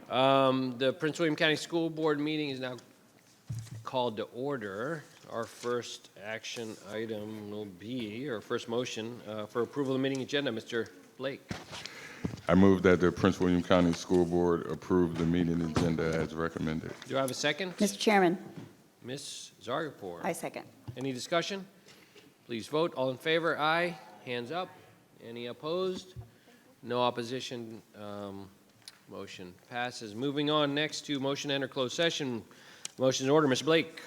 The Prince William County School Board meeting is now called to order. Our first action item will be, or first motion, for approval of the meeting agenda. Mr. Blake. I move that the Prince William County School Board approve the meeting agenda as recommended. Do I have a second? Mr. Chairman, Ms. Zargarpur. I second. Any discussion? Please vote. All in favor? Aye. Hands up. Any opposed? No opposition. Motion passes. Moving on next to motion to enter closed session. Motion in order. Mr. Blake.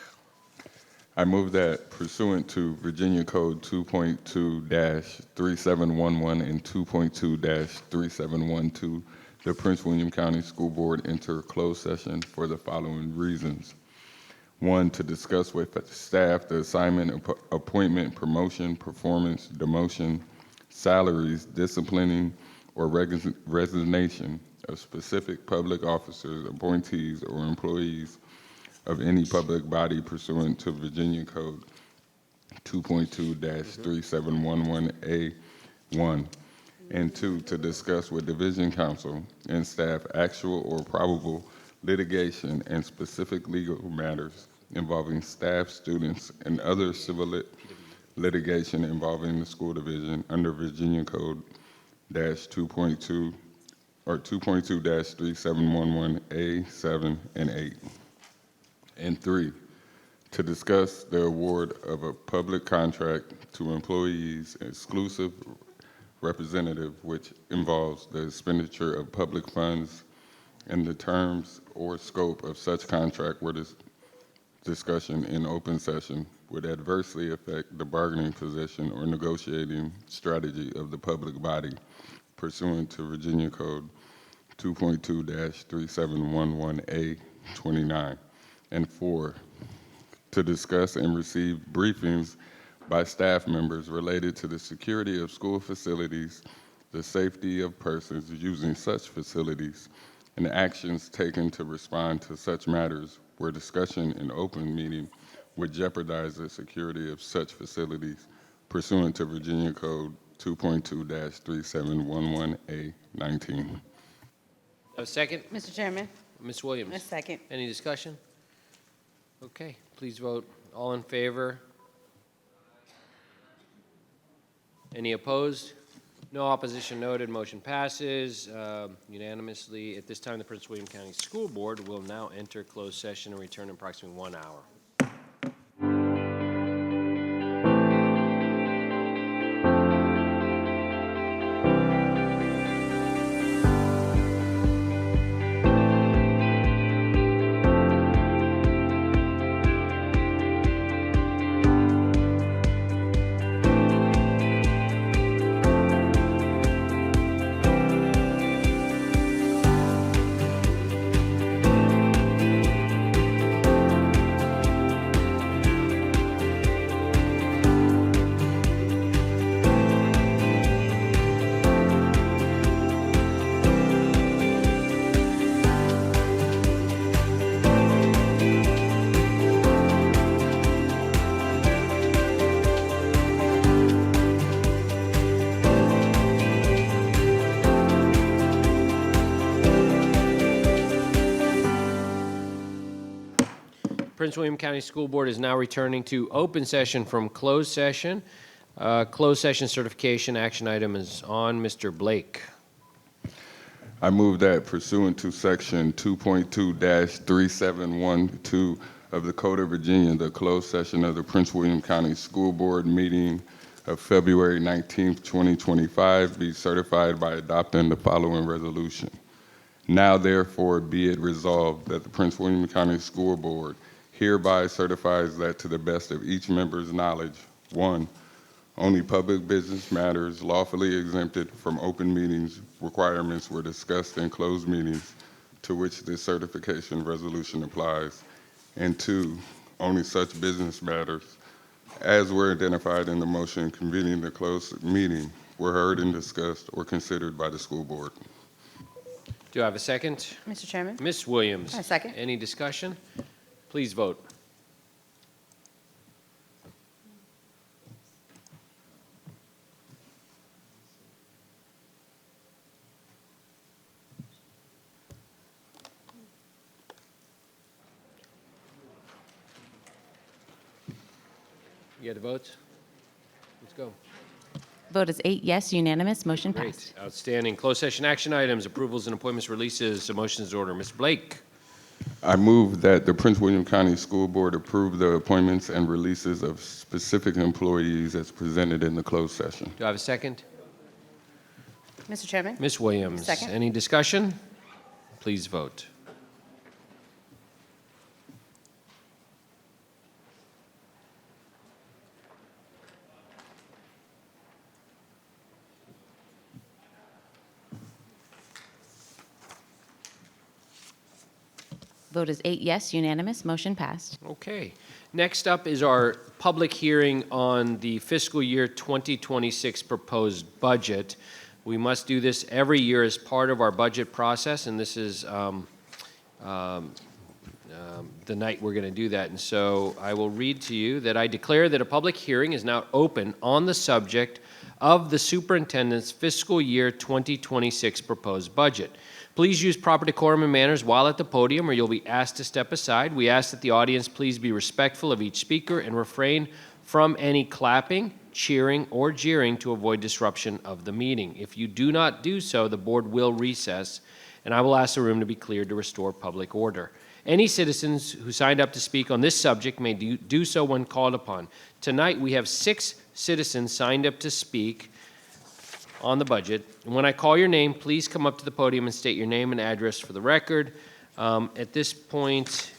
I move that pursuant to Virginia Code 2.2-3711 and 2.2-3712, the Prince William County School Board enter closed session for the following reasons. 1, to discuss with staff the assignment, appointment, promotion, performance, demotion, salaries, disciplining, or resignation of specific public officers, appointees, or employees of any public body pursuant to Virginia Code 2.2-3711A1, and 2, to discuss with Division Counsel and staff actual or probable litigation and specific legal matters involving staff, students, and other civil litigation involving the school division under Virginia Code 2.2 or 2.2-3711A7 and 8. And 3, to discuss the award of a public contract to employees exclusive representative, which involves the expenditure of public funds, and the terms or scope of such contract where this discussion in open session would adversely affect the bargaining position or negotiating strategy of the public body pursuant to Virginia Code 2.2-3711A29. And 4, to discuss and receive briefings by staff members related to the security of school facilities, the safety of persons using such facilities, and actions taken to respond to such matters where discussion in open meeting would jeopardize the security of such facilities pursuant to Virginia Code 2.2-3711A19. A second? Mr. Chairman, Ms. Williams. I second. Any discussion? Okay, please vote. All in favor? Any opposed? No opposition noted. Motion passes unanimously. At this time, the Prince William County School Board will now enter closed session and return in approximately 1 hour. Prince William County School Board is now returning to open session from closed session. Closed session certification action item is on. Mr. Blake. I move that pursuant to Section 2.2-3712 of the Code of Virginia, the closed session of the Prince William County School Board meeting of February 19th, 2025 be certified by adopting the following resolution. Now therefore be it resolved that the Prince William County School Board hereby certifies that to the best of each member's knowledge, 1, only public business matters lawfully exempted from open meetings requirements were discussed in closed meetings to which this certification resolution applies, and 2, only such business matters as were identified in the motion convening the closed meeting were heard and discussed or considered by the school board. Do I have a second? Mr. Chairman, Ms. Williams. I second. Any discussion? Please vote. You got the votes? Let's go. Vote is 8 yes, unanimous, motion passed. Great, outstanding. Closed session action items, approvals and appointments, releases, a motion's order. Mr. Blake. I move that the Prince William County School Board approve the appointments and releases of specific employees as presented in the closed session. Do I have a second? Mr. Chairman? Ms. Williams. Second. Any discussion? Please vote. Vote is 8 yes, unanimous, motion passed. Okay. Next up is our public hearing on the fiscal year 2026 proposed budget. We must do this every year as part of our budget process, and this is the night we're going to do that. And so I will read to you that I declare that a public hearing is now open on the subject of the superintendent's fiscal year 2026 proposed budget. Please use proper decorum and manners while at the podium, or you'll be asked to step aside. We ask that the audience please be respectful of each speaker and refrain from any clapping, cheering, or jeering to avoid disruption of the meeting. If you do not do so, the board will recess, and I will ask the room to be cleared to restore public order. Any citizens who signed up to speak on this subject may do so when called upon. Tonight, we have 6 citizens signed up to speak on the budget. And when I call your name, please come up to the podium and state your name and address for the record. At this point,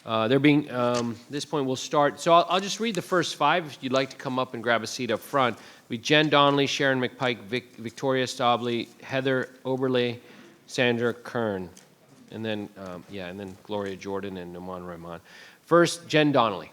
we'll start. So I'll just read the first 5. If you'd like to come up and grab a seat up front. We Jen Donnelly, Sharon McPike, Victoria Stabley, Heather Oberle, Sandra Kern, and then Gloria Jordan and Naman Rahman. First, Jen Donnelly.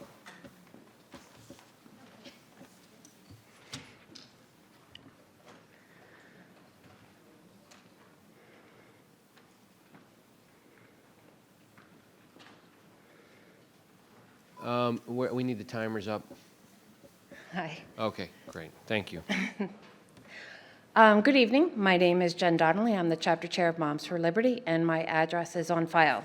We need the timers up. Hi. Okay, great. Thank you. Good evening. My name is Jen Donnelly. I'm the chapter chair of Moms for Liberty, and my address is on file.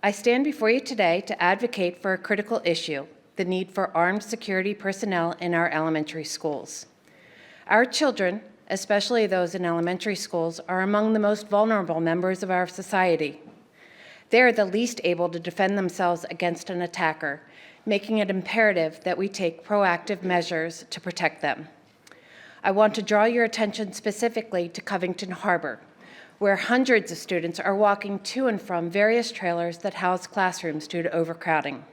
I stand before you today to advocate for a critical issue, the need for armed security personnel in our elementary schools. Our children, especially those in elementary schools, are among the most vulnerable members of our society. They are the least able to defend themselves against an attacker, making it imperative that we take proactive measures to protect them. I want to draw your attention specifically to Covington Harbor, where hundreds of students are walking to and from various trailers that house classrooms due to overcrowding.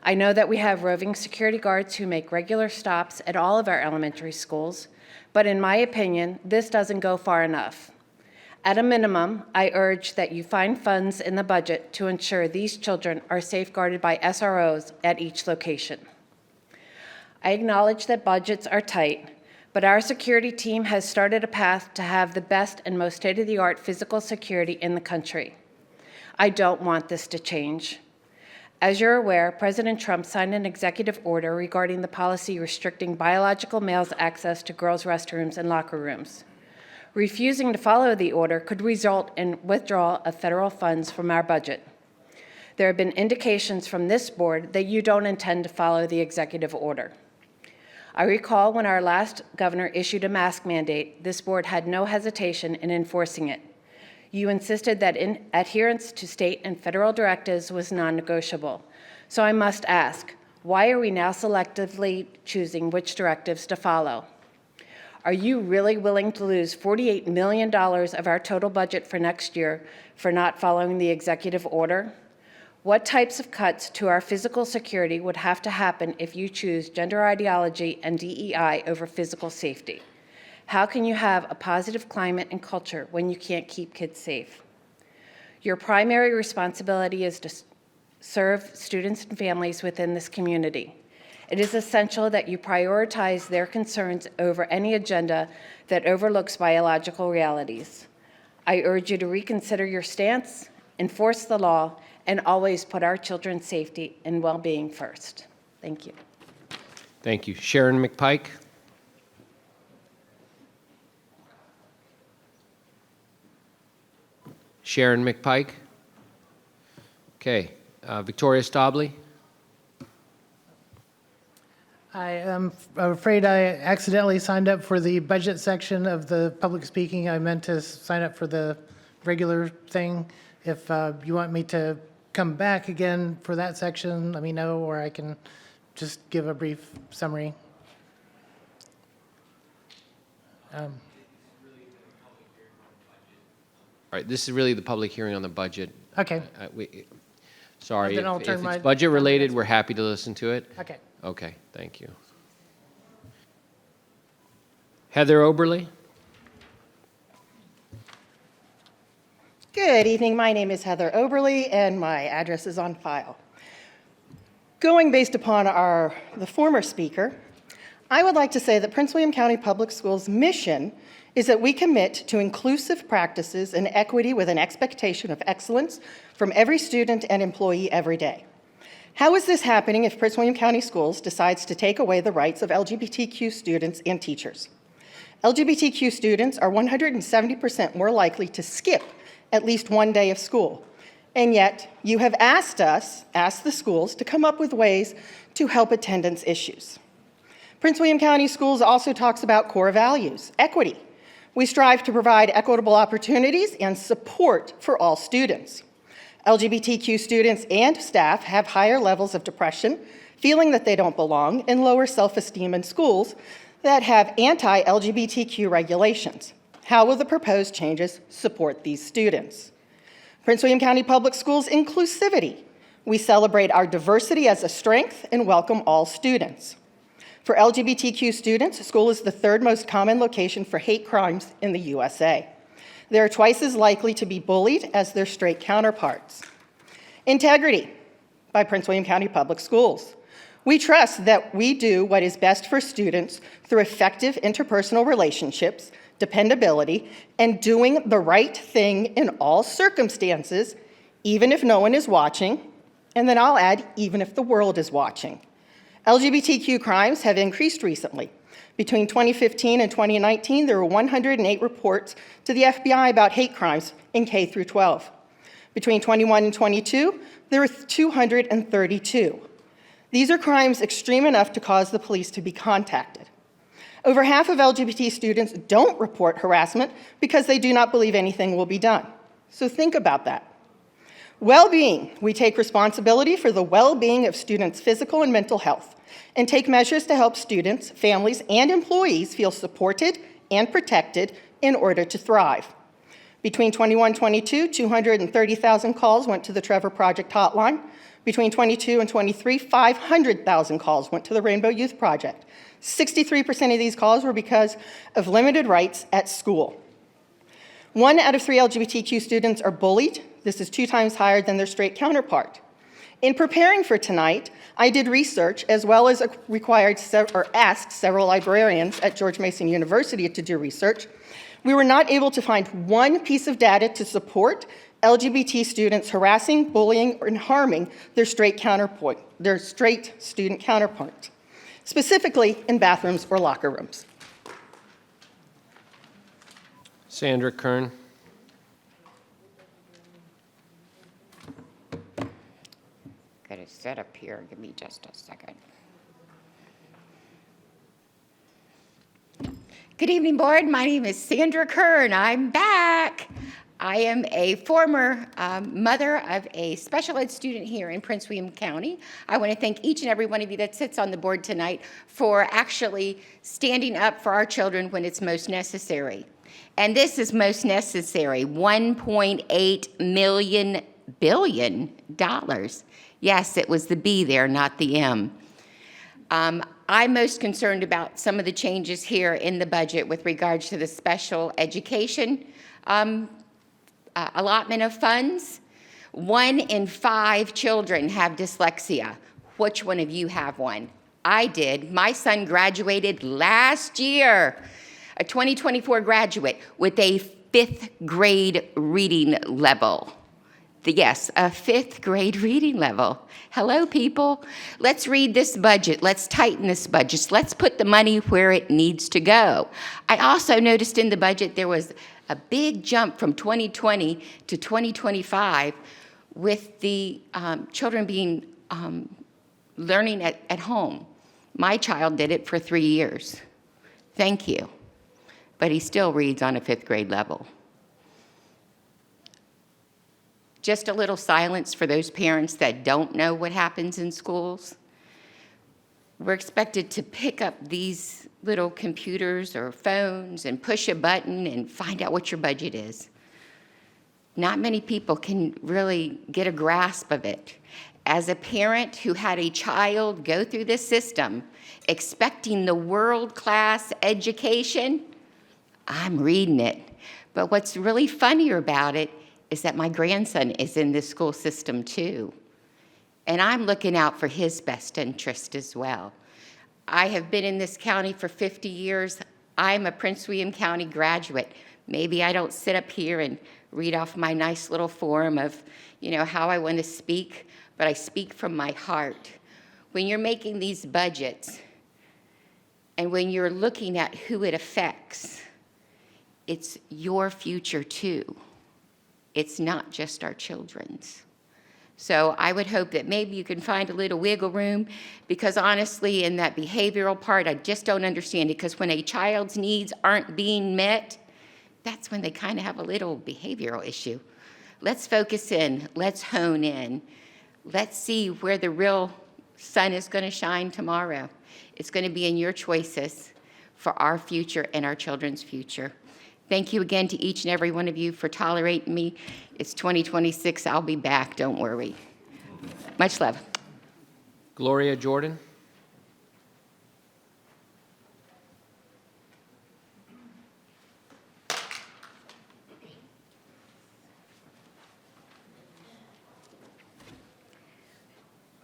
I know that we have roving security guards who make regular stops at all of our elementary schools, but in my opinion, this doesn't go far enough. At a minimum, I urge that you find funds in the budget to ensure these children are safeguarded by SROs at each location. I acknowledge that budgets are tight, but our security team has started a path to have the best and most state-of-the-art physical security in the country. I don't want this to change. As you're aware, President Trump signed an executive order regarding the policy restricting biological males' access to girls' restrooms and locker rooms. Refusing to follow the order could result in withdrawal of federal funds from our budget. There have been indications from this board that you don't intend to follow the executive order. I recall when our last governor issued a mask mandate, this board had no hesitation in enforcing it. You insisted that adherence to state and federal directives was non-negotiable. So I must ask, why are we now selectively choosing which directives to follow? Are you really willing to lose $48 million of our total budget for next year for not following the executive order? What types of cuts to our physical security would have to happen if you choose gender ideology and DEI over physical safety? How can you have a positive climate and culture when you can't keep kids safe? Your primary responsibility is to serve students and families within this community. It is essential that you prioritize their concerns over any agenda that overlooks biological realities. I urge you to reconsider your stance, enforce the law, and always put our children's safety and well-being first. Thank you. Thank you. Sharon McPike. Sharon McPike. Okay. Victoria Stabley. I am afraid I accidentally signed up for the budget section of the public speaking. I meant to sign up for the regular thing. If you want me to come back again for that section, let me know, or I can just give a brief summary. All right, this is really the public hearing on the budget. Okay, Sorry, Then I'll if turn my- it's budget-related, we're happy to listen to it. okay. Okay, thank you. Heather Oberly? Good evening. My name is Heather Oberly, and my address is on file. Going based upon the former speaker, I would like to say that Prince William County Public Schools' mission is that we commit to inclusive practices and equity with an expectation of excellence from every student and employee every day. How is this happening if Prince William County Schools decides to take away the rights of LGBTQ students and teachers? LGBTQ students are 170% more likely to skip at least one day of school. And yet, you have asked the schools, to come up with ways to help attendance issues. Prince William County Schools also talks about core values, equity. We strive to provide equitable opportunities and support for all students. LGBTQ students and staff have higher levels of depression, feeling that they don't belong, and lower self-esteem in schools that have anti-LGBTQ regulations. How will the proposed changes support these students? Prince William County Public Schools inclusivity. We celebrate our diversity as a strength and welcome all students. For LGBTQ students, school is the third most common location for hate crimes in the USA. They are twice as likely to be bullied as their straight counterparts. Integrity by Prince William County Public Schools. We trust that we do what is best for students through effective interpersonal relationships, dependability, and doing the right thing in all circumstances, even if no one is watching, and then I'll add, even if the world is watching. LGBTQ crimes have increased recently. Between 2015 and 2019, there were 108 reports to the FBI about hate crimes in K through 12. Between 21 and 22, there were 232. These are crimes extreme enough to cause the police to be contacted. Over half of LGBT students don't report harassment because they do not believe anything will be done. So think about that. Well-being. We take responsibility for the well-being of students' physical and mental health and take measures to help students, families, and employees feel supported and protected in order to thrive. Between 21-22, 230,000 calls went to the Trevor Project hotline. Between 22 and 23, 500,000 calls went to the Rainbow Youth Project. 63% of these calls were because of limited rights at school. 1 out of 3 LGBTQ students are bullied. This is 2 times higher than their straight counterpart. In preparing for tonight, I did research as well as asked several librarians at George Mason University to do research. We were not able to find one piece of data to support LGBT students harassing, bullying, and harming their straight student counterparts, specifically in bathrooms or locker rooms. Sandra Kern? Got to set up here. Give me just a second. Good evening, board. My name is Sandra Kern. I'm back. I am a former mother of a special ed student here in Prince William County. I want to thank each and every one of you that sits on the board tonight for actually standing up for our children when it's most necessary. And this is most necessary, $1.8 billion. Yes, it was the B there, not the M. I'm most concerned about some of the changes here in the budget with regards to the special education allotment of funds. 1 in 5 children have dyslexia. Which one of you have one? I did. My son graduated last year, a 2024 graduate with a 5th grade reading level. Yes, a 5th grade reading level. Hello, people. Let's read this budget. Let's tighten this budget. Let's put the money where it needs to go. I also noticed in the budget there was a big jump from 2020 to 2025 with the children being learning at home. My child did it for 3 years. Thank you. But he still reads on a 5th grade level. Just a little silence for those parents that don't know what happens in schools. We're expected to pick up these little computers or phones and push a button and find out what your budget is. Not many people can really get a grasp of it. As a parent who had a child go through this system, expecting the world-class education, I'm reading it. But what's really funnier about it is that my grandson is in this school system too. And I'm looking out for his best interest as well. I have been in this county for 50 years. I'm a Prince William County graduate. Maybe I don't sit up here and read off my nice little form of, how I want to speak, but I speak from my heart. When you're making these budgets and when you're looking at who it affects, it's your future too. It's not just our children's. So I would hope that maybe you can find a little wiggle room, because honestly, in that behavioral part, I just don't understand it, because when a child's needs aren't being met, that's when they kind of have a little behavioral issue. Let's focus in, let's hone in. Let's see where the real sun is going to shine tomorrow. It's going to be in your choices for our future and our children's future. Thank you again to each and every one of you for tolerating me. It's 2026. I'll be back. Don't worry. Much love. Gloria Jordan.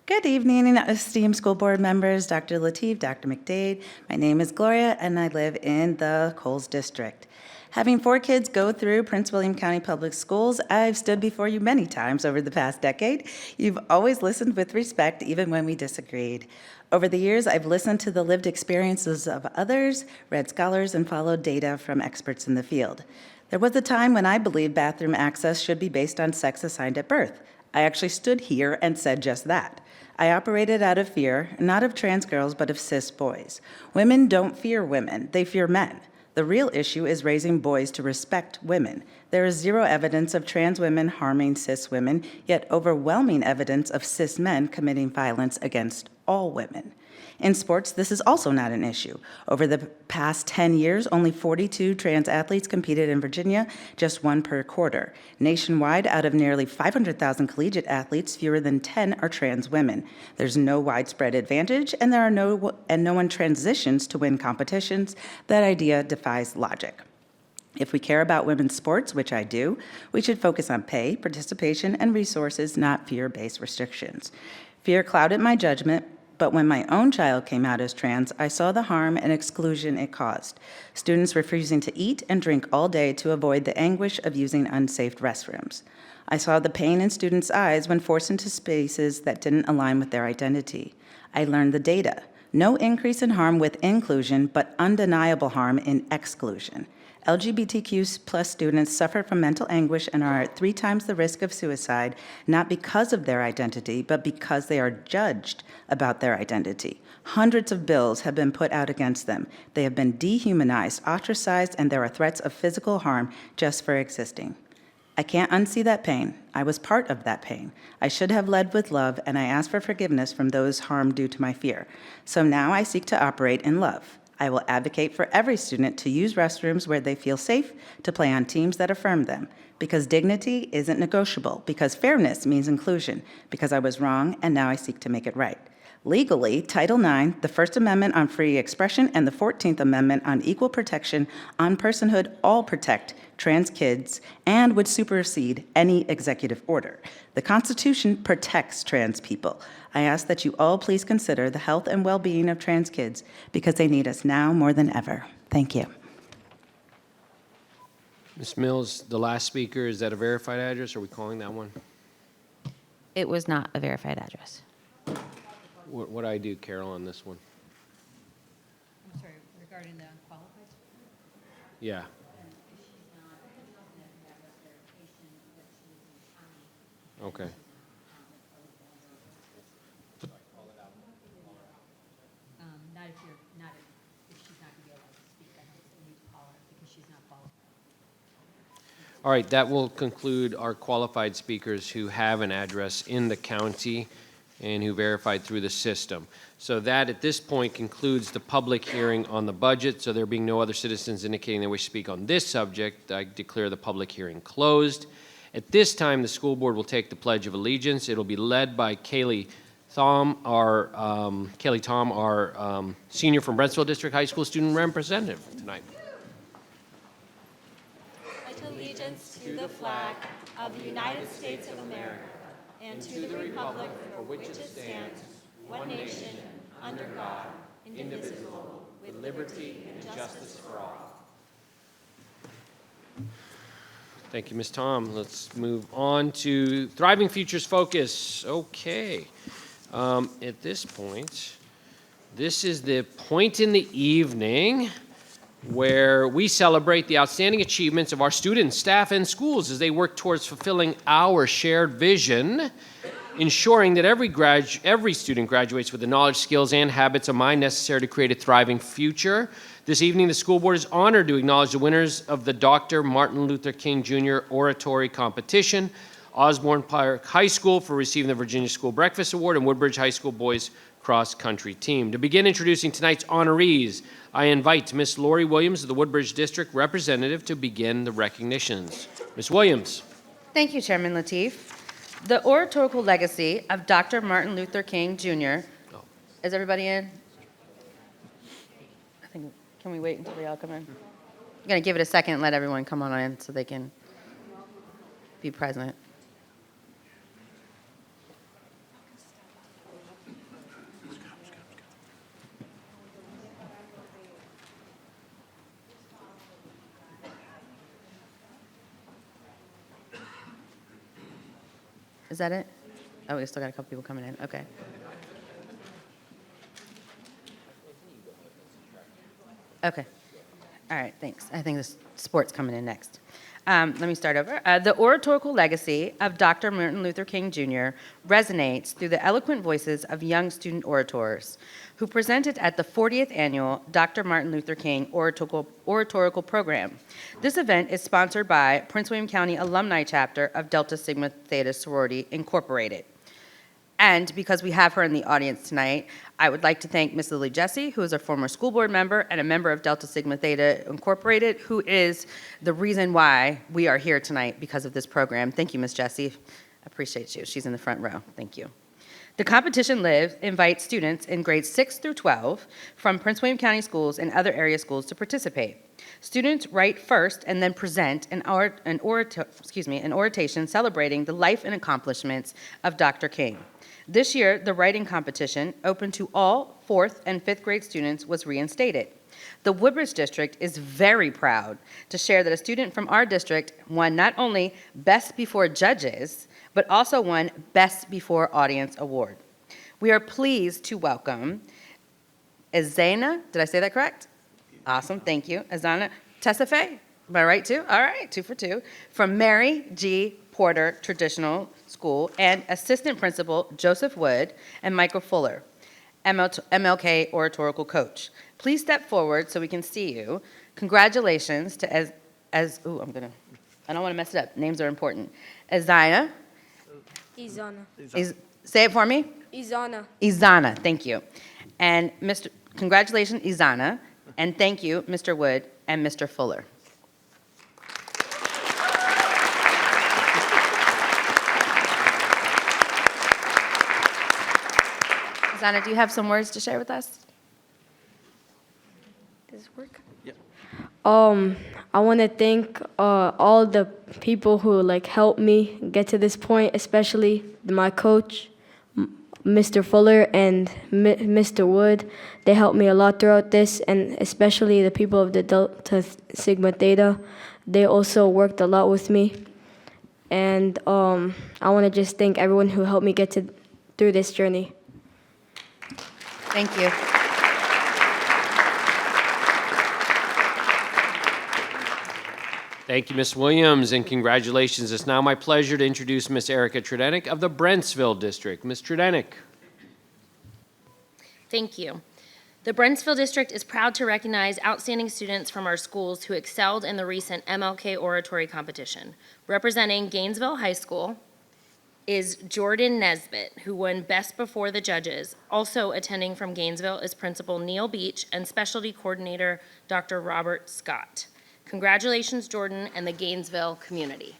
Good evening, esteemed school board members, Dr. Lateef, Dr. McDade. My name is Gloria, and I live in the Coles District. Having 4 kids go through Prince William County Public Schools, I've stood before you many times over the past decade. You've always listened with respect, even when we disagreed. Over the years, I've listened to the lived experiences of others, read scholars, and followed data from experts in the field. There was a time when I believed bathroom access should be based on sex assigned at birth. I actually stood here and said just that. I operated out of fear, not of trans girls, but of cis boys. Women don't fear women, they fear men. The real issue is raising boys to respect women. There is zero evidence of trans women harming cis women, yet overwhelming evidence of cis men committing violence against all women. In sports, this is also not an issue. Over the past 10 years, only 42 trans athletes competed in Virginia, just 1 per quarter. Nationwide, out of nearly 500,000 collegiate athletes, fewer than 10 are trans women. There's no widespread advantage, and no one transitions to win competitions. That idea defies logic. If we care about women's sports, which I do, we should focus on pay, participation, and resources, not fear-based restrictions. Fear clouded my judgment, but when my own child came out as trans, I saw the harm and exclusion it caused. Students refusing to eat and drink all day to avoid the anguish of using unsafe restrooms. I saw the pain in students' eyes when forced into spaces that didn't align with their identity. I learned the data. No increase in harm with inclusion, but undeniable harm in exclusion. LGBTQ plus students suffer from mental anguish and are at 3 times the risk of suicide, not because of their identity, but because they are judged about their identity. Hundreds of bills have been put out against them. They have been dehumanized, ostracized, and there are threats of physical harm just for existing. I can't unsee that pain. I was part of that pain. I should have led with love, and I asked for forgiveness from those harmed due to my fear. So now I seek to operate in love. I will advocate for every student to use restrooms where they feel safe, to play on teams that affirm them, because dignity isn't negotiable, because fairness means inclusion, because I was wrong and now I seek to make it right. Legally, Title IX, the First Amendment on free expression, and the 14th Amendment on equal protection on personhood all protect trans kids and would supersede any executive order. The Constitution protects trans people. I ask that you all please consider the health and well-being of trans kids because they need us now more than ever. Thank you. Ms. Mills, the last speaker, is that a verified address? Are we calling that one? It was not a verified address. What do I do, Carol, on this one? I'm sorry, regarding the unqualified? Yeah. Okay. All right, that will conclude our qualified speakers who have an address in the county and who verified through the system. So that, at this point, concludes the public hearing on the budget. So there being no other citizens indicating they wish to speak on this subject, I declare the public hearing closed. At this time, the school board will take the Pledge of Allegiance. It'll be led by Kaylee Tom, our senior from Brentsville District High School student representative tonight. Pledge allegiance to the flag of the United States of America and to the republic for which it stands, one nation, under God, indivisible, with liberty and justice for all. Thank you, Ms. Tom. Let's move on to Thriving Futures Focus. Okay. At this point, this is the point in the evening where we celebrate the outstanding achievements of our students, staff, and schools as they work towards fulfilling our shared vision, ensuring that every student graduates with the knowledge, skills, and habits of mind necessary to create a thriving future. This evening, the school board is honored to acknowledge the winners of the Dr. Martin Luther King Jr. Oratory Competition, Osborne Park High School for receiving the Virginia School Breakfast Award, and Woodbridge High School Boys Cross Country Team. To begin introducing tonight's honorees, I invite Ms. Lori Williams of the Woodbridge District Representative to begin the recognitions. Ms. Williams. Thank you, Chairman Lateef. The oratorical legacy of Dr. Martin Luther King Jr. Is everybody in? Can we wait until they all come in? I'm going to give it a second and let everyone come on in so they can be present. Is that it? Oh, we still got a couple people coming in. Okay. Okay. All right, thanks. I think the sport's coming in next. Let me start over. The oratorical legacy of Dr. Martin Luther King Jr. resonates through the eloquent voices of young student orators who presented at the 40th annual Dr. Martin Luther King Oratorical Program. This event is sponsored by Prince William County Alumni Chapter of Delta Sigma Theta Sorority Incorporated. And because we have her in the audience tonight, I would like to thank Ms. Lily Jesse, who is a former school board member and a member of Delta Sigma Theta Incorporated, who is the reason why we are here tonight because of this program. Thank you, Ms. Jesse. I appreciate you. She's in the front row. Thank you. The competition invites students in grades 6 through 12 from Prince William County schools and other area schools to participate. Students write first and then present an oration celebrating the life and accomplishments of Dr. King. This year, the writing competition, open to all 4th and 5th grade students, was reinstated. The Woodbridge District is very proud to share that a student from our district won not only Best Before Judges, but also won Best Before Audience Award. We are pleased to welcome Izana, did I say that correct? Awesome, thank you. Izana Tessafe, am I right too? All right, 2 for 2. From Mary G. Porter Traditional School, and Assistant Principal Joseph Wood and Michael Fuller, MLK Oratorical Coach. Please step forward so we can see you. Congratulations to I don't want to mess it up. Names are important. Izana. Say it for me. Izana, thank you. And congratulations, Izana, and thank you, Mr. Wood and Mr. Fuller. Izana, do you have some words to share with us? Does it work? Yeah. I want to thank all the people who helped me get to this point, especially my coach, Mr. Fuller and Mr. Wood. They helped me a lot throughout this, and especially the people of the Delta Sigma Theta. They also worked a lot with me. And I want to just thank everyone who helped me get through this journey. Thank you. Thank you, Ms. Williams, and congratulations. It's now my pleasure to introduce Ms. Erica Tredenik of the Brentsville District. Ms. Tredenik. Thank you. The Brentsville District is proud to recognize outstanding students from our schools who excelled in the recent MLK Oratory Competition. Representing Gainesville High School is Jordan Nesbitt, who won Best Before the Judges. Also attending from Gainesville is Principal Neil Beach and Specialty Coordinator Dr. Robert Scott. Congratulations, Jordan, and the Gainesville community.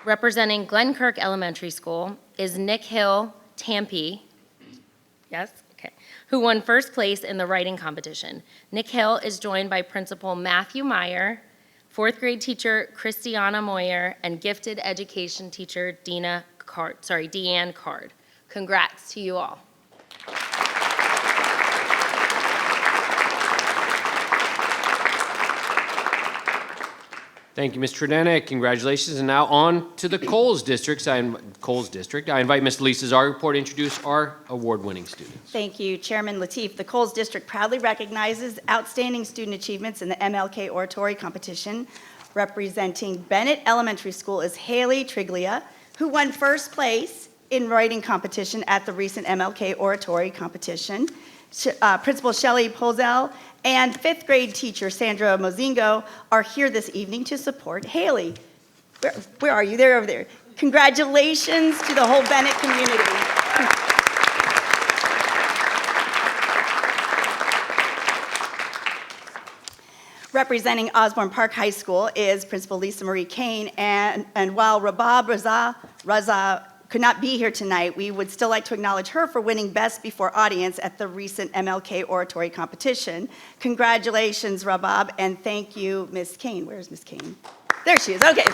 Representing Glenkirk Elementary School is Nick Hill Tampi, yes, okay, who won first place in the writing competition. Nick Hill is joined by Principal Matthew Meyer, fourth grade teacher Christiana Moyer, and gifted education teacher Deanne Card. Congrats to you all. Thank you, Ms. Tredenick. Congratulations. And now on to the Coles District. I invite Ms. Lisa Zargaport to introduce our award-winning students. Thank you, Chairman Lateef. The Coles District proudly recognizes outstanding student achievements in the MLK Oratory Competition. Representing Bennett Elementary School is Haley Triglia, who won first place in writing competition at the recent MLK Oratory Competition. Principal Shelley Polzel and fifth grade teacher Sandra Mozingo are here this evening to support Haley. Where are you? They're over there. Congratulations to the whole Bennett community. Representing Osborne Park High School is Principal Lisa Marie Kane, and while Rabab Raza could not be here tonight, we would still like to acknowledge her for winning Best Before Audience at the recent MLK Oratory Competition. Congratulations, Rabab, and thank you, Ms. Kane. Where's Ms. Kane? There she is, okay.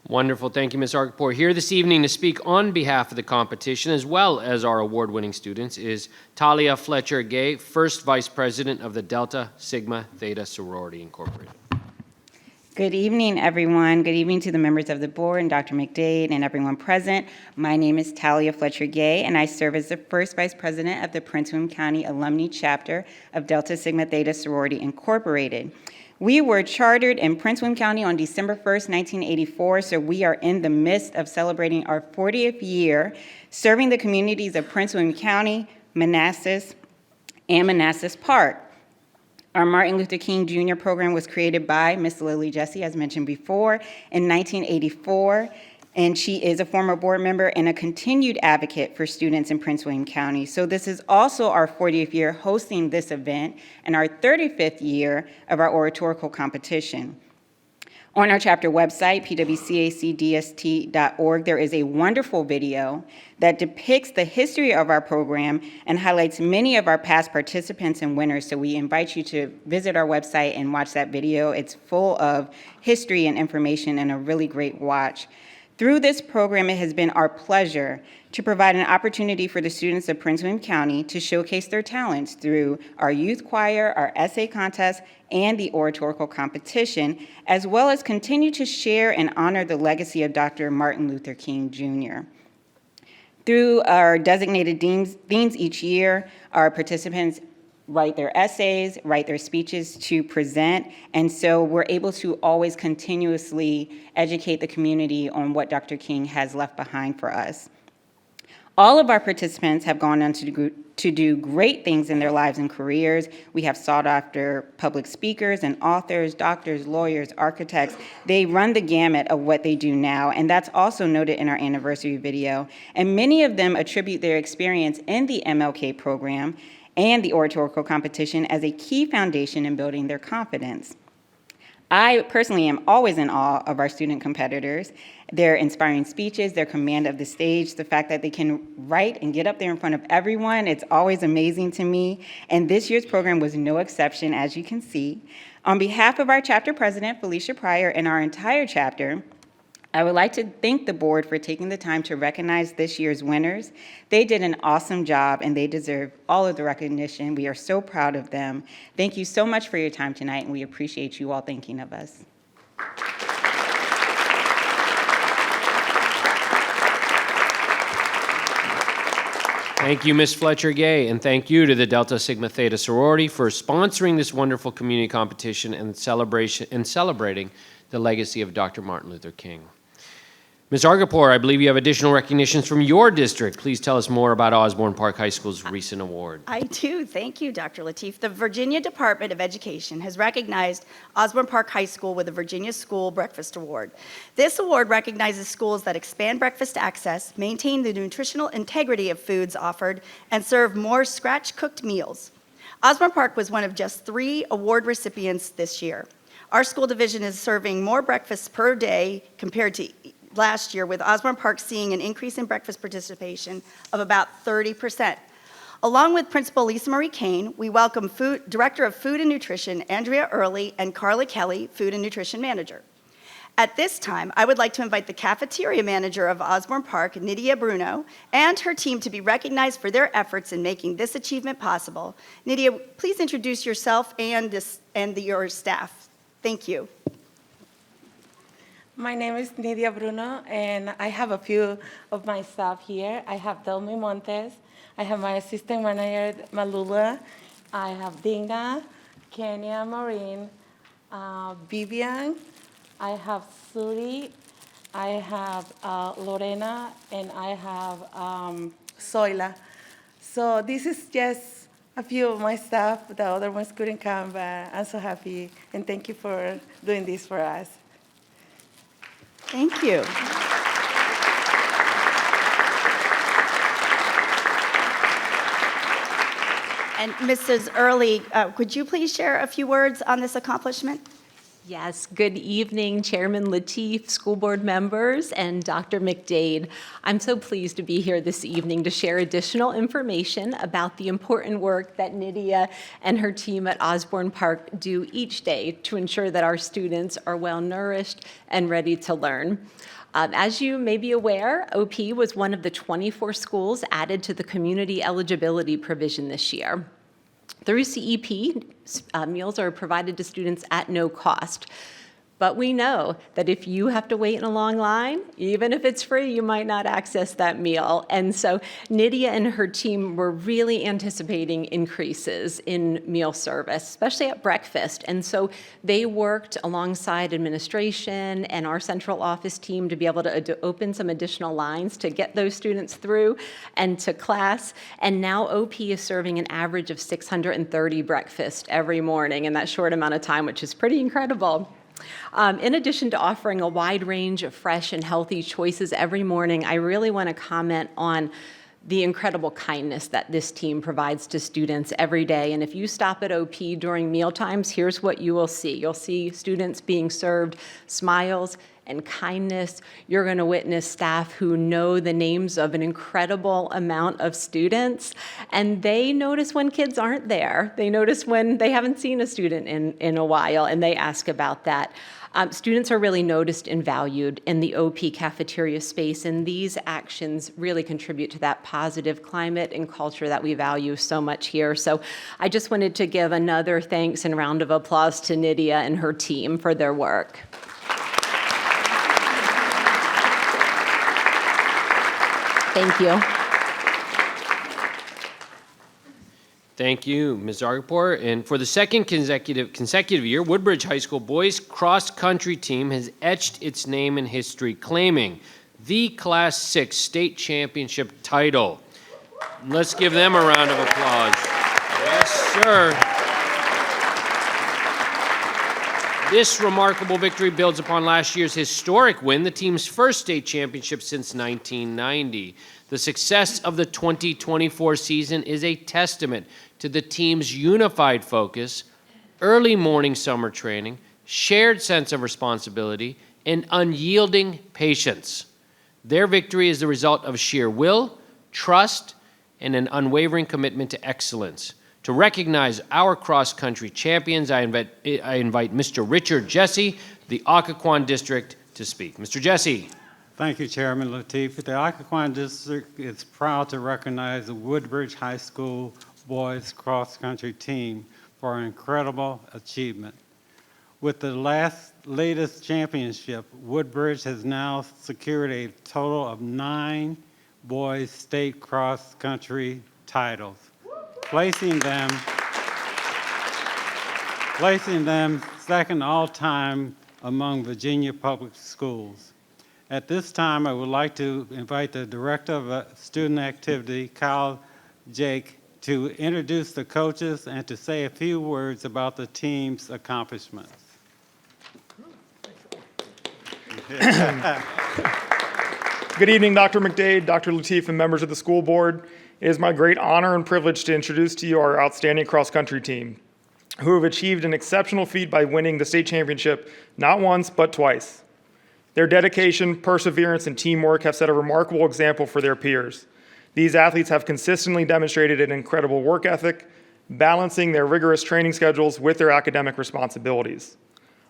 Wonderful. Thank you, Ms. Zargaport. Here this evening to speak on behalf of the competition, as well as our award-winning students, is Talia Fletcher-Gay, first Vice President of the Delta Sigma Theta Sorority Incorporated. Good evening, everyone. Good evening to the members of the board and Dr. McDade and everyone present. My name is Talia Fletcher-Gay, and I serve as the first Vice President of the Prince William County Alumni Chapter of Delta Sigma Theta Sorority Incorporated. We were chartered in Prince William County on December 1st, 1984, so we are in the midst of celebrating our 40th year serving the communities of Prince William County, Manassas, and Manassas Park. Our Martin Luther King Jr. program was created by Ms. Lily Jesse, as mentioned before, in 1984, and she is a former board member and a continued advocate for students in Prince William County. So this is also our 40th year hosting this event and our 35th year of our oratorical competition. On our chapter website, pwcacdst.org, there is a wonderful video that depicts the history of our program and highlights many of our past participants and winners. So we invite you to visit our website and watch that video. It's full of history and information and a really great watch. Through this program, it has been our pleasure to provide an opportunity for the students of Prince William County to showcase their talents through our youth choir, our essay contest, and the oratorical competition, as well as continue to share and honor the legacy of Dr. Martin Luther King Jr. Through our designated themes each year, our participants write their essays, write their speeches to present, and so we're able to always continuously educate the community on what Dr. King has left behind for us. All of our participants have gone on to do great things in their lives and careers. We have sought after public speakers and authors, doctors, lawyers, architects. They run the gamut of what they do now, and that's also noted in our anniversary video. And many of them attribute their experience in the MLK program and the oratorical competition as a key foundation in building their confidence. I personally am always in awe of our student competitors, their inspiring speeches, their command of the stage, the fact that they can write and get up there in front of everyone. It's always amazing to me, and this year's program was no exception, as you can see. On behalf of our chapter president, Felicia Pryor, and our entire chapter, I would like to thank the board for taking the time to recognize this year's winners. They did an awesome job and they deserve all of the recognition. We are so proud of them. Thank you so much for your time tonight, and we appreciate you all thinking of us. Thank you, Ms. Fletcher-Gay, and thank you to the Delta Sigma Theta sorority for sponsoring this wonderful community competition and celebrating the legacy of Dr. Martin Luther King. Ms. Argapur, I believe you have additional recognitions from your district. Please tell us more about Osborne Park High School's recent award. I do. Thank you, Dr. Lateef. The Virginia Department of Education has recognized Osborne Park High School with the Virginia School Breakfast Award. This award recognizes schools that expand breakfast access, maintain the nutritional integrity of foods offered, and serve more scratch-cooked meals. Osborne Park was one of just 3 award recipients this year. Our school division is serving more breakfasts per day compared to last year, with Osborne Park seeing an increase in breakfast participation of about 30%. Along with Principal Lisa Marie Kane, we welcome Director of Food and Nutrition Andrea Early and Carla Kelly, Food and Nutrition Manager. At this time, I would like to invite the cafeteria manager of Osborne Park, Nydia Bruno, and her team to be recognized for their efforts in making this achievement possible. Nydia, please introduce yourself and your staff. Thank you. My name is Nydia Bruno, and I have a few of my staff here. I have Delmi Montes. I have my assistant manager, Malula. I have Dina, Kenya Maureen, Vivian. I have Suri. I have Lorena, and I have Zoila. So this is just a few of my staff. The other ones couldn't come, but I'm so happy, and thank you for doing this for us. Thank you. And Mrs. Early, could you please share a few words on this accomplishment? Yes, good evening, Chairman Lateef, school board members, and Dr. McDade. I'm so pleased to be here this evening to share additional information about the important work that Nydia and her team at Osborne Park do each day to ensure that our students are well nourished and ready to learn. As you may be aware, OP was one of the 24 schools added to the community eligibility provision this year. Through CEP, meals are provided to students at no cost. But we know that if you have to wait in a long line, even if it's free, you might not access that meal. And so Nydia and her team were really anticipating increases in meal service, especially at breakfast. And so they worked alongside administration and our central office team to be able to open some additional lines to get those students through and to class. And now OP is serving an average of 630 breakfasts every morning in that short amount of time, which is pretty incredible. In addition to offering a wide range of fresh and healthy choices every morning, I really want to comment on the incredible kindness that this team provides to students every day. And if you stop at OP during meal times, here's what you will see. You'll see students being served smiles and kindness. You're going to witness staff who know the names of an incredible amount of students, and they notice when kids aren't there. They notice when they haven't seen a student in a while, and they ask about that. Students are really noticed and valued in the OP cafeteria space, and these actions really contribute to that positive climate and culture that we value so much here. So I just wanted to give another thanks and round of applause to Nydia and her team for their work. Thank you. Thank you, Ms. Argapur. And for the second consecutive year, Woodbridge High School boys cross-country team has etched its name in history, claiming the Class 6 state championship title. Let's give them a round of applause. Yes, sir. This remarkable victory builds upon last year's historic win, the team's first state championship since 1990. The success of the 2024 season is a testament to the team's unified focus, early morning summer training, shared sense of responsibility, and unyielding patience. Their victory is the result of sheer will, trust, and an unwavering commitment to excellence. To recognize our cross-country champions, I invite Mr. Richard Jesse, the Occoquan District, to speak. Mr. Jesse. Thank you, Chairman Lateef. The Occoquan District is proud to recognize the Woodbridge High School boys cross-country team for an incredible achievement. With the latest championship, Woodbridge has now secured a total of 9 boys state cross-country titles, placing them second all-time among Virginia public schools. At this time, I would like to invite the Director of Student Activity, Kyle Jake, to introduce the coaches and to say a few words about the team's accomplishments. Good evening, Dr. McDade, Dr. Lateef, and members of the school board. It is my great honor and privilege to introduce to you our outstanding cross-country team, who have achieved an exceptional feat by winning the state championship not once, but twice. Their dedication, perseverance, and teamwork have set a remarkable example for their peers. These athletes have consistently demonstrated an incredible work ethic, balancing their rigorous training schedules with their academic responsibilities.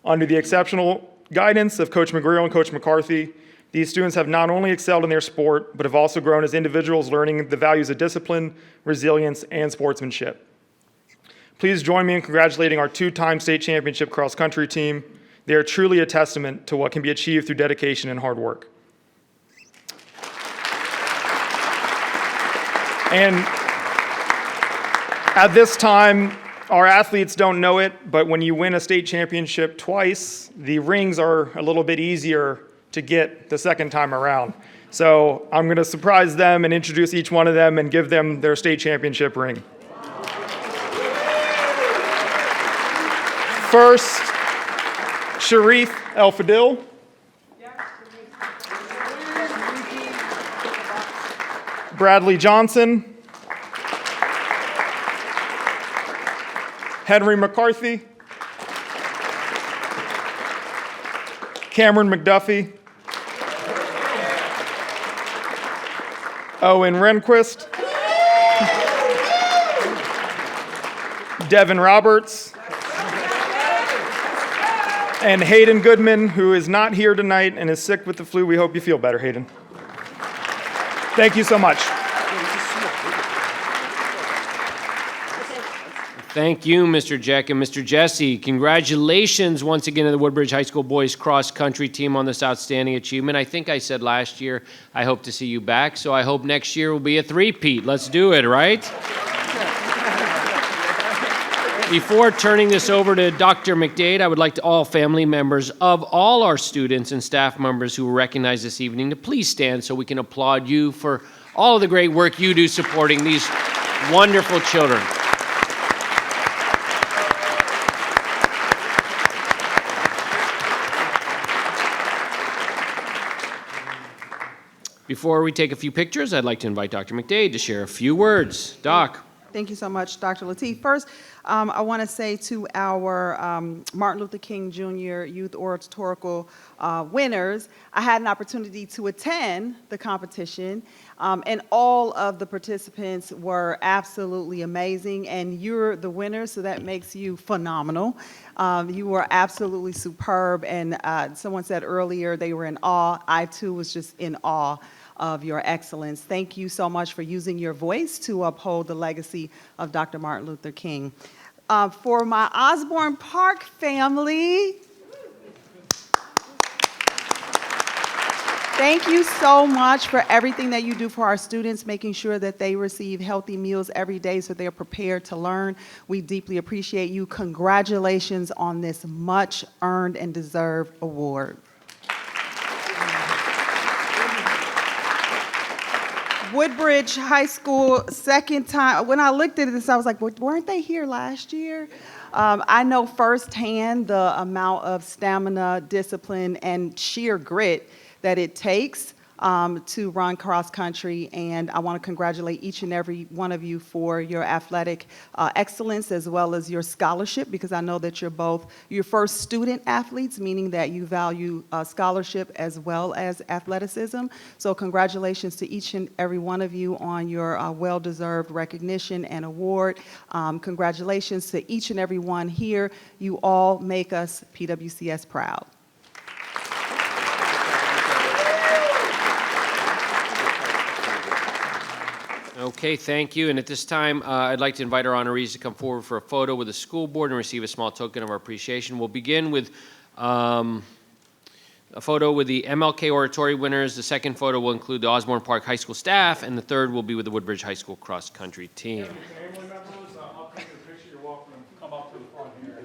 Under the exceptional guidance of Coach McGreal and Coach McCarthy, these students have not only excelled in their sport, but have also grown as individuals, learning the values of discipline, resilience, and sportsmanship. Please join me in congratulating our two-time state championship cross-country team. They are truly a testament to what can be achieved through dedication and hard work. And at this time, our athletes don't know it, but when you win a state championship twice, the rings are a little bit easier to get the second time around. So I'm going to surprise them and introduce each one of them and give them their state championship ring. First, Sharif El Fadil. Bradley Johnson. Henry McCarthy. Cameron McDuffie. Owen Rehnquist. Devin Roberts. And Hayden Goodman, who is not here tonight and is sick with the flu. We hope you feel better, Hayden. Thank you so much. Thank you, Mr. Jack and Mr. Jesse. Congratulations once again to the Woodbridge High School boys cross-country team on this outstanding achievement. I think I said last year I hope to see you back, so I hope next year will be a three-peat. Let's do it, right? Before turning this over to Dr. McDade, I would like to all family members of all our students and staff members who were recognized this evening to please stand so we can applaud you for all of the great work you do supporting these wonderful children. Before we take a few pictures, I'd like to invite Dr. McDade to share a few words. Doc. Thank you so much, Dr. Lateef. First, I want to say to our Martin Luther King Jr. Youth Oratorical winners, I had an opportunity to attend the competition, and all of the participants were absolutely amazing, and you're the winners, so that makes you phenomenal. You were absolutely superb, and someone said earlier they were in awe. I, too, was just in awe of your excellence. Thank you so much for using your voice to uphold the legacy of Dr. Martin Luther King. For my Osborne Park family, thank you so much for everything that you do for our students, making sure that they receive healthy meals every day so they're prepared to learn. We deeply appreciate you. Congratulations on this much earned and deserved award. Woodbridge High School, second time. When I looked at this, I was like, weren't they here last year? I know firsthand the amount of stamina, discipline, and sheer grit that it takes to run cross country, and I want to congratulate each and every one of you for your athletic excellence as well as your scholarship, because I know that you're both your first student athletes, meaning that you value scholarship as well as athleticism. So congratulations to each and every one of you on your well-deserved recognition and award. Congratulations to each and every one here. You all make us PWCS proud. Okay, thank you. And at this time, I'd like to invite our honorees to come forward for a photo with the school board and receive a small token of our appreciation. We'll begin with a photo with the MLK Oratory winners. The second photo will include the Osborne Park High School staff, and the third will be with the Woodbridge High School cross-country team. Family members, I'll take your picture. You're welcome to come up to the front here.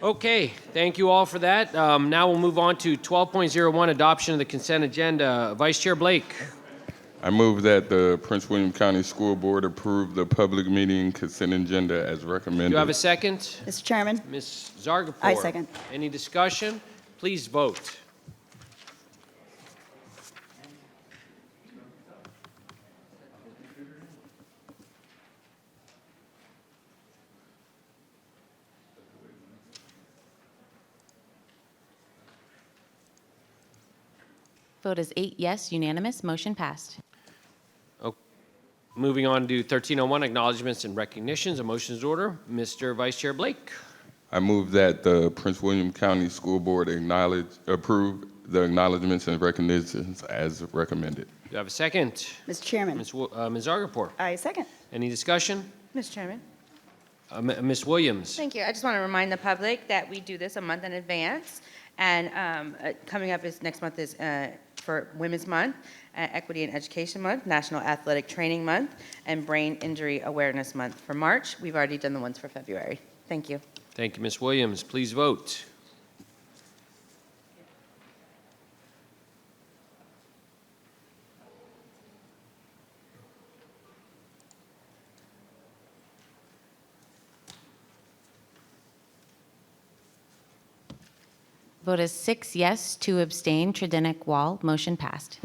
Okay, thank you all for that. Now we'll move on to 12.01, adoption of the consent agenda. Vice Chair Blake. I move that the Prince William County School Board approve the public meeting consent agenda as recommended. Do you have a second? Mr. Chairman. Ms. Zargarpur. I second. Any discussion? Please vote. Vote is 8 yes, unanimous, motion passed. Moving on to 13.01, acknowledgements and recognitions. A motion is order. Mr. Vice Chair Blake. I move that the Prince William County School Board approve the acknowledgements and recognitions as recommended. Do you have a second? Mr. Chairman. Ms. Zargarpur. I second. Any discussion? Mr. Chairman. Ms. Williams. Thank you. I just want to remind the public that we do this a month in advance. And coming up is next month is for Women's Month, Equity and Education Month, National Athletic Training Month, and Brain Injury Awareness Month. For March, we've already done the ones for February. Thank you. Thank you, Ms. Williams. Please vote. Vote is 6 yes, 2 abstain, Tredenick Wall, motion passed.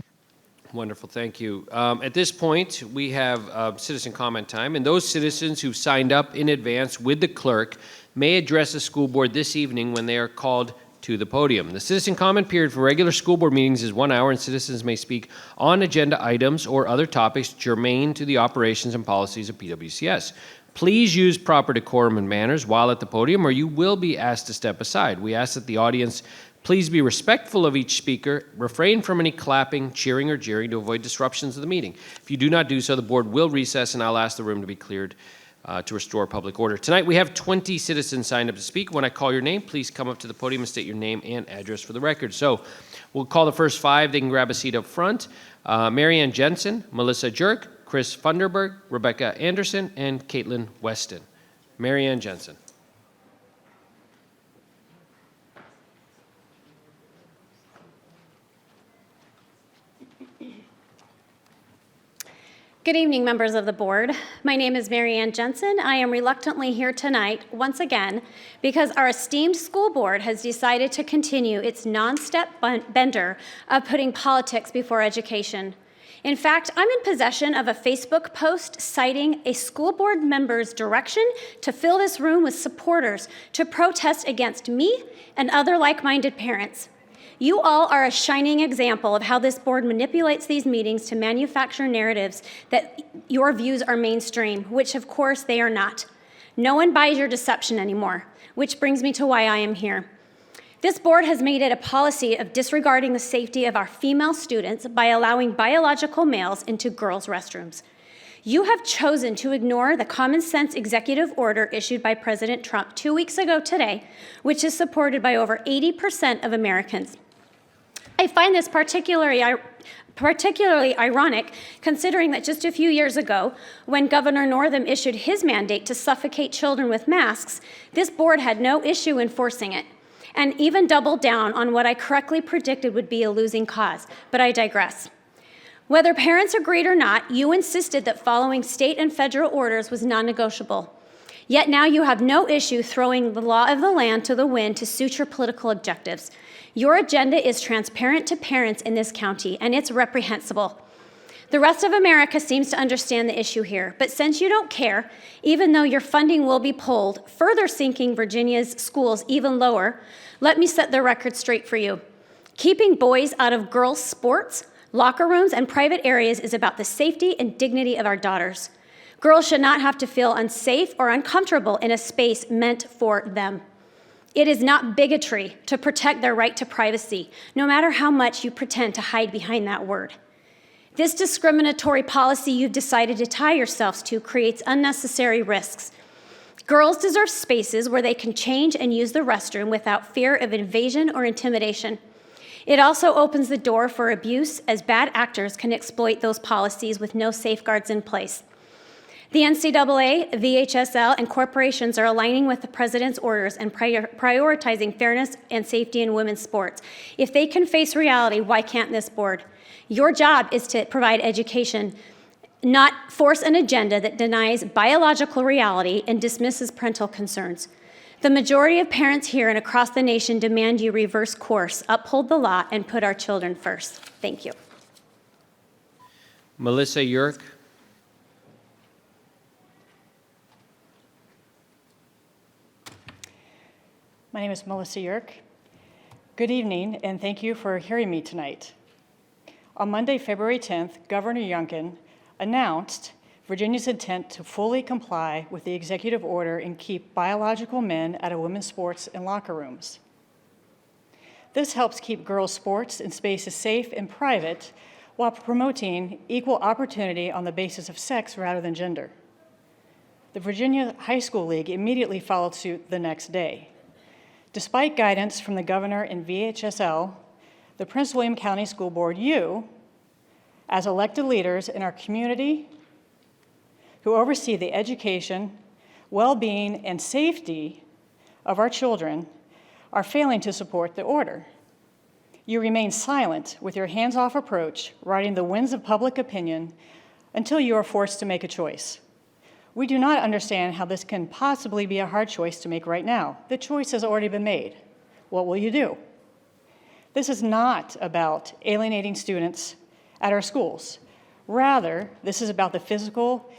Wonderful, thank you. At this point, we have citizen comment time, and those citizens who signed up in advance with the clerk may address the school board this evening when they are called to the podium. The citizen comment period for regular school board meetings is 1 hour, and citizens may speak on agenda items or other topics germane to the operations and policies of PWCS. Please use proper decorum and manners while at the podium, or you will be asked to step aside. We ask that the audience please be respectful of each speaker, refrain from any clapping, cheering, or jeering to avoid disruptions of the meeting. If you do not do so, the board will recess, and I'll ask the room to be cleared to restore public order. Tonight, we have 20 citizens signed up to speak. When I call your name, please come up to the podium and state your name and address for the record. So we'll call the first 5. They can grab a seat up front. Mary Ann Jensen, Melissa Jerk, Chris Funderburg, Rebecca Anderson, and Caitlin Weston. Mary Ann Jensen. Good evening, members of the board. My name is Mary Ann Jensen. I am reluctantly here tonight, once again, because our esteemed school board has decided to continue its non-step bender of putting politics before education. In fact, I'm in possession of a Facebook post citing a school board member's direction to fill this room with supporters to protest against me and other like-minded parents. You all are a shining example of how this board manipulates these meetings to manufacture narratives that your views are mainstream, which of course they are not. No one buys your deception anymore, which brings me to why I am here. This board has made it a policy of disregarding the safety of our female students by allowing biological males into girls' restrooms. You have chosen to ignore the common sense executive order issued by President Trump 2 weeks ago today, which is supported by over 80% of Americans. I find this particularly ironic, considering that just a few years ago, when Governor Northam issued his mandate to suffocate children with masks, this board had no issue enforcing it, and even doubled down on what I correctly predicted would be a losing cause, but I digress. Whether parents agreed or not, you insisted that following state and federal orders was non-negotiable. Yet now you have no issue throwing the law of the land to the wind to suit your political objectives. Your agenda is transparent to parents in this county, and it's reprehensible. The rest of America seems to understand the issue here, but since you don't care, even though your funding will be pulled, further sinking Virginia's schools even lower, let me set the record straight for you. Keeping boys out of girls' sports, locker rooms, and private areas is about the safety and dignity of our daughters. Girls should not have to feel unsafe or uncomfortable in a space meant for them. It is not bigotry to protect their right to privacy, no matter how much you pretend to hide behind that word. This discriminatory policy you've decided to tie yourselves to creates unnecessary risks. Girls deserve spaces where they can change and use the restroom without fear of invasion or intimidation. It also opens the door for abuse, as bad actors can exploit those policies with no safeguards in place. The NCAA, VHSL, and corporations are aligning with the president's orders and prioritizing fairness and safety in women's sports. If they can face reality, why can't this board? Your job is to provide education, not force an agenda that denies biological reality and dismisses parental concerns. The majority of parents here and across the nation demand you reverse course, uphold the law, and put our children first. Thank you. Melissa Yurk. My name is Melissa Yurk. Good evening, and thank you for hearing me tonight. On Monday, February 10th, Governor Youngkin announced Virginia's intent to fully comply with the executive order and keep biological men out of women's sports and locker rooms. This helps keep girls' sports and spaces safe and private while promoting equal opportunity on the basis of sex rather than gender. The Virginia High School League immediately followed suit the next day. Despite guidance from the governor and VHSL, the Prince William County School Board, you, as elected leaders in our community who oversee the education, well-being, and safety of our children, are failing to support the order. You remain silent with your hands-off approach, riding the winds of public opinion until you are forced to make a choice. We do not understand how this can possibly be a hard choice to make right now. The choice has already been made. What will you do? This is not about alienating students at our schools. Rather, this is about the physical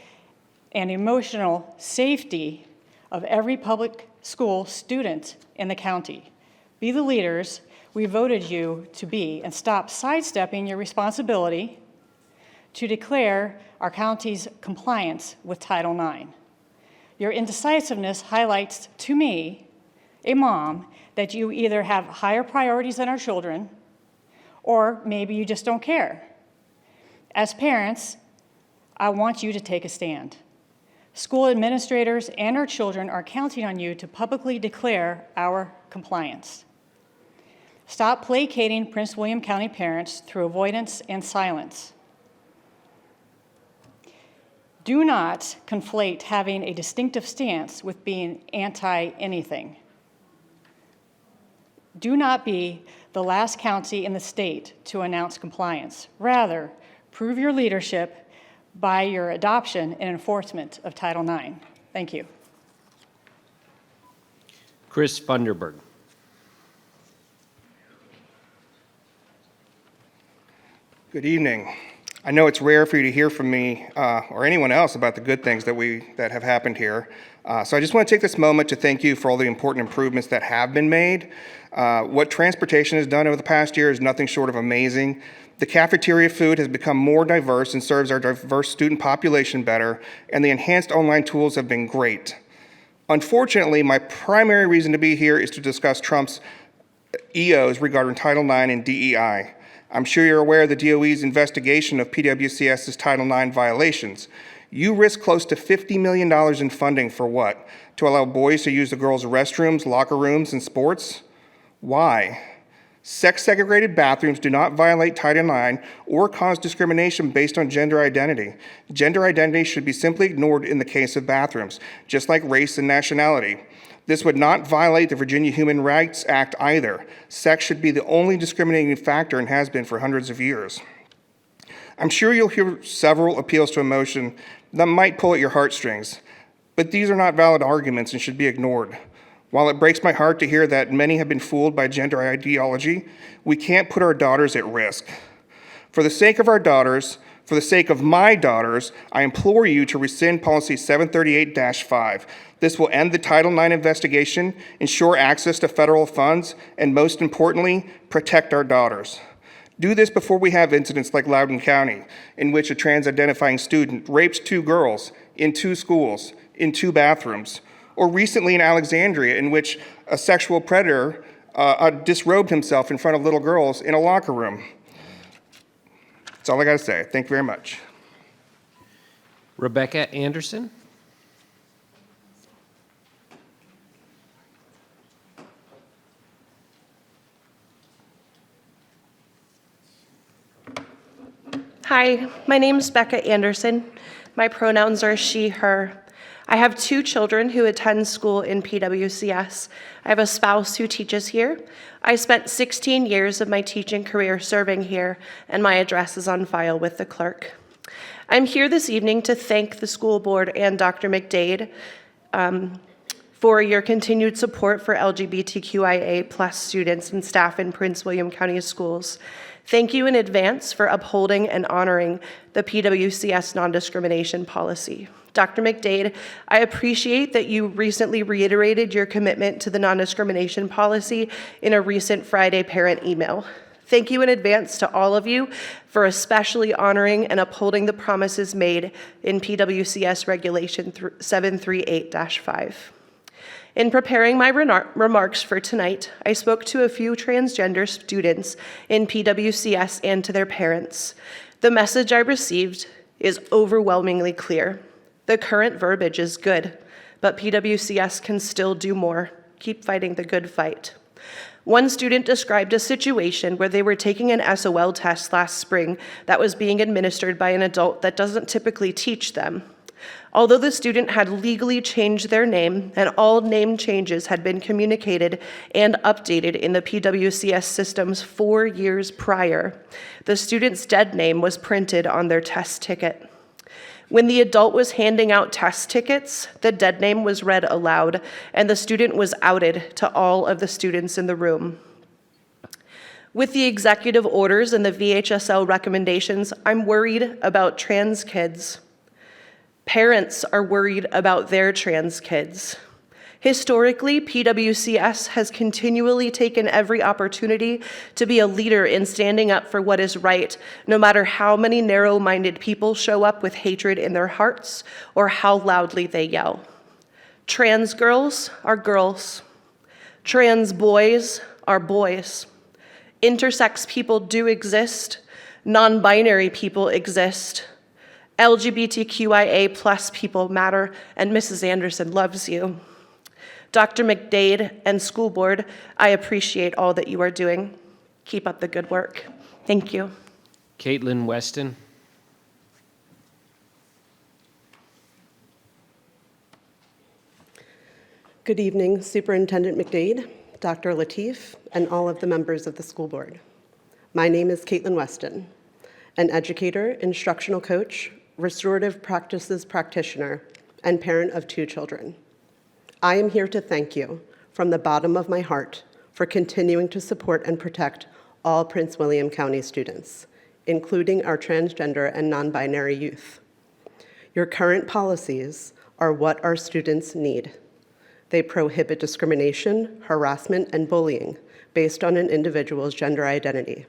and emotional safety of every public school student in the county. Be the leaders we voted you to be and stop sidestepping your responsibility to declare our county's compliance with Title IX. Your indecisiveness highlights to me, a mom, that you either have higher priorities than our children, or maybe you just don't care. As parents, I want you to take a stand. School administrators and our children are counting on you to publicly declare our compliance. Stop placating Prince William County parents through avoidance and silence. Do not conflate having a distinctive stance with being anti-anything. Do not be the last county in the state to announce compliance. Rather, prove your leadership by your adoption and enforcement of Title IX. Thank you. Chris Funderburg. Good evening. I know it's rare for you to hear from me or anyone else about the good things that have happened here. So I just want to take this moment to thank you for all the important improvements that have been made. What transportation has done over the past year is nothing short of amazing. The cafeteria food has become more diverse and serves our diverse student population better, and the enhanced online tools have been great. Unfortunately, my primary reason to be here is to discuss Trump's EOs regarding Title IX and DEI. I'm sure you're aware of the DOE's investigation of PWCS's Title IX violations. You risk close to $50 million in funding for what? To allow boys to use the girls' restrooms, locker rooms, and sports? Why? Sex-segregated bathrooms do not violate Title IX or cause discrimination based on gender identity. Gender identity should be simply ignored in the case of bathrooms, just like race and nationality. This would not violate the Virginia Human Rights Act either. Sex should be the only discriminating factor and has been for hundreds of years. I'm sure you'll hear several appeals to emotion that might pull at your heartstrings, but these are not valid arguments and should be ignored. While it breaks my heart to hear that many have been fooled by gender ideology, we can't put our daughters at risk. For the sake of our daughters, for the sake of my daughters, I implore you to rescind Policy 738-5. This will end the Title IX investigation, ensure access to federal funds, and most importantly, protect our daughters. Do this before we have incidents like Loudoun County, in which a trans-identifying student raped 2 girls in 2 schools, in 2 bathrooms, or recently in Alexandria, in which a sexual predator disrobed himself in front of little girls in a locker room. That's all I got to say. Thank you very much. Rebecca Anderson. Hi, my name is Becca Anderson. My pronouns are she, her. I have 2 children who attend school in PWCS. I have a spouse who teaches here. I spent 16 years of my teaching career serving here, and my address is on file with the clerk. I'm here this evening to thank the school board and Dr. McDade for your continued support for LGBTQIA+ students and staff in Prince William County Schools. Thank you in advance for upholding and honoring the PWCS non-discrimination policy. Dr. McDade, I appreciate that you recently reiterated your commitment to the non-discrimination policy in a recent Friday parent email. Thank you in advance to all of you for especially honoring and upholding the promises made in PWCS Regulation 738-5. In preparing my remarks for tonight, I spoke to a few transgender students in PWCS and to their parents. The message I received is overwhelmingly clear. The current verbiage is good, but PWCS can still do more. Keep fighting the good fight. One student described a situation where they were taking an SOL test last spring that was being administered by an adult that doesn't typically teach them. Although the student had legally changed their name and all name changes had been communicated and updated in the PWCS systems 4 years prior, the student's dead name was printed on their test ticket. When the adult was handing out test tickets, the dead name was read aloud, and the student was outed to all of the students in the room. With the executive orders and the VHSL recommendations, I'm worried about trans kids. Parents are worried about their trans kids. Historically, PWCS has continually taken every opportunity to be a leader in standing up for what is right, no matter how many narrow-minded people show up with hatred in their hearts or how loudly they yell. Trans girls are girls. Trans boys are boys. Intersex people do exist. Non-binary people exist. LGBTQIA+ people matter, and Mrs. Anderson loves you. Dr. McDade and school board, I appreciate all that you are doing. Keep up the good work. Thank you. Caitlin Weston. Good evening, Superintendent McDade, Dr. Lateef, and all of the members of the school board. My name is Caitlin Weston, an educator, instructional coach, restorative practices practitioner, and parent of 2 children. I am here to thank you from the bottom of my heart for continuing to support and protect all Prince William County students, including our transgender and non-binary youth. Your current policies are what our students need. They prohibit discrimination, harassment, and bullying based on an individual's gender identity.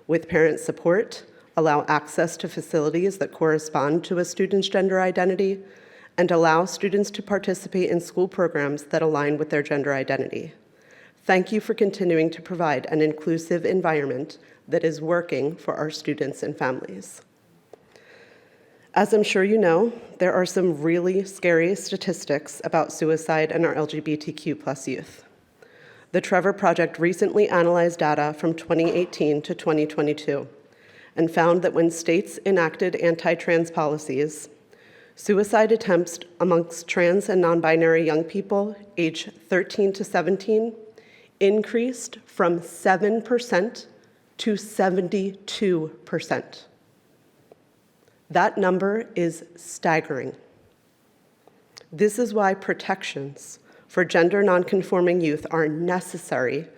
With parent support, allow access to facilities that correspond to a student's gender identity, and allow students to participate in school programs that align with their gender identity. Thank you for continuing to provide an inclusive environment that is working for our students and families. As I'm sure you know, there are some really scary statistics about suicide in our LGBTQ+ youth. The Trevor Project recently analyzed data from 2018 to 2022 and found that when states enacted anti-trans policies, suicide attempts amongst trans and non-binary young people aged 13 to 17 increased from 7% to 72%. That number is staggering. This is why protections for gender nonconforming youth are necessary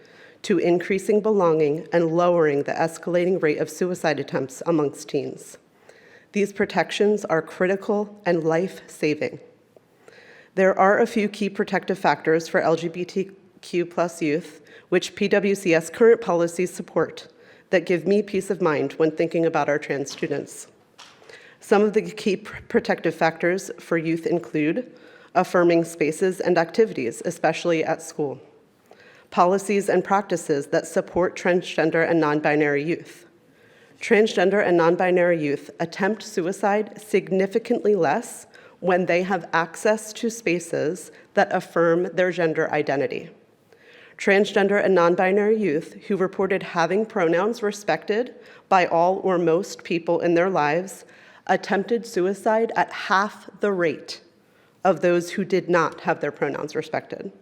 to increasing belonging and lowering the escalating rate of suicide attempts amongst teens. These protections are critical and life-saving. There are a few key protective factors for LGBTQ+ youth, which PWCS current policies support, that give me peace of mind when thinking about our trans students. Some of the key protective factors for youth include affirming spaces and activities, especially at school, policies and practices that support transgender and non-binary youth. Transgender and non-binary youth attempt suicide significantly less when they have access to spaces that affirm their gender identity. Transgender and non-binary youth who reported having pronouns respected by all or most people in their lives attempted suicide at half the rate of those who did not have their pronouns respected.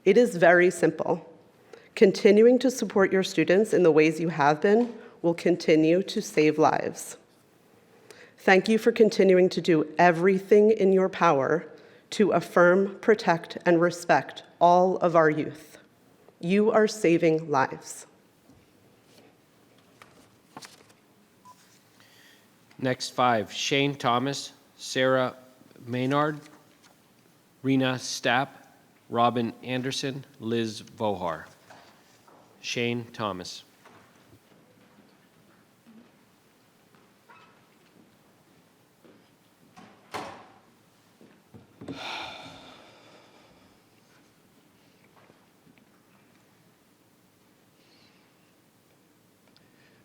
It is very simple. Continuing to support your students in the ways you have been will continue to save lives. Thank you for continuing to do everything in your power to affirm, protect, and respect all of our youth. You are saving lives. Next 5, Shane Thomas, Sarah Maynard, Rena Stapp, Robin Anderson, Liz Vohar. Shane Thomas.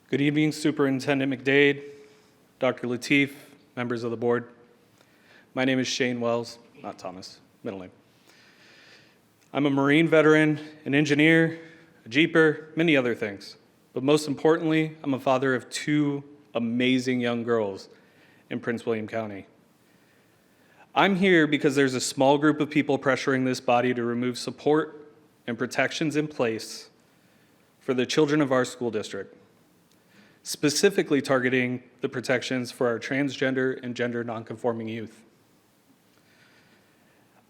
Good evening, Superintendent McDade, Dr. Lateef, members of the board. My name is Shane Wells, not Thomas, middle name. I'm a Marine veteran, an engineer, a Jeeper, many other things. But most importantly, I'm a father of 2 amazing young girls in Prince William County. I'm here because there's a small group of people pressuring this body to remove support and protections in place for the children of our school district, specifically targeting the protections for our transgender and gender nonconforming youth.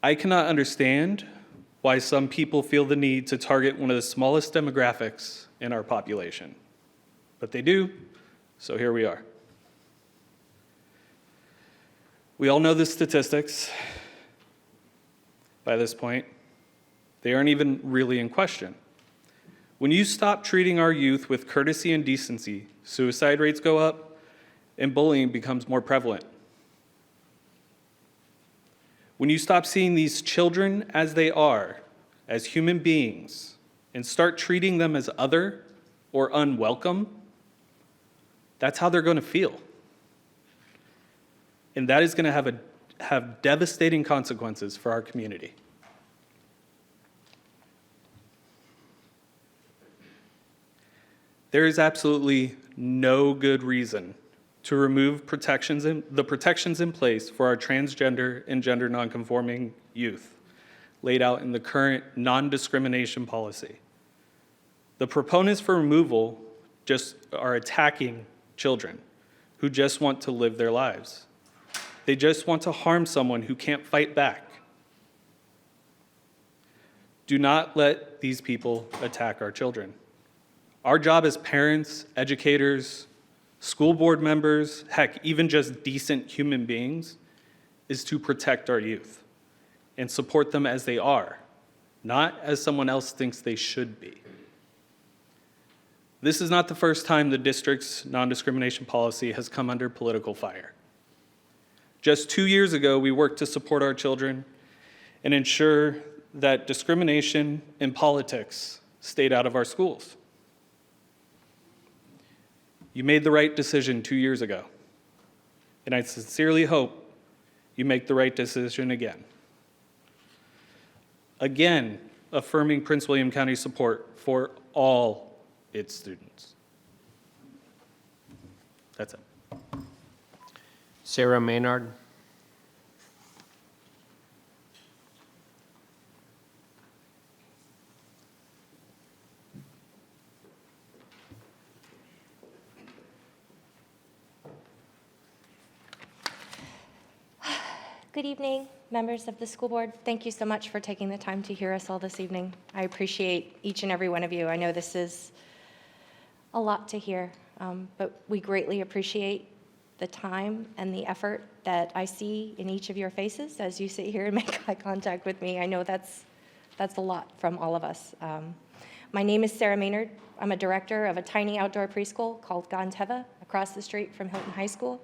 I cannot understand why some people feel the need to target one of the smallest demographics in our population, but they do, so here we are. We all know the statistics by this point. They aren't even really in question. When you stop treating our youth with courtesy and decency, suicide rates go up and bullying becomes more prevalent. When you stop seeing these children as they are, as human beings, and start treating them as other or unwelcome, that's how they're going to feel. And that is going to have devastating consequences for our community. There is absolutely no good reason to remove the protections in place for our transgender and gender nonconforming youth laid out in the current non-discrimination policy. The proponents for removal just are attacking children who just want to live their lives. They just want to harm someone who can't fight back. Do not let these people attack our children. Our job as parents, educators, school board members, heck, even just decent human beings, is to protect our youth and support them as they are, not as someone else thinks they should be. This is not the first time the district's non-discrimination policy has come under political fire. Just 2 years ago, we worked to support our children and ensure that discrimination in politics stayed out of our schools. You made the right decision 2 years ago, and I sincerely hope you make the right decision again. Again, affirming Prince William County support for all its students. That's it. Sarah Maynard. Good evening, members of the school board. Thank you so much for taking the time to hear us all this evening. I appreciate each and every one of you. I know this is a lot to hear, but we greatly appreciate the time and the effort that I see in each of your faces as you sit here and make eye contact with me. I know that's a lot from all of us. My name is Sarah Maynard. I'm a director of a tiny outdoor preschool called Ganteva across the street from Hilton High School.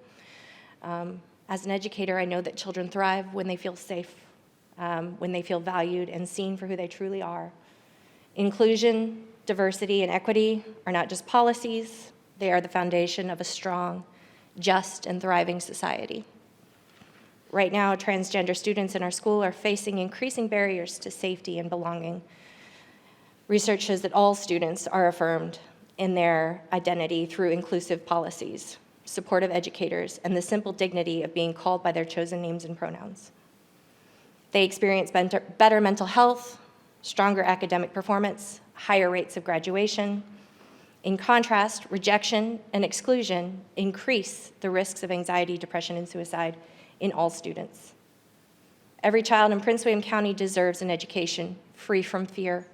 As an educator, I know that children thrive when they feel safe, when they feel valued and seen for who they truly are. Inclusion, diversity, and equity are not just policies, they are the foundation of a strong, just, and thriving society. Right now, transgender students in our school are facing increasing barriers to safety and belonging. Research shows that all students are affirmed in their identity through inclusive policies. supportive educators, and the simple dignity of being called by their chosen names and pronouns. They experience better mental health, stronger academic performance, higher rates of graduation. In contrast, rejection and exclusion increase the risks of anxiety, depression, and suicide in all students. Every child in Prince William County deserves an education free from fear,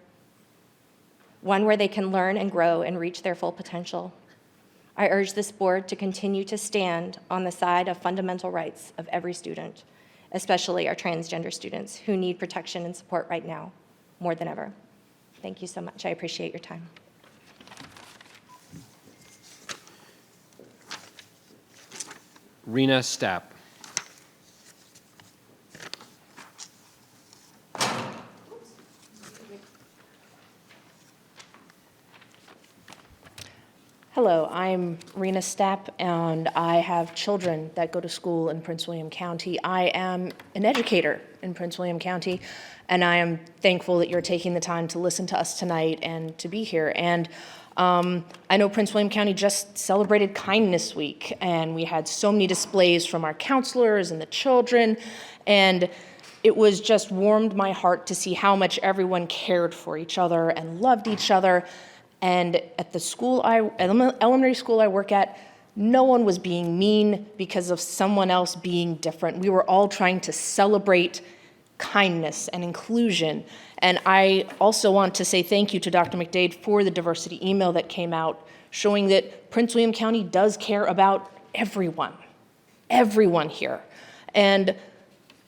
one where they can learn and grow and reach their full potential. I urge this board to continue to stand on the side of fundamental rights of every student, especially our transgender students who need protection and support right now more than ever. Thank you so much. I appreciate your time. Rena Stapp. Hello, I'm Rena Stapp, and I have children that go to school in Prince William County. I am an educator in Prince William County, and I am thankful that you're taking the time to listen to us tonight and to be here. And I know Prince William County just celebrated Kindness Week, and we had so many displays from our counselors and the children, and it was just warmed my heart to see how much everyone cared for each other and loved each other. And at the school, elementary school I work at, no one was being mean because of someone else being different. We were all trying to celebrate kindness and inclusion. And I also want to say thank you to Dr. McDade for the diversity email that came out, showing that Prince William County does care about everyone here. And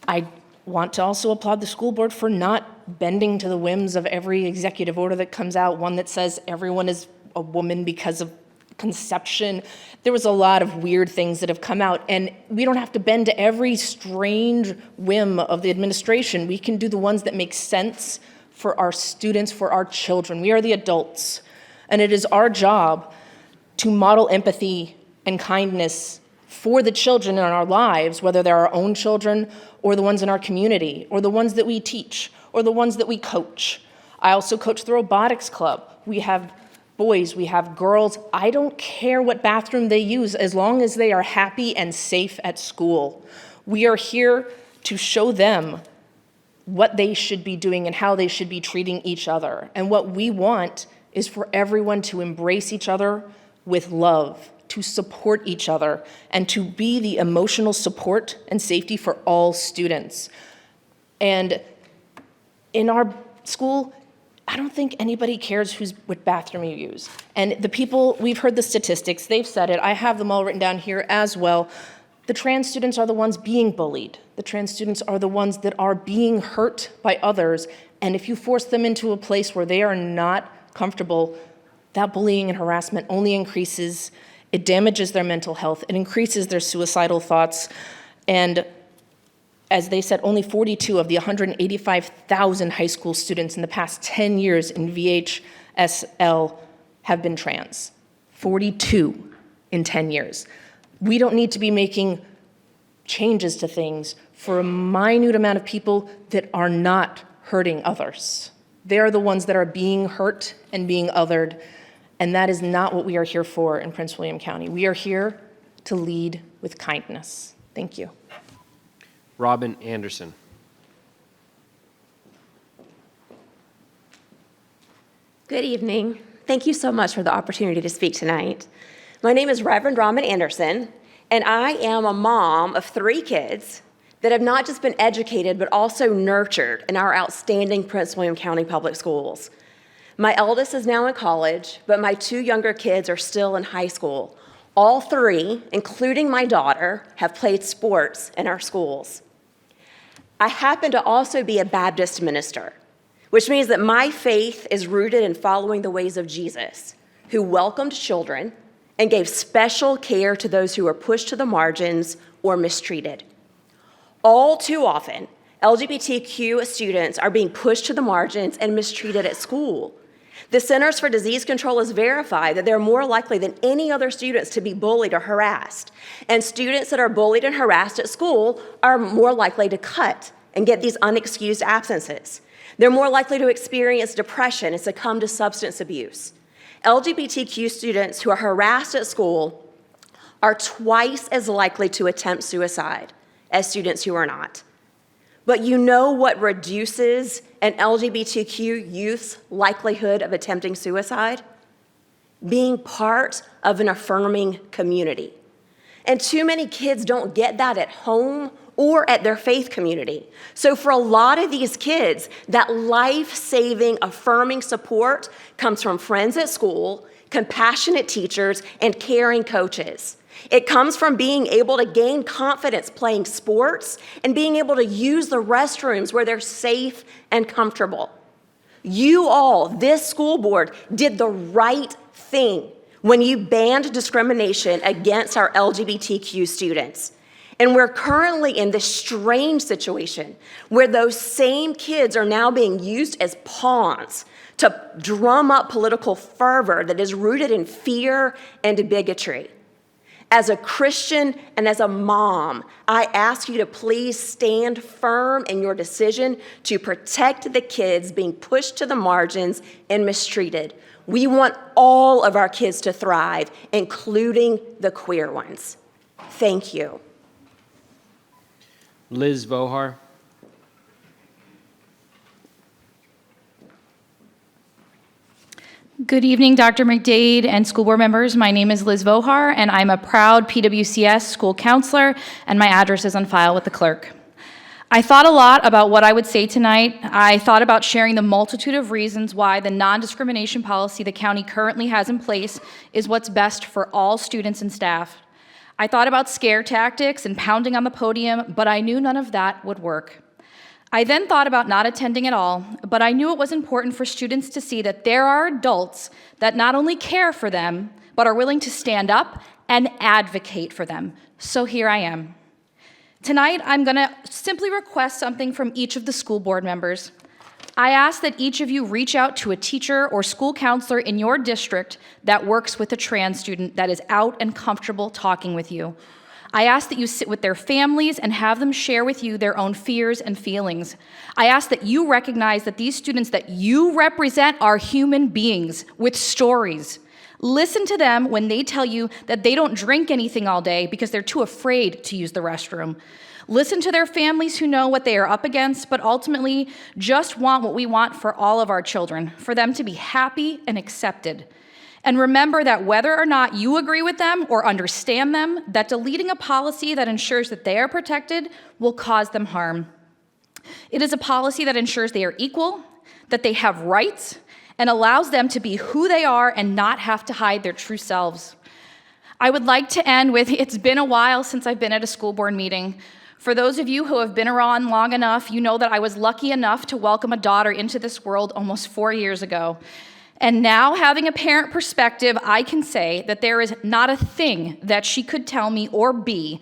I want to also applaud the school board for not bending to the whims of every executive order that comes out, one that says everyone is a woman because of conception. There was a lot of weird things that have come out, and we don't have to bend to every strange whim of the administration. We can do the ones that make sense for our students, for our children. We are the adults, and it is our job to model empathy and kindness for the children in our lives, whether they're our own children or the ones in our community or the ones that we teach or the ones that we coach. I also coach the robotics club. We have boys, we have girls. I don't care what bathroom they use as long as they are happy and safe at school. We are here to show them what they should be doing and how they should be treating each other. And what we want is for everyone to embrace each other with love, to support each other, and to be the emotional support and safety for all students. And in our school, I don't think anybody cares what bathroom you use. And the people, we've heard the statistics, they've said it, I have them all written down here as well. The trans students are the ones being bullied. The trans students are the ones that are being hurt by others. And if you force them into a place where they are not comfortable, that bullying and harassment only increases. It damages their mental health. It increases their suicidal thoughts. And as they said, only 42 of the 185,000 high school students in the past 10 years in VHSL have been trans. 42 in 10 years. We don't need to be making changes to things for a minute amount of people that are not hurting others. They're the ones that are being hurt and being othered, and that is not what we are here for in Prince William County. We are here to lead with kindness. Thank you. Robin Anderson. Good evening. Thank you so much for the opportunity to speak tonight. My name is Reverend Robin Anderson, and I am a mom of 3 kids that have not just been educated, but also nurtured in our outstanding Prince William County Public Schools. My eldest is now in college, but my 2 younger kids are still in high school. All 3, including my daughter, have played sports in our schools. I happen to also be a Baptist minister, which means that my faith is rooted in following the ways of Jesus, who welcomed children and gave special care to those who were pushed to the margins or mistreated. All too often, LGBTQ students are being pushed to the margins and mistreated at school. The Centers for Disease Control has verified that they're more likely than any other students to be bullied or harassed. And students that are bullied and harassed at school are more likely to cut and get these unexcused absences. They're more likely to experience depression and succumb to substance abuse. LGBTQ students who are harassed at school are twice as likely to attempt suicide as students who are not. But you know what reduces an LGBTQ youth's likelihood of attempting suicide? Being part of an affirming community. And too many kids don't get that at home or at their faith community. So for a lot of these kids, that life-saving, affirming support comes from friends at school, compassionate teachers, and caring coaches. It comes from being able to gain confidence playing sports and being able to use the restrooms where they're safe and comfortable. You all, this school board, did the right thing when you banned discrimination against our LGBTQ students. And we're currently in this strange situation where those same kids are now being used as pawns to drum up political fervor that is rooted in fear and bigotry. As a Christian and as a mom, I ask you to please stand firm in your decision to protect the kids being pushed to the margins and mistreated. We want all of our kids to thrive, including the queer ones. Thank you. Liz Vohar. Good evening, Dr. McDade and school board members. My name is Liz Vohar, and I'm a proud PWCS school counselor, and my address is on file with the clerk. I thought a lot about what I would say tonight. I thought about sharing the multitude of reasons why the non-discrimination policy the county currently has in place is what's best for all students and staff. I thought about scare tactics and pounding on the podium, but I knew none of that would work. I then thought about not attending at all, but I knew it was important for students to see that there are adults that not only care for them, but are willing to stand up and advocate for them. So here I am. Tonight, I'm gonna simply request something from each of the school board members. I ask that each of you reach out to a teacher or school counselor in your district that works with a trans student that is out and comfortable talking with you. I ask that you sit with their families and have them share with you their own fears and feelings. I ask that you recognize that these students that you represent are human beings with stories. Listen to them when they tell you that they don't drink anything all day because they're too afraid to use the restroom. Listen to their families who know what they are up against, but ultimately just want what we want for all of our children, for them to be happy and accepted. And remember that whether or not you agree with them or understand them, that deleting a policy that ensures that they are protected will cause them harm. It is a policy that ensures they are equal, that they have rights, and allows them to be who they are and not have to hide their true selves. I would like to end with, it's been a while since I've been at a school board meeting. For those of you who have been around long enough, you know that I was lucky enough to welcome a daughter into this world almost 4 years ago. And now, having a parent perspective, I can say that there is not a thing that she could tell me or be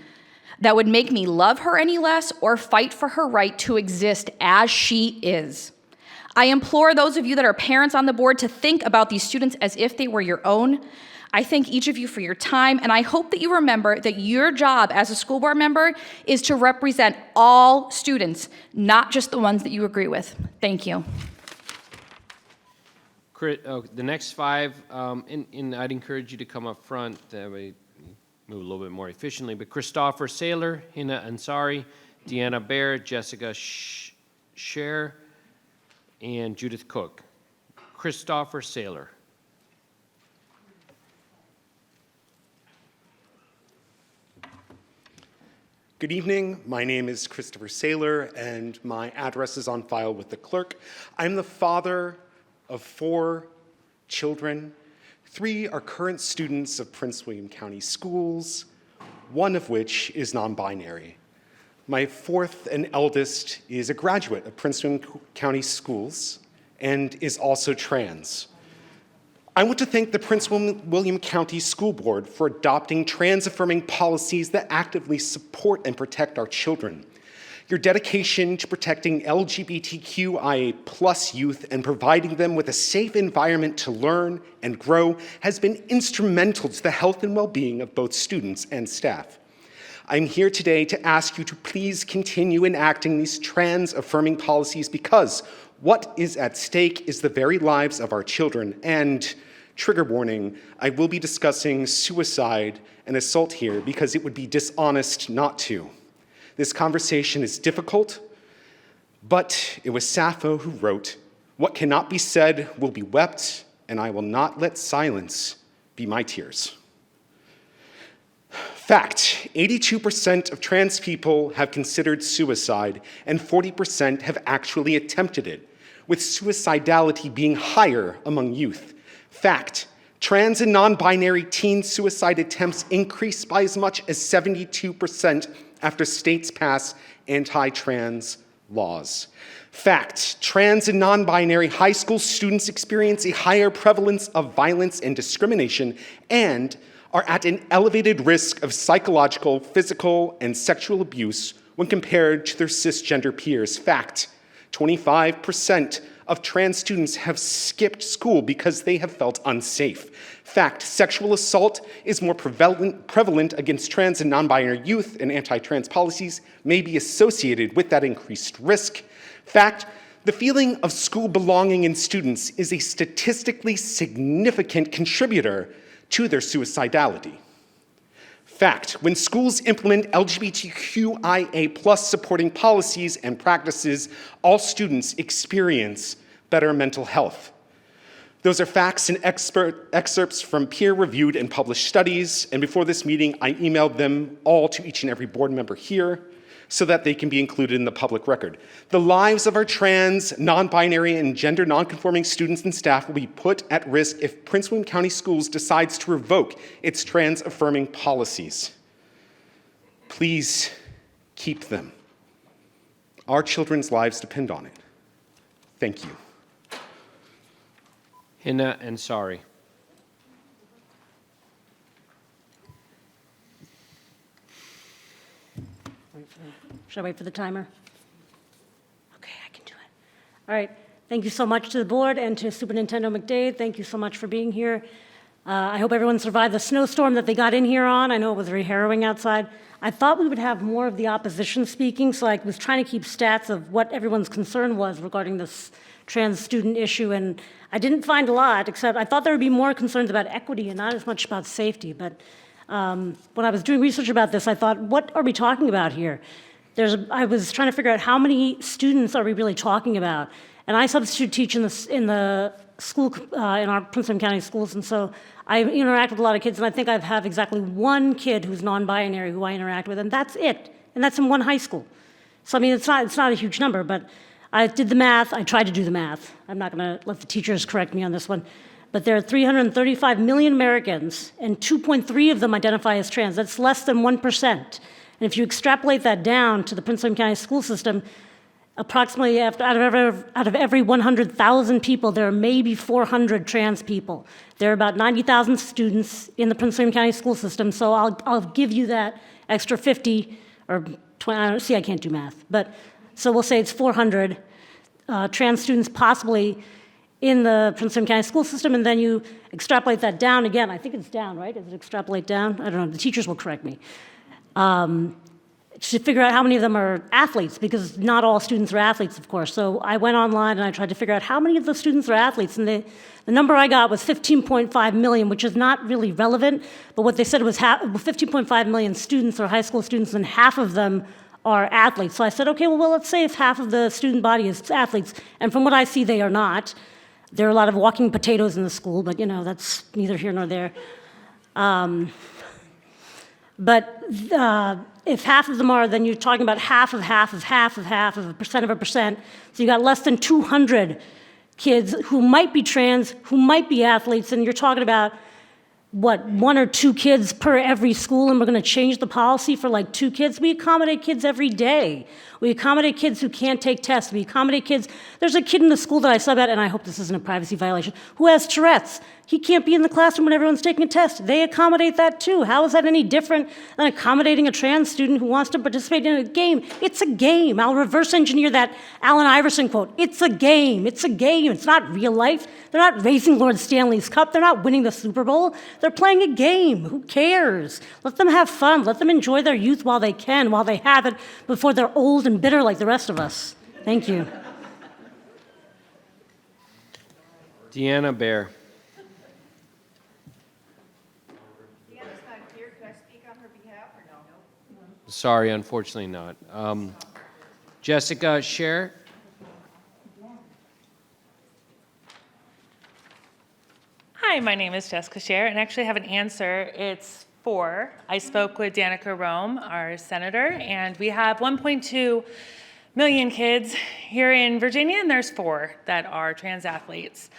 that would make me love her any less or fight for her right to exist as she is. I implore those of you that are parents on the board to think about these students as if they were your own. I thank each of you for your time, and I hope that you remember that your job as a school board member is to represent all students, not just the ones that you agree with. Thank you. The next five, and I'd encourage you to come up front, that way move a little bit more efficiently, but Christopher Saylor, Hina Ansari, Deanna Baer, Jessica Scher, and Judith Cook. Christopher Saylor. Good evening. My name is Christopher Saylor, and my address is on file with the clerk. I'm the father of 4 children. 3 are current students of Prince William County Schools, 1 of which is non-binary. My 4th and eldest is a graduate of Prince William County Schools and is also trans. I want to thank the Prince William County School Board for adopting trans-affirming policies that actively support and protect our children. Your dedication to protecting LGBTQIA+ youth and providing them with a safe environment to learn and grow has been instrumental to the health and well-being of both students and staff. I'm here today to ask you to please continue enacting these trans-affirming policies because what is at stake is the very lives of our children, and Trigger warning, I will be discussing suicide and assault here because it would be dishonest not to. This conversation is difficult, but it was Sappho who wrote, "What cannot be said will be wept, and I will not let silence be my tears." Fact, 82% of trans people have considered suicide, and 40% have actually attempted it, with suicidality being higher among youth. Fact, trans and non-binary teen suicide attempts increased by as much as 72% after states pass anti-trans laws. Fact, trans and non-binary high school students experience a higher prevalence of violence and discrimination and are at an elevated risk of psychological, physical, and sexual abuse when compared to their cisgender peers. Fact, 25% of trans students have skipped school because they have felt unsafe. Fact, sexual assault is more prevalent against trans and non-binary youth, and anti-trans policies may be associated with that increased risk. Fact, the feeling of school belonging in students is a statistically significant contributor to their suicidality. Fact, when schools implement LGBTQIA+ supporting policies and practices, all students experience better mental health. Those are facts and excerpts from peer-reviewed and published studies, and before this meeting, I emailed them all to each and every board member here so that they can be included in the public record. The lives of our trans, non-binary, and gender non-conforming students and staff will be put at risk if Prince William County Schools decides to revoke its trans-affirming policies. Please keep them. Our children's lives depend on it. Thank you. Hinna and Sari. Should I wait for the timer? Okay, I can do it. All right. Thank you so much to the board and to Superintendent McDade. Thank you so much for being here. I hope everyone survived the snowstorm that they got in here on. I know it was very harrowing outside. I thought we would have more of the opposition speaking, so I was trying to keep stats of what everyone's concern was regarding this trans student issue, and I didn't find a lot, except I thought there would be more concerns about equity and not as much about safety. But when I was doing research about this, I thought, what are we talking about here? I was trying to figure out how many students are we really talking about, and I substitute teach in the school in our Prince William County schools, and so I interact with a lot of kids, and I think I have exactly one kid who's non-binary who I interact with, and that's it, and that's in one high school. So I mean, it's not a huge number, but I did the math. I tried to do the math. I'm not going to let the teachers correct me on this one, but there are 335 million Americans, and 2.3 of them identify as trans. That's less than 1%. And if you extrapolate that down to the Prince William County school system, approximately out of every 100,000 people, there are maybe 400 trans people. There are about 90,000 students in the Prince William County school system, so I'll give you that extra 50 or 20. See, I can't do math, but so we'll say it's 400 trans students possibly in the Prince William County school system, and then you extrapolate that down again. I think it's down, right? Does it extrapolate down? I don't know. The teachers will correct me. To figure out how many of them are athletes, because not all students are athletes, of course. So I went online and I tried to figure out how many of those students are athletes, and the number I got was 15.5 million, which is not really relevant, but what they said was 15.5 million students are high school students, and half of them are athletes. So I said, okay, well, let's say if half of the student body is athletes, and from what I see, they are not. There are a lot of walking potatoes in the school, but that's neither here nor there. But if half of them are, then you're talking about half of a percent. So you got less than 200 kids who might be trans, who might be athletes, and you're talking about, what, 1 or 2 kids per every school, and we're going to change the policy for like 2 kids? We accommodate kids every day. We accommodate kids who can't take tests. We accommodate kids. There's a kid in the school that I sub at, and I hope this isn't a privacy violation, who has Tourette's. He can't be in the classroom when everyone's taking a test. They accommodate that too. How is that any different than accommodating a trans student who wants to participate in a game? It's a game. I'll reverse engineer that Allen Iverson quote. It's a game. It's a game. It's not real life. They're not racing Lord Stanley's Cup. They're not winning the Super Bowl. They're playing a game. Who cares? Let them have fun. Let them enjoy their youth while they can, while they have it, before they're old and bitter like the rest of us. Thank you. Deanna Bear. Sorry, unfortunately not. Jessica Scher? Hi, my name is Jessica Scher, and actually I have an answer. It's 4. I spoke with Danica Rome, our senator, and we have 1.2 million kids here in Virginia, and there's 4 that are trans athletes.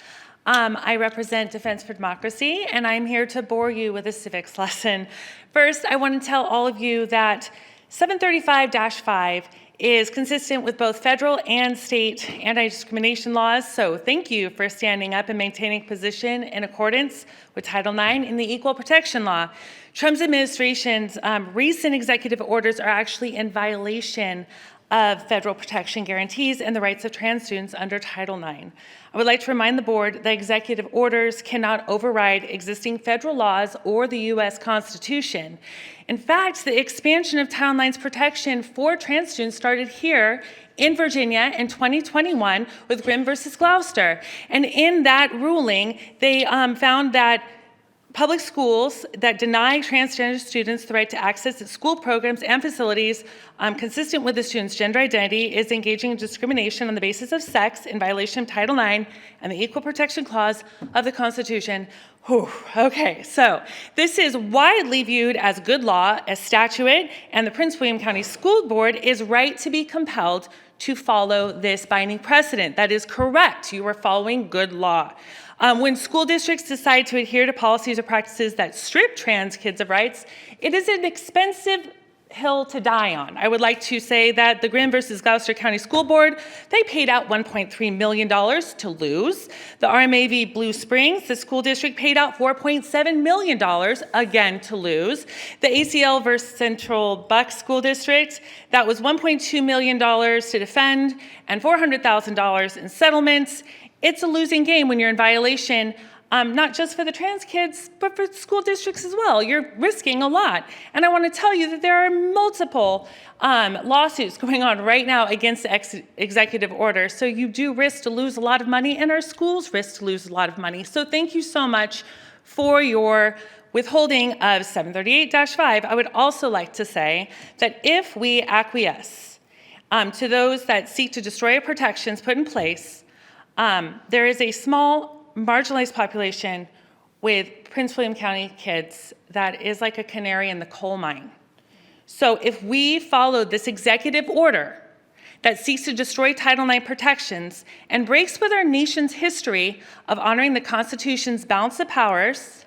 I represent Defense for Democracy, and I'm here to bore you with a civics lesson. First, I want to tell all of you that 735-5 is consistent with both federal and state anti-discrimination laws, so thank you for standing up and maintaining position in accordance with Title IX in the Equal Protection Law. Trump's administration's recent executive orders are actually in violation of federal protection guarantees and the rights of trans students under Title IX. I would like to remind the board that executive orders cannot override existing federal laws or the U.S. Constitution. In fact, the expansion of Title IX's protection for trans students started here in Virginia in 2021 with Grimm versus Gloucester. And in that ruling, they found that public schools that deny transgender students the right to access its school programs and facilities consistent with the student's gender identity is engaging in discrimination on the basis of sex in violation of Title IX and the Equal Protection Clause of the Constitution. Whew. Okay, so this is widely viewed as good law, as statute, and the Prince William County School Board is right to be compelled to follow this binding precedent. That is correct. You are following good law. When school districts decide to adhere to policies or practices that strip trans kids of rights, it is an expensive hill to die on. I would like to say that the Grimm versus Gloucester County School Board, they paid out $1.3 million to lose. The RMAV Blue Springs, the school district, paid out $4.7 million, again to lose. The ACL versus Central Bucks School District, that was $1.2 million to defend and $400,000 in settlements. It's a losing game when you're in violation, not just for the trans kids, but for school districts as well. You're risking a lot. And I want to tell you that there are multiple lawsuits going on right now against the executive order. So you do risk to lose a lot of money, and our schools risk to lose a lot of money. So thank you so much for your withholding of 738-5. I would also like to say that if we acquiesce to those that seek to destroy our protections put in place, there is a small marginalized population with Prince William County kids that is like a canary in the coal mine. So if we follow this executive order that seeks to destroy Title IX protections and breaks with our nation's history of honoring the Constitution's balance of powers,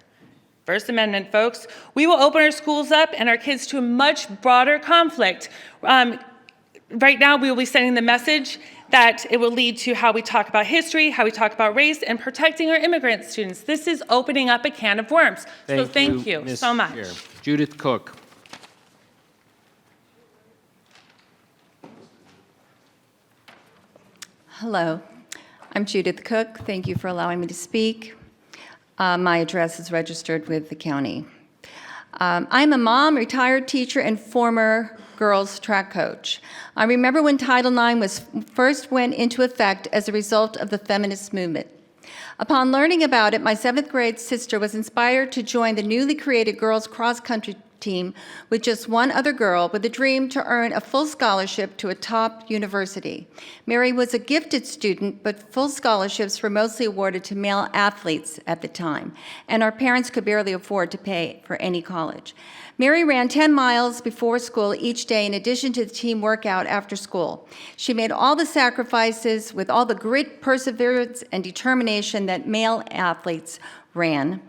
First Amendment, folks, we will open our schools up and our kids to a much broader conflict. Right now, we will be sending the message that it will lead to how we talk about history, how we talk about race, and protecting our immigrant students. This is opening up a can of worms. So thank you Ms. so much. Chair. Judith Cook. Hello, I'm Judith Cook. Thank you for allowing me to speak. My address is registered with the county. I'm a mom, retired teacher, and former girls track coach. I remember when Title IX first went into effect as a result of the feminist movement. Upon learning about it, my 7th grade sister was inspired to join the newly created girls cross-country team with just one other girl with a dream to earn a full scholarship to a top university. Mary was a gifted student, but full scholarships were mostly awarded to male athletes at the time, and our parents could barely afford to pay for any college. Mary ran 10 miles before school each day in addition to the team workout after school. She made all the sacrifices with all the grit, perseverance, and determination that male athletes ran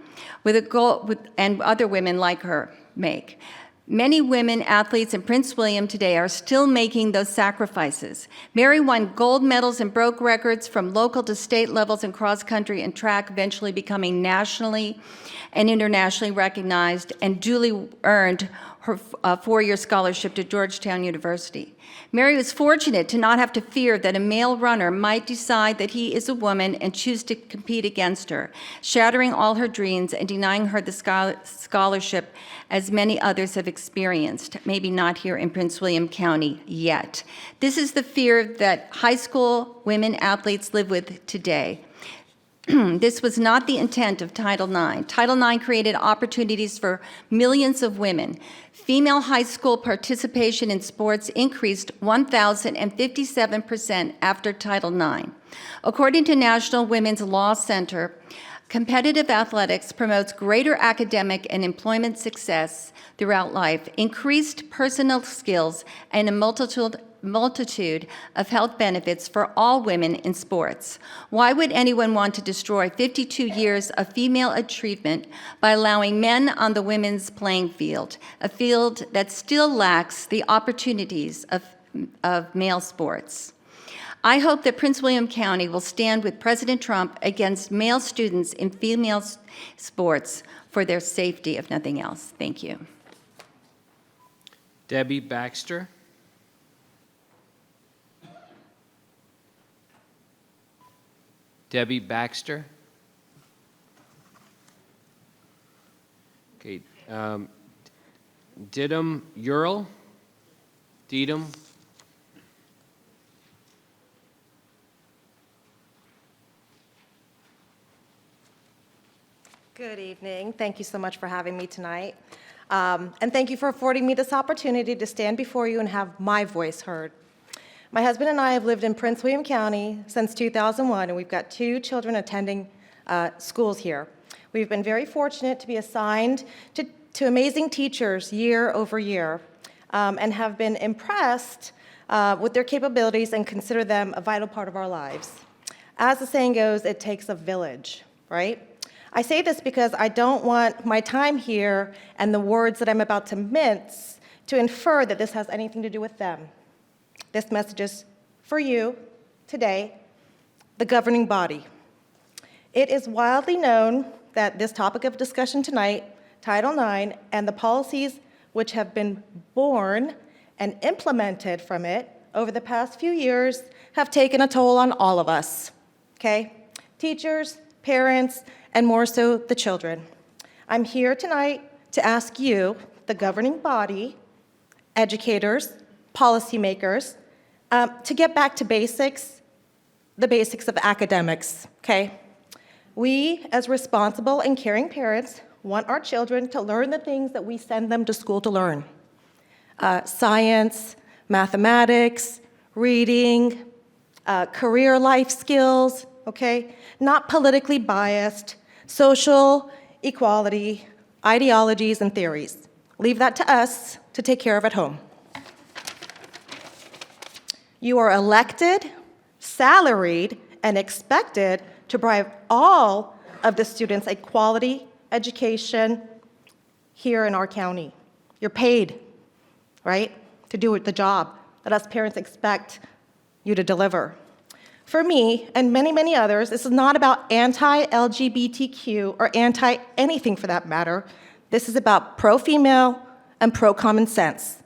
with a goal, and other women like her make. Many women athletes in Prince William today are still making those sacrifices. Mary won gold medals and broke records from local to state levels in cross country and track, eventually becoming nationally and internationally recognized, and duly earned her 4-year scholarship to Georgetown University. Mary was fortunate to not have to fear that a male runner might decide that he is a woman and choose to compete against her, shattering all her dreams and denying her the scholarship as many others have experienced, maybe not here in Prince William County yet. This is the fear that high school women athletes live with today. This was not the intent of Title IX. Title IX created opportunities for millions of women. Female high school participation in sports increased 1,057% after Title IX. According to National Women's Law Center, competitive athletics promotes greater academic and employment success throughout life, increased personal skills, and a multitude of health benefits for all women in sports. Why would anyone want to destroy 52 years of female achievement by allowing men on the women's playing field, a field that still lacks the opportunities of male sports? I hope that Prince William County will stand with President Trump against male students in female sports for their safety, if nothing else. Thank you. Debbie Baxter. Debbie Baxter. Okay. Didum Ural. Didum. Good evening. Thank you so much for having me tonight. And thank you for affording me this opportunity to stand before you and have my voice heard. My husband and I have lived in Prince William County since 2001, and we've got 2 children attending schools here. We've been very fortunate to be assigned to amazing teachers year over year, and have been impressed with their capabilities and consider them a vital part of our lives. As the saying goes, it takes a village, right? I say this because I don't want my time here and the words that I'm about to mince to infer that this has anything to do with them. This message is for you today, the governing body. It is widely known that this topic of discussion tonight, Title IX, and the policies which have been born and implemented from it over the past few years have taken a toll on all of us, okay? Teachers, parents, and more so the children. I'm here tonight to ask you, the governing body, educators, policymakers, to get back to basics, the basics of academics, okay? We, as responsible and caring parents, want our children to learn the things that we send them to school to learn. Science, mathematics, reading, career life skills, okay? Not politically biased, social equality, ideologies, and theories. Leave that to us to take care of at home. You are elected, salaried, and expected to provide all of the students a quality education here in our county. You're paid, right, to do the job that us parents expect you to deliver. For me, and many, many others, this is not about anti-LGBTQ or anti-anything for that matter. This is about pro-female and pro-common sense.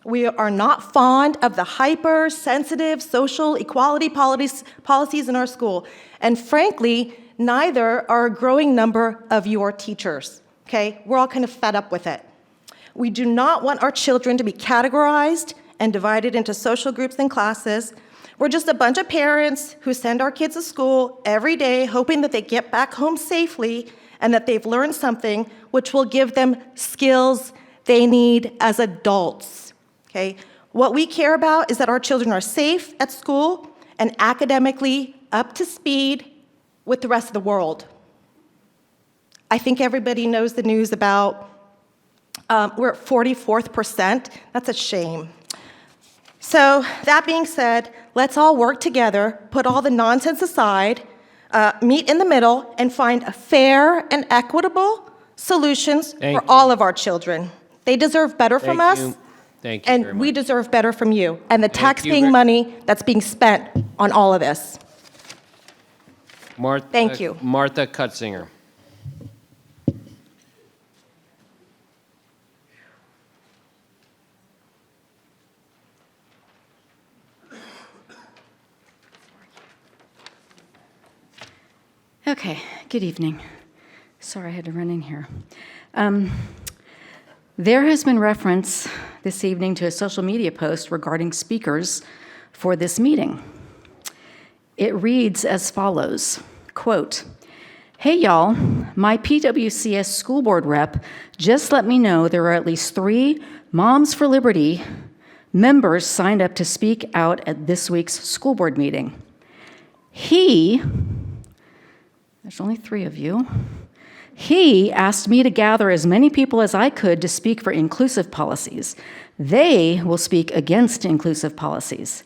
We are not fond of the hypersensitive social equality policies in our school. And frankly, neither are a growing number of your teachers, okay? We're all kind of fed up with it. We do not want our children to be categorized and divided into social groups and classes. We're just a bunch of parents who send our kids to school every day hoping that they get back home safely and that they've learned something which will give them skills they need as adults, okay? What we care about is that our children are safe at school and academically up to speed with the rest of the world. I think everybody knows the news about we're at 44th%. That's a shame. So that being said, let's all work together, put all the nonsense aside, meet in the middle, and find a fair and equitable solutions for all of our children. They deserve better from us, Thank you very and much. we deserve better from you, and the Thank you taxpaying money that's being spent on all of this. Thank you. Martha Cutzinger. Okay, good evening. Sorry I had to run in here. There has been reference this evening to a social media post regarding speakers for this meeting. It reads as follows, Quote, "Hey y'all, my PWCS school board rep just let me know there are at least 3 Moms for Liberty members signed up to speak out at this week's school board meeting. There's only 3 of you. He asked me to gather as many people as I could to speak for inclusive policies. They will speak against inclusive policies.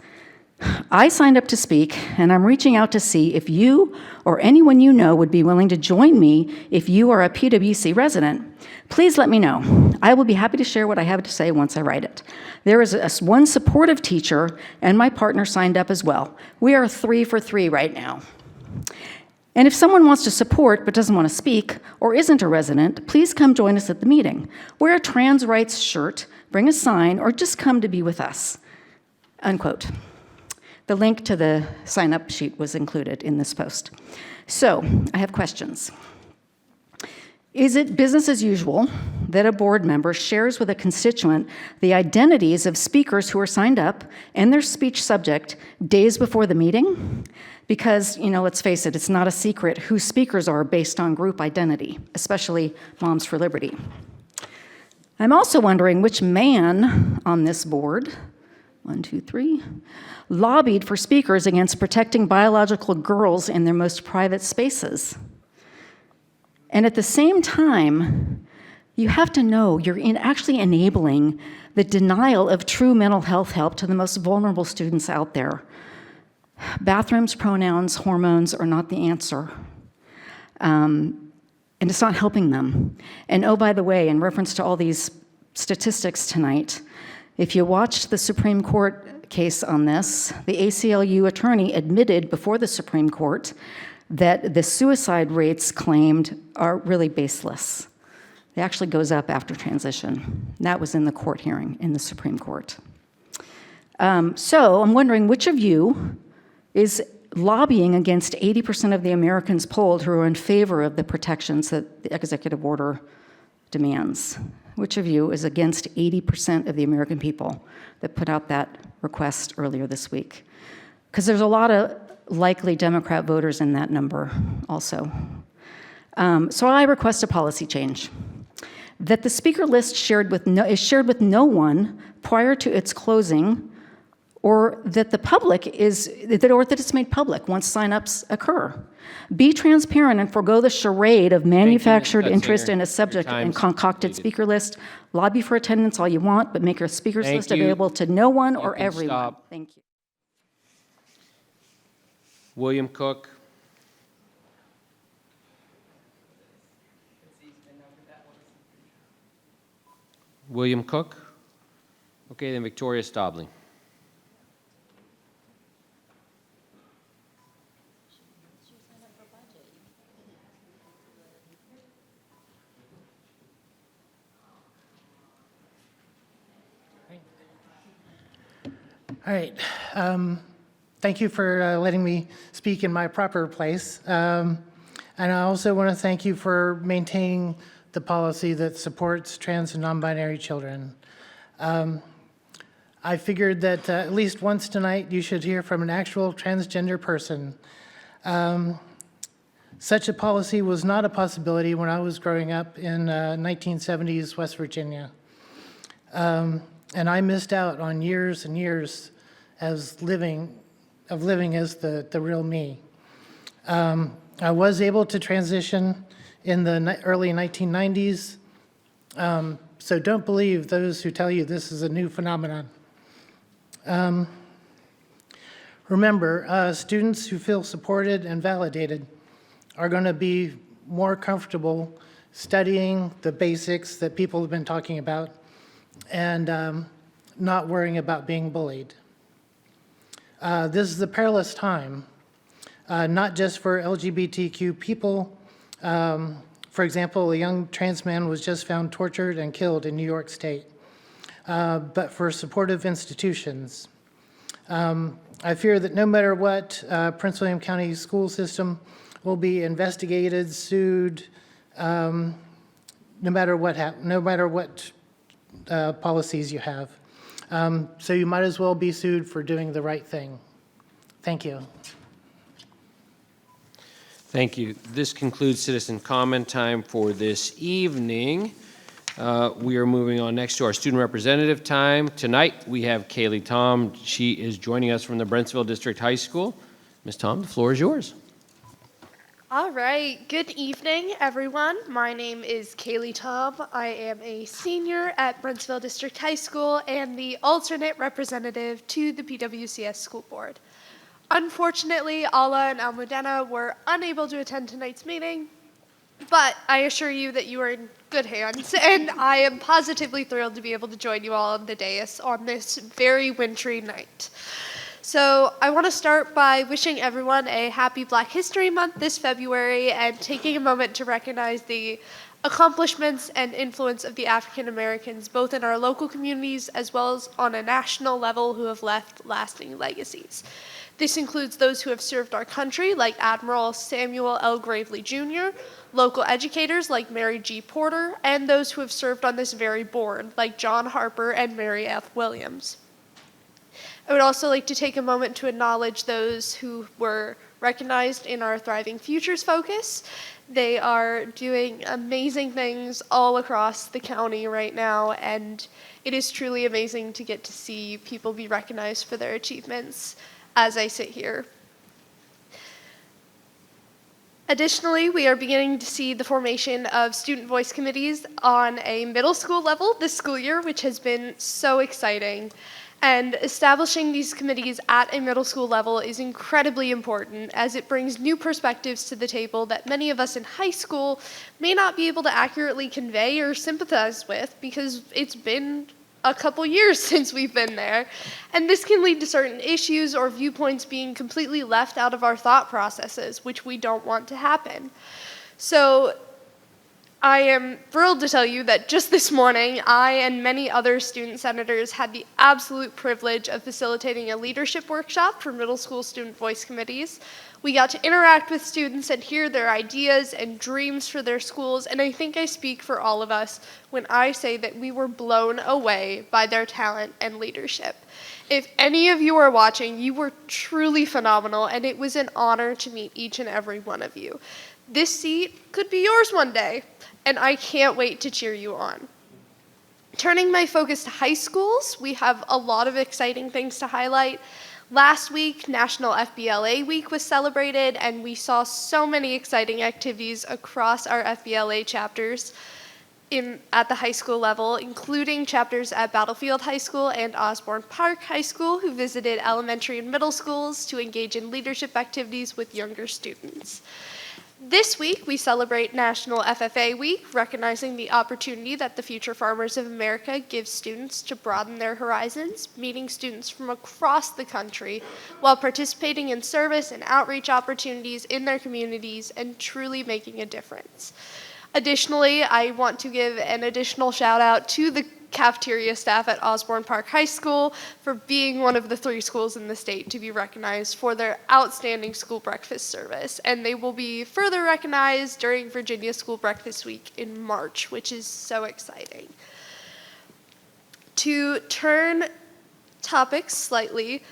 I signed up to speak, and I'm reaching out to see if you or anyone you know would be willing to join me if you are a PWC resident. Please let me know. I will be happy to share what I have to say once I write it. There is one supportive teacher, and my partner signed up as well. We are 3 for 3 right now. And if someone wants to support but doesn't want to speak or isn't a resident, please come join us at the meeting. Wear a trans rights shirt, bring a sign, or just come to be with us." Unquote. The link to the sign-up sheet was included in this post. So, I have questions. Is it business as usual that a board member shares with a constituent the identities of speakers who are signed up and their speech subject days before the meeting? Because, let's face it, it's not a secret who speakers are based on group identity, especially Moms for Liberty. I'm also wondering which man on this board, 1, 2, 3, lobbied for speakers against protecting biological girls in their most private spaces. And at the same time, you have to know you're actually enabling the denial of true mental health help to the most vulnerable students out there. Bathrooms, pronouns, hormones are not the answer. And it's not helping them. And oh, by the way, in reference to all these statistics tonight, if you watched the Supreme Court case on this, the ACLU attorney admitted before the Supreme Court that the suicide rates claimed are really baseless. It actually goes up after transition. That was in the court hearing in the Supreme Court. So I'm wondering which of you is lobbying against 80% of the Americans polled who are in favor of the protections that the executive order demands? Which of you is against 80% of the American people that put out that request earlier this week? Because there's a lot of likely Democrat voters in that number also. So I request a policy change. That the speaker list is shared with no one prior to its closing, or that it's made public once signups occur. Be transparent and forego the charade of manufactured interest in a subject and concocted speaker list. Lobby for attendance all you want, but make your speakers list available to no one or everyone. Stop. Thank you. William Cook. William Cook. Okay, then Victoria Staubling. All right. Thank you for letting me speak in my proper place. And I also want to thank you for maintaining the policy that supports trans and non-binary children. I figured that at least once tonight you should hear from an actual transgender person. Such a policy was not a possibility when I was growing up in 1970s West Virginia. And I missed out on years and years of living as the real me. I was able to transition in the early 1990s, so don't believe those who tell you this is a new phenomenon. Remember, students who feel supported and validated are going to be more comfortable studying the basics that people have been talking about and not worrying about being bullied. This is a perilous time, not just for LGBTQ people. For example, a young trans man was just found tortured and killed in New York State, but for supportive institutions. I fear that no matter what, Prince William County school system will be investigated, sued, no matter what policies you have. So you might as well be sued for doing the right thing. Thank you. Thank you. This concludes citizen comment time for this evening. We are moving on next to our student representative time. Tonight, we have Kaylee Tom. She is joining us from the Brentsville District High School. Ms. Tom, the floor is yours. All right. Good evening, everyone. My name is Kaylee Tom. I am a senior at Brentsville District High School and the alternate representative to the PWCS School Board. Unfortunately, Ala and Almudena were unable to attend tonight's meeting, but I assure you that you are in good hands, and I am positively thrilled to be able to join you all on the dais on this very wintry night. So I want to start by wishing everyone a happy Black History Month this February and taking a moment to recognize the accomplishments and influence of the African Americans, both in our local communities as well as on a national level, who have left lasting legacies. This includes those who have served our country, like Admiral Samuel L. Gravely Jr., local educators like Mary G. Porter, and those who have served on this very board, like John Harper and Mary F. Williams. I would also like to take a moment to acknowledge those who were recognized in our Thriving Futures Focus. They are doing amazing things all across the county right now, and it is truly amazing to get to see people be recognized for their achievements as I sit here. Additionally, we are beginning to see the formation of student voice committees on a middle school level this school year, which has been so exciting. And establishing these committees at a middle school level is incredibly important, as it brings new perspectives to the table that many of us in high school may not be able to accurately convey or sympathize with, because it's been a couple years since we've been there. And this can lead to certain issues or viewpoints being completely left out of our thought processes, which we don't want to happen. So I am thrilled to tell you that just this morning, I and many other student senators had the absolute privilege of facilitating a leadership workshop for middle school student voice committees. We got to interact with students and hear their ideas and dreams for their schools, and I think I speak for all of us when I say that we were blown away by their talent and leadership. If any of you are watching, you were truly phenomenal, and it was an honor to meet each and every one of you. This seat could be yours one day, and I can't wait to cheer you on. Turning my focus to high schools, we have a lot of exciting things to highlight. Last week, National FBLA Week was celebrated, and we saw so many exciting activities across our FBLA chapters at the high school level, including chapters at Battlefield High School and Osborne Park High School, who visited elementary and middle schools to engage in leadership activities with younger students. This week, we celebrate National FFA Week, recognizing the opportunity that the Future Farmers of America gives students to broaden their horizons, meeting students from across the country while participating in service and outreach opportunities in their communities and truly making a difference. Additionally, I want to give an additional shout out to the cafeteria staff at Osborne Park High School for being one of the 3 schools in the state to be recognized for their outstanding school breakfast service. And they will be further recognized during Virginia School Breakfast Week in March, which is so exciting. To turn topics slightly,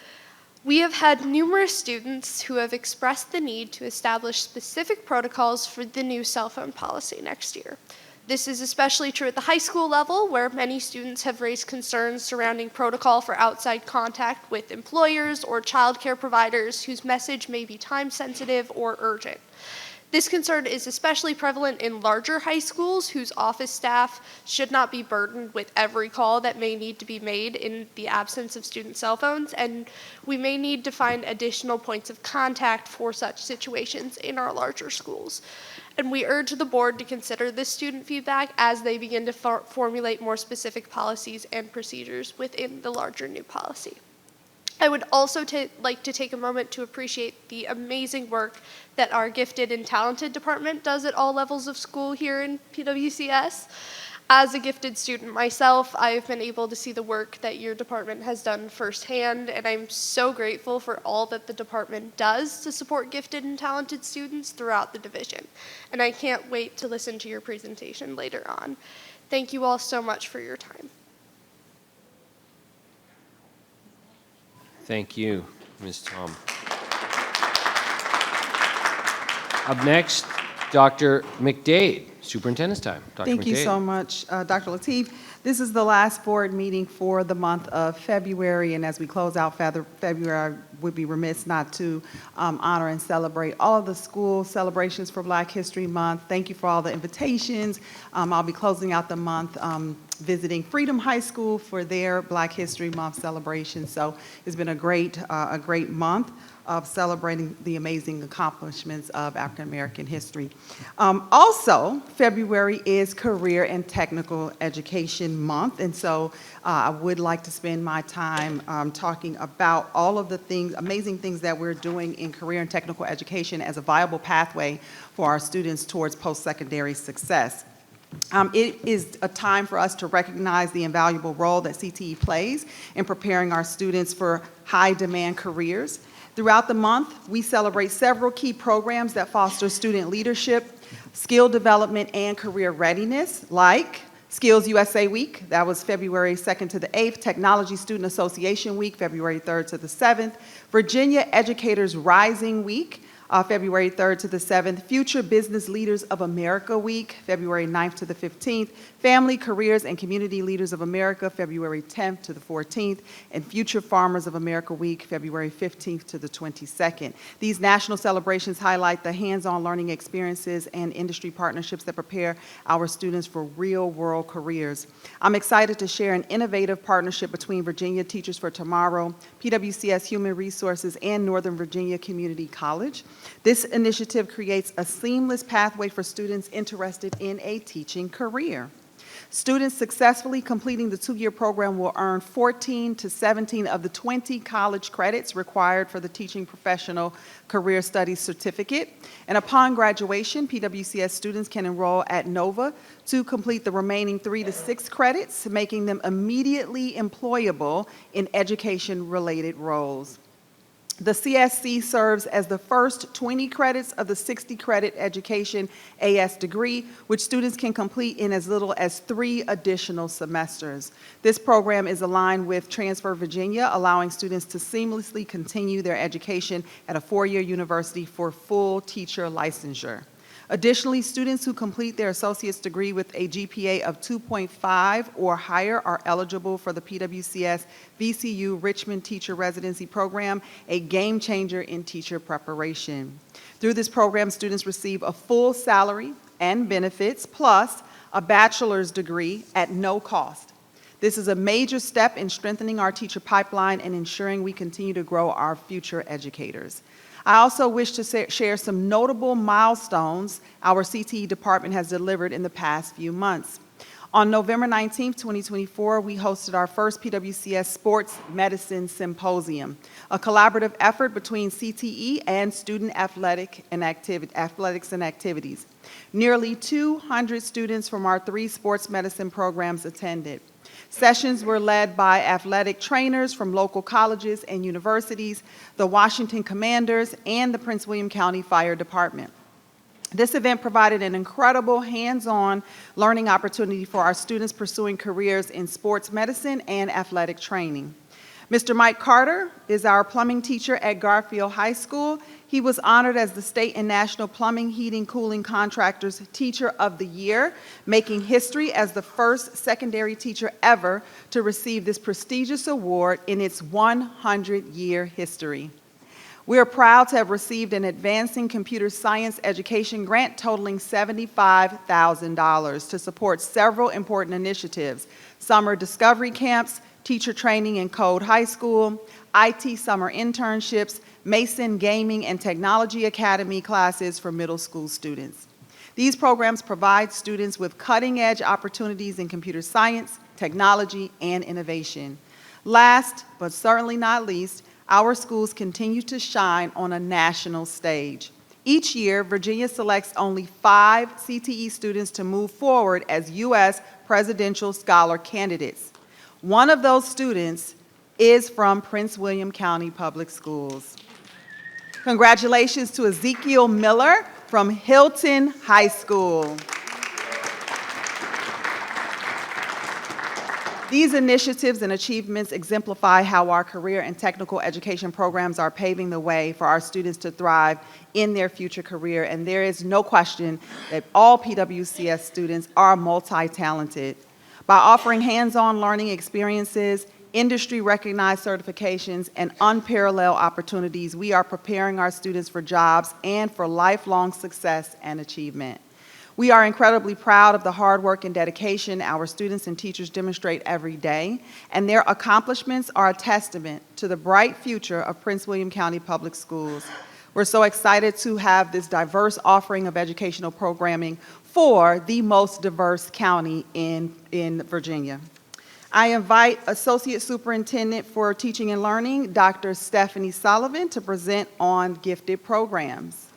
we have had numerous students who have expressed the need to establish specific protocols for the new cell phone policy next year. This is especially true at the high school level, where many students have raised concerns surrounding protocol for outside contact with employers or childcare providers whose message may be time-sensitive or urgent. This concern is especially prevalent in larger high schools whose office staff should not be burdened with every call that may need to be made in the absence of student cell phones, and we may need to find additional points of contact for such situations in our larger schools. And we urge the board to consider this student feedback as they begin to formulate more specific policies and procedures within the larger new policy. I would also like to take a moment to appreciate the amazing work that our gifted and talented department does at all levels of school here in PWCS. As a gifted student myself, I've been able to see the work that your department has done firsthand, and I'm so grateful for all that the department does to support gifted and talented students throughout the division. And I can't wait to listen to your presentation later on. Thank you all so much for your time. Thank you, Ms. Tom. Up next, Dr. McDade, Superintendent's time. Dr. Thank you McDade. so much, Dr. Lateef. This is the last board meeting for the month of February, and as we close out February, I would be remiss not to honor and celebrate all of the school celebrations for Black History Month. Thank you for all the invitations. I'll be closing out the month visiting Freedom High School for their Black History Month celebration. So it's been a great month of celebrating the amazing accomplishments of African American history. Also, February is Career and Technical Education Month, and so I would like to spend my time talking about all of the things, amazing things that we're doing in career and technical education as a viable pathway for our students towards post-secondary success. It is a time for us to recognize the invaluable role that CTE plays in preparing our students for high-demand careers. Throughout the month, we celebrate several key programs that foster student leadership, skill development, and career readiness, like Skills USA Week, that was February 2nd to the 8th, Technology Student Association Week, February 3rd to the 7th, Virginia Educators Rising Week, February 3rd to the 7th, Future Business Leaders of America Week, February 9th to the 15th, Family, Careers, and Community Leaders of America, February 10th to the 14th, and Future Farmers of America Week, February 15th to the 22nd. These national celebrations highlight the hands-on learning experiences and industry partnerships that prepare our students for real-world careers. I'm excited to share an innovative partnership between Virginia Teachers for Tomorrow, PWCS Human Resources, and Northern Virginia Community College. This initiative creates a seamless pathway for students interested in a teaching career. Students successfully completing the two-year program will earn 14 to 17 of the 20 college credits required for the Teaching Professional Career Studies Certificate. And upon graduation, PWCS students can enroll at NOVA to complete the remaining 3 to 6 credits, making them immediately employable in education-related roles. The CSC serves as the first 20 credits of the 60-credit education AS degree, which students can complete in as little as 3 additional semesters. This program is aligned with Transfer Virginia, allowing students to seamlessly continue their education at a 4-year university for full teacher licensure. Additionally, students who complete their associate's degree with a GPA of 2.5 or higher are eligible for the PWCS VCU Richmond Teacher Residency Program, a game changer in teacher preparation. Through this program, students receive a full salary and benefits, plus a bachelor's degree at no cost. This is a major step in strengthening our teacher pipeline and ensuring we continue to grow our future educators. I also wish to share some notable milestones our CTE department has delivered in the past few months. On November 19, 2024, we hosted our first PWCS Sports Medicine Symposium, a collaborative effort between CTE and student athletics and activities. Nearly 200 students from our 3 sports medicine programs attended. Sessions were led by athletic trainers from local colleges and universities, the Washington Commanders, and the Prince William County Fire Department. This event provided an incredible hands-on learning opportunity for our students pursuing careers in sports medicine and athletic training. Mr. Mike Carter is our plumbing teacher at Garfield High School. He was honored as the State and National Plumbing, Heating, Cooling Contractors Teacher of the Year, making history as the first secondary teacher ever to receive this prestigious award in its 100-year history. We are proud to have received an Advancing Computer Science Education grant totaling $75,000 to support several important initiatives: summer discovery camps, teacher training in Code High School, IT summer internships, Mason Gaming and Technology Academy classes for middle school students. These programs provide students with cutting-edge opportunities in computer science, technology, and innovation. Last, but certainly not least, our schools continue to shine on a national stage. Each year, Virginia selects only 5 CTE students to move forward as U.S. Presidential Scholar candidates. One of those students is from Prince William County Public Schools. Congratulations to Ezekiel Miller from Hilton High School. These initiatives and achievements exemplify how our career and technical education programs are paving the way for our students to thrive in their future career, and there is no question that all PWCS students are multi-talented. By offering hands-on learning experiences, industry-recognized certifications, and unparalleled opportunities, we are preparing our students for jobs and for lifelong success and achievement. We are incredibly proud of the hard work and dedication our students and teachers demonstrate every day, and their accomplishments are a testament to the bright future of Prince William County Public Schools. We're so excited to have this diverse offering of educational programming for the most diverse county in Virginia. I invite Associate Superintendent for Teaching and Learning, Dr. Stephanie Sullivan, to present on gifted programs.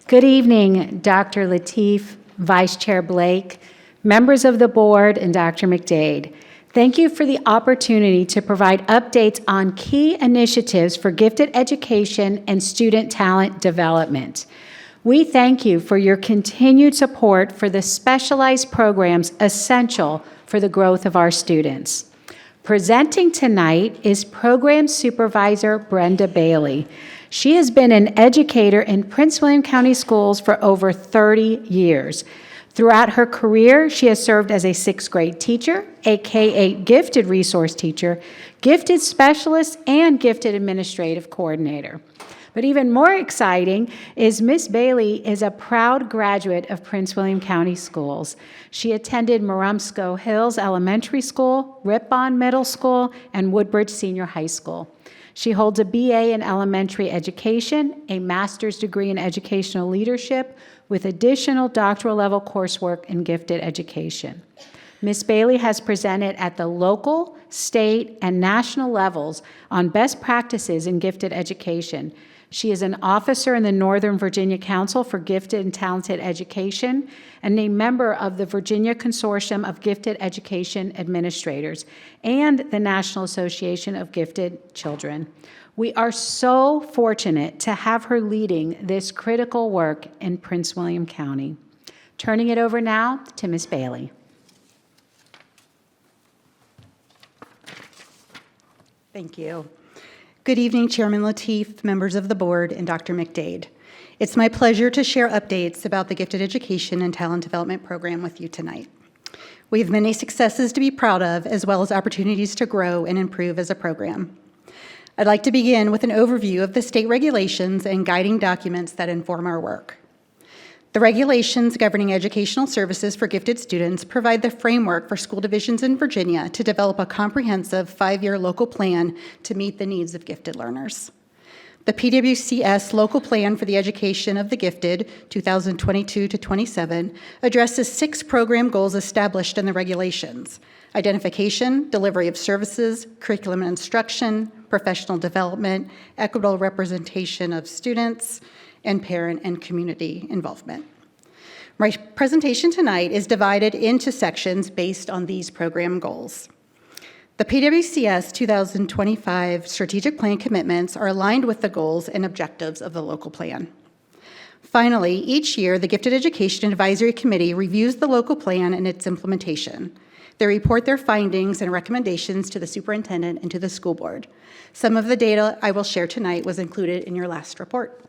Good evening, Dr. Lateef, Vice Chair Blake, members of the board, and Dr. McDade. Thank you for the opportunity to provide updates on key initiatives for gifted education and student talent development. We thank you for your continued support for the specialized programs essential for the growth of our students. Presenting tonight is Program Supervisor Brenda Bailey. She has been an educator in Prince William County Schools for over 30 years. Throughout her career, she has served as a 6th grade teacher, a K-8 gifted resource teacher, gifted specialist, and gifted administrative coordinator. But even more exciting is Miss Bailey is a proud graduate of Prince William County Schools. She attended Marumsco Hills Elementary School, Ripon Middle School, and Woodbridge Senior High School. She holds a BA in elementary education, a master's degree in educational leadership, with additional doctoral level coursework in gifted education. Ms. Bailey has presented at the local, state, and national levels on best practices in gifted education. She is an officer in the Northern Virginia Council for Gifted and Talented Education and a member of the Virginia Consortium of Gifted Education Administrators and the National Association of Gifted Children. We are so fortunate to have her leading this critical work in Prince William County. Turning it over now to Ms. Bailey. Thank you. Good evening, Chairman Lateef, members of the board, and Dr. McDade. It's my pleasure to share updates about the Gifted Education and Talent Development Program with you tonight. We have many successes to be proud of, as well as opportunities to grow and improve as a program. I'd like to begin with an overview of the state regulations and guiding documents that inform our work. The regulations governing educational services for gifted students provide the framework for school divisions in Virginia to develop a comprehensive 5-year local plan to meet the needs of gifted learners. The PWCS Local Plan for the Education of the Gifted, 2022 to 27, addresses 6 program goals established in the regulations: identification, delivery of services, curriculum and instruction, professional development, equitable representation of students, and parent and community involvement. My presentation tonight is divided into sections based on these program goals. The PWCS 2025 strategic plan commitments are aligned with the goals and objectives of the local plan. Finally, each year, the Gifted Education Advisory Committee reviews the local plan and its implementation. They report their findings and recommendations to the superintendent and to the school board. Some of the data I will share tonight was included in your last report.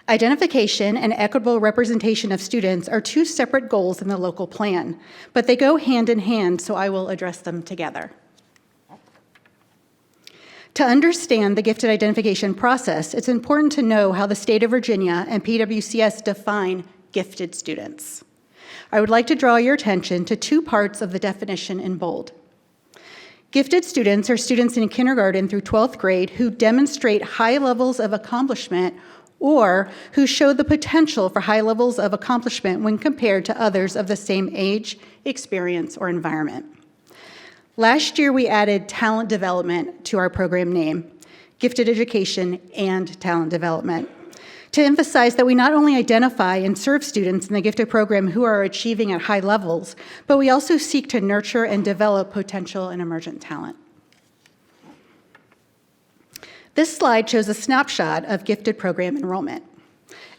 Identification and equitable representation of students are 2 separate goals in the local plan, but they go hand in hand, so I will address them together. To understand the gifted identification process, it's important to know how the state of Virginia and PWCS define gifted students. I would like to draw your attention to 2 parts of the definition in bold. Gifted students are students in kindergarten through 12th grade who demonstrate high levels of accomplishment or who show the potential for high levels of accomplishment when compared to others of the same age, experience, or environment. Last year, we added talent development to our program name, Gifted Education and Talent Development. to emphasize that we not only identify and serve students in the gifted program who are achieving at high levels, but we also seek to nurture and develop potential and emergent talent. This slide shows a snapshot of gifted program enrollment.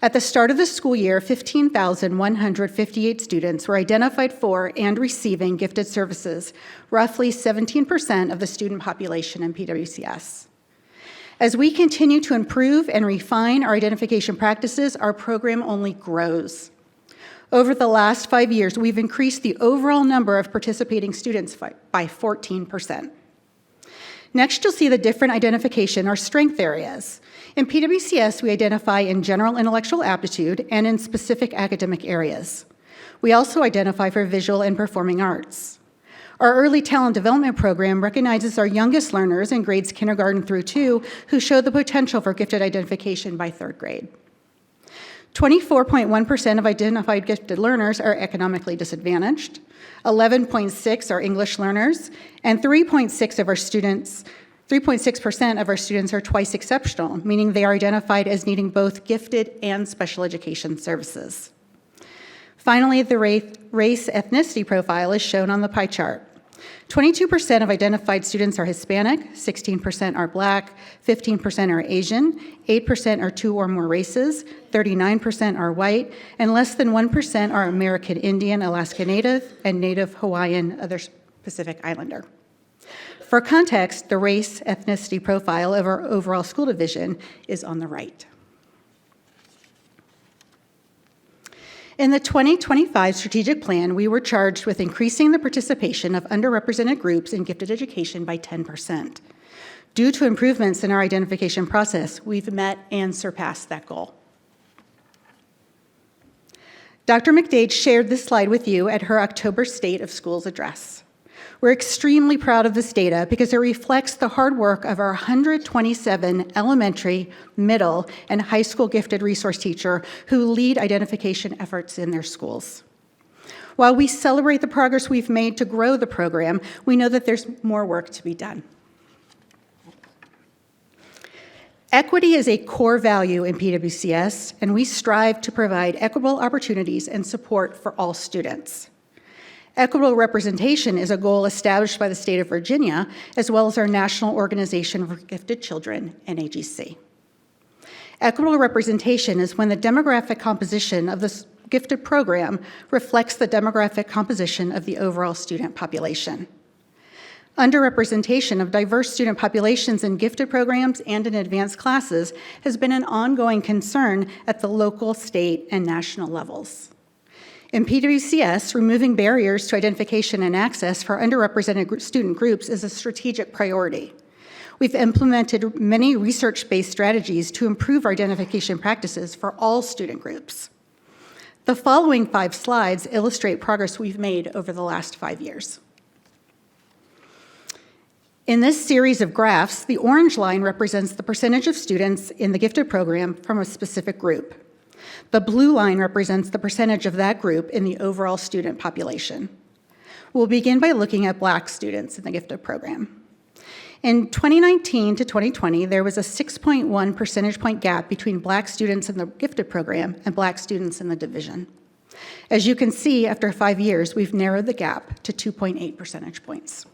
At the start of the school year, 15,158 students were identified for and receiving gifted services, roughly 17% of the student population in PWCS. As we continue to improve and refine our identification practices, our program only grows. Over the last 5 years, we've increased the overall number of participating students by 14%. Next, you'll see the different identification or strength areas. In PWCS, we identify in general intellectual aptitude and in specific academic areas. We also identify for visual and performing arts. Our early talent development program recognizes our youngest learners in grades kindergarten through 2 who show the potential for gifted identification by 3rd grade. 24.1% of identified gifted learners are economically disadvantaged, 11.6% are English learners, and 3.6% of our students are twice exceptional, meaning they are identified as needing both gifted and special education services. Finally, the race ethnicity profile is shown on the pie chart. 22% of identified students are Hispanic, 16% are Black, 15% are Asian, 8% are 2 or more races, 39% are white, and less than 1% are American Indian, Alaska Native, and Native Hawaiian, other Pacific Islander. For context, the race ethnicity profile of our overall school division is on the right. In the 2025 strategic plan, we were charged with increasing the participation of underrepresented groups in gifted education by 10%. Due to improvements in our identification process, we've met and surpassed that goal. Dr. McDade shared this slide with you at her October State of Schools address. We're extremely proud of this data because it reflects the hard work of our 127 elementary, middle, and high school gifted resource teacher who lead identification efforts in their schools. While we celebrate the progress we've made to grow the program, we know that there's more work to be done. Equity is a core value in PWCS, and we strive to provide equitable opportunities and support for all students. Equitable representation is a goal established by the state of Virginia, as well as our National Organization for Gifted Children, NAGC. Equitable representation is when the demographic composition of the gifted program reflects the demographic composition of the overall student population. Underrepresentation of diverse student populations in gifted programs and in advanced classes has been an ongoing concern at the local, state, and national levels. In PWCS, removing barriers to identification and access for underrepresented student groups is a strategic priority. We've implemented many research-based strategies to improve our identification practices for all student groups. The following 5 slides illustrate progress we've made over the last 5 years. In this series of graphs, the orange line represents the percentage of students in the gifted program from a specific group. The blue line represents the percentage of that group in the overall student population. We'll begin by looking at Black students in the gifted program. In 2019 to 2020, there was a 6.1 percentage point gap between Black students in the gifted program and Black students in the division. As you can see, after 5 years, we've narrowed the gap to 2.8 percentage points.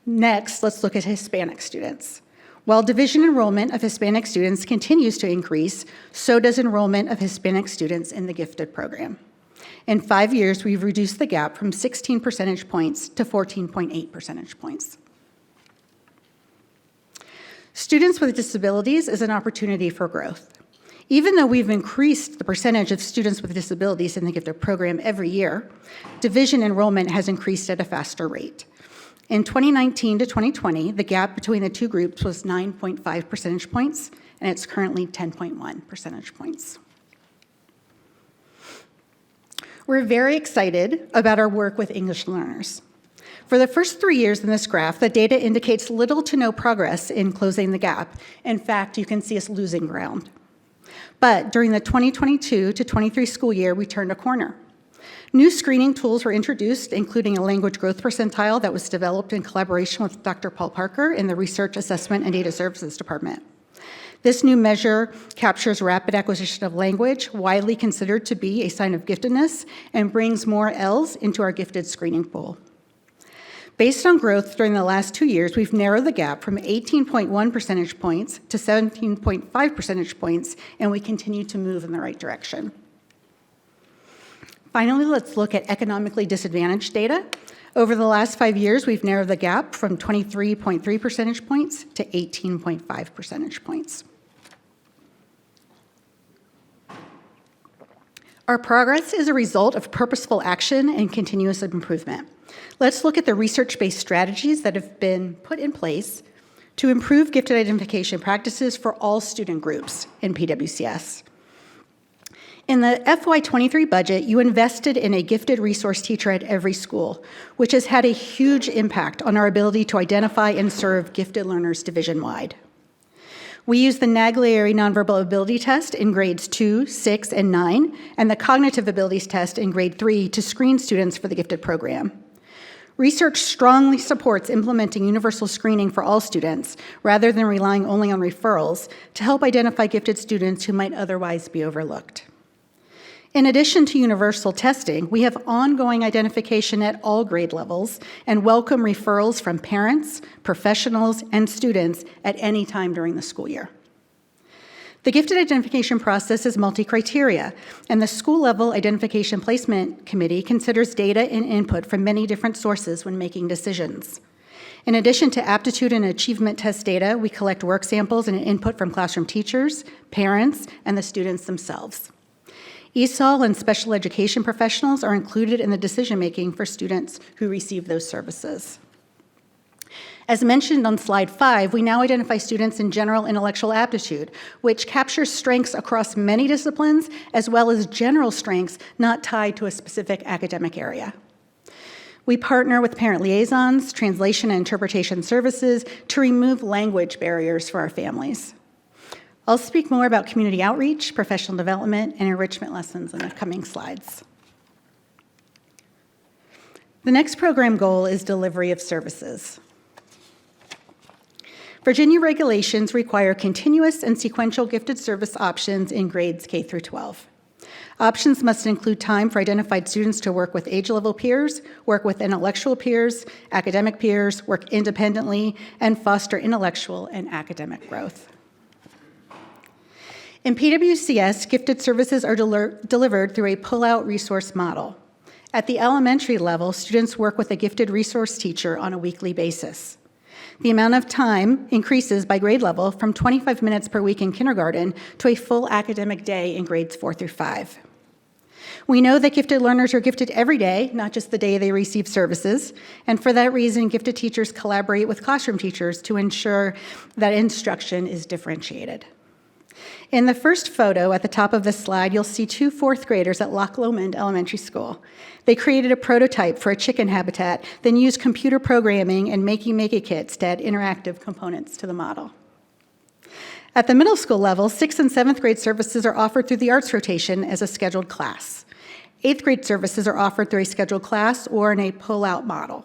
Next, let's look at Hispanic students. While division enrollment of Hispanic students continues to increase, so does enrollment of Hispanic students in the gifted program. In 5 years, we've reduced the gap from 16 percentage points to 14.8 percentage points. Students with disabilities is an opportunity for growth. Even though we've increased the percentage of students with disabilities in the gifted program every year, division enrollment has increased at a faster rate. In 2019 to 2020, the gap between the two groups was 9.5 percentage points, and it's currently 10.1 percentage points. We're very excited about our work with English learners. For the first 3 years in this graph, the data indicates little to no progress in closing the gap. In fact, you can see us losing ground. But during the 2022 to 23 school year, we turned a corner. New screening tools were introduced, including a language growth percentile that was developed in collaboration with Dr. Paul Parker in the Research, Assessment, and Data Services Department. This new measure captures rapid acquisition of language, widely considered to be a sign of giftedness, and brings more L's into our gifted screening pool. Based on growth during the last 2 years, we've narrowed the gap from 18.1 percentage points to 17.5 percentage points, and we continue to move in the right direction. Finally, let's look at economically disadvantaged data. Over the last 5 years, we've narrowed the gap from 23.3 percentage points to 18.5 percentage points. Our progress is a result of purposeful action and continuous improvement. Let's look at the research-based strategies that have been put in place to improve gifted identification practices for all student groups in PWCS. In the FY23 budget, you invested in a gifted resource teacher at every school, which has had a huge impact on our ability to identify and serve gifted learners division-wide. We use the Naglieri Nonverbal Ability Test in grades 2, 6, and 9, and the Cognitive Abilities Test in grade 3 to screen students for the gifted program. Research strongly supports implementing universal screening for all students, rather than relying only on referrals, to help identify gifted students who might otherwise be overlooked. In addition to universal testing, we have ongoing identification at all grade levels and welcome referrals from parents, professionals, and students at any time during the school year. The gifted identification process is multi-criteria, and the school-level identification placement committee considers data and input from many different sources when making decisions. In addition to aptitude and achievement test data, we collect work samples and input from classroom teachers, parents, and the students themselves. ESOL and special education professionals are included in the decision-making for students who receive those services. As mentioned on slide 5, we now identify students in general intellectual aptitude, which captures strengths across many disciplines, as well as general strengths not tied to a specific academic area. We partner with parent liaisons, translation and interpretation services to remove language barriers for our families. I'll speak more about community outreach, professional development, and enrichment lessons in the coming slides. The next program goal is delivery of services. Virginia regulations require continuous and sequential gifted service options in grades K through 12. Options must include time for identified students to work with age-level peers, work with intellectual peers, academic peers, work independently, and foster intellectual and academic growth. In PWCS, gifted services are delivered through a pull-out resource model. At the elementary level, students work with a gifted resource teacher on a weekly basis. The amount of time increases by grade level from 25 minutes per week in kindergarten to a full academic day in grades 4 through 5. We know that gifted learners are gifted every day, not just the day they receive services, and for that reason, gifted teachers collaborate with classroom teachers to ensure that instruction is differentiated. In the first photo at the top of this slide, you'll see 2 fourth graders at Loch Lomond Elementary School. They created a prototype for a chicken habitat, then used computer programming and Makey kits to add interactive components to the model. At the middle school level, 6th and 7th grade services are offered through the arts rotation as a scheduled class. 8th grade services are offered through a scheduled class or in a pull-out model.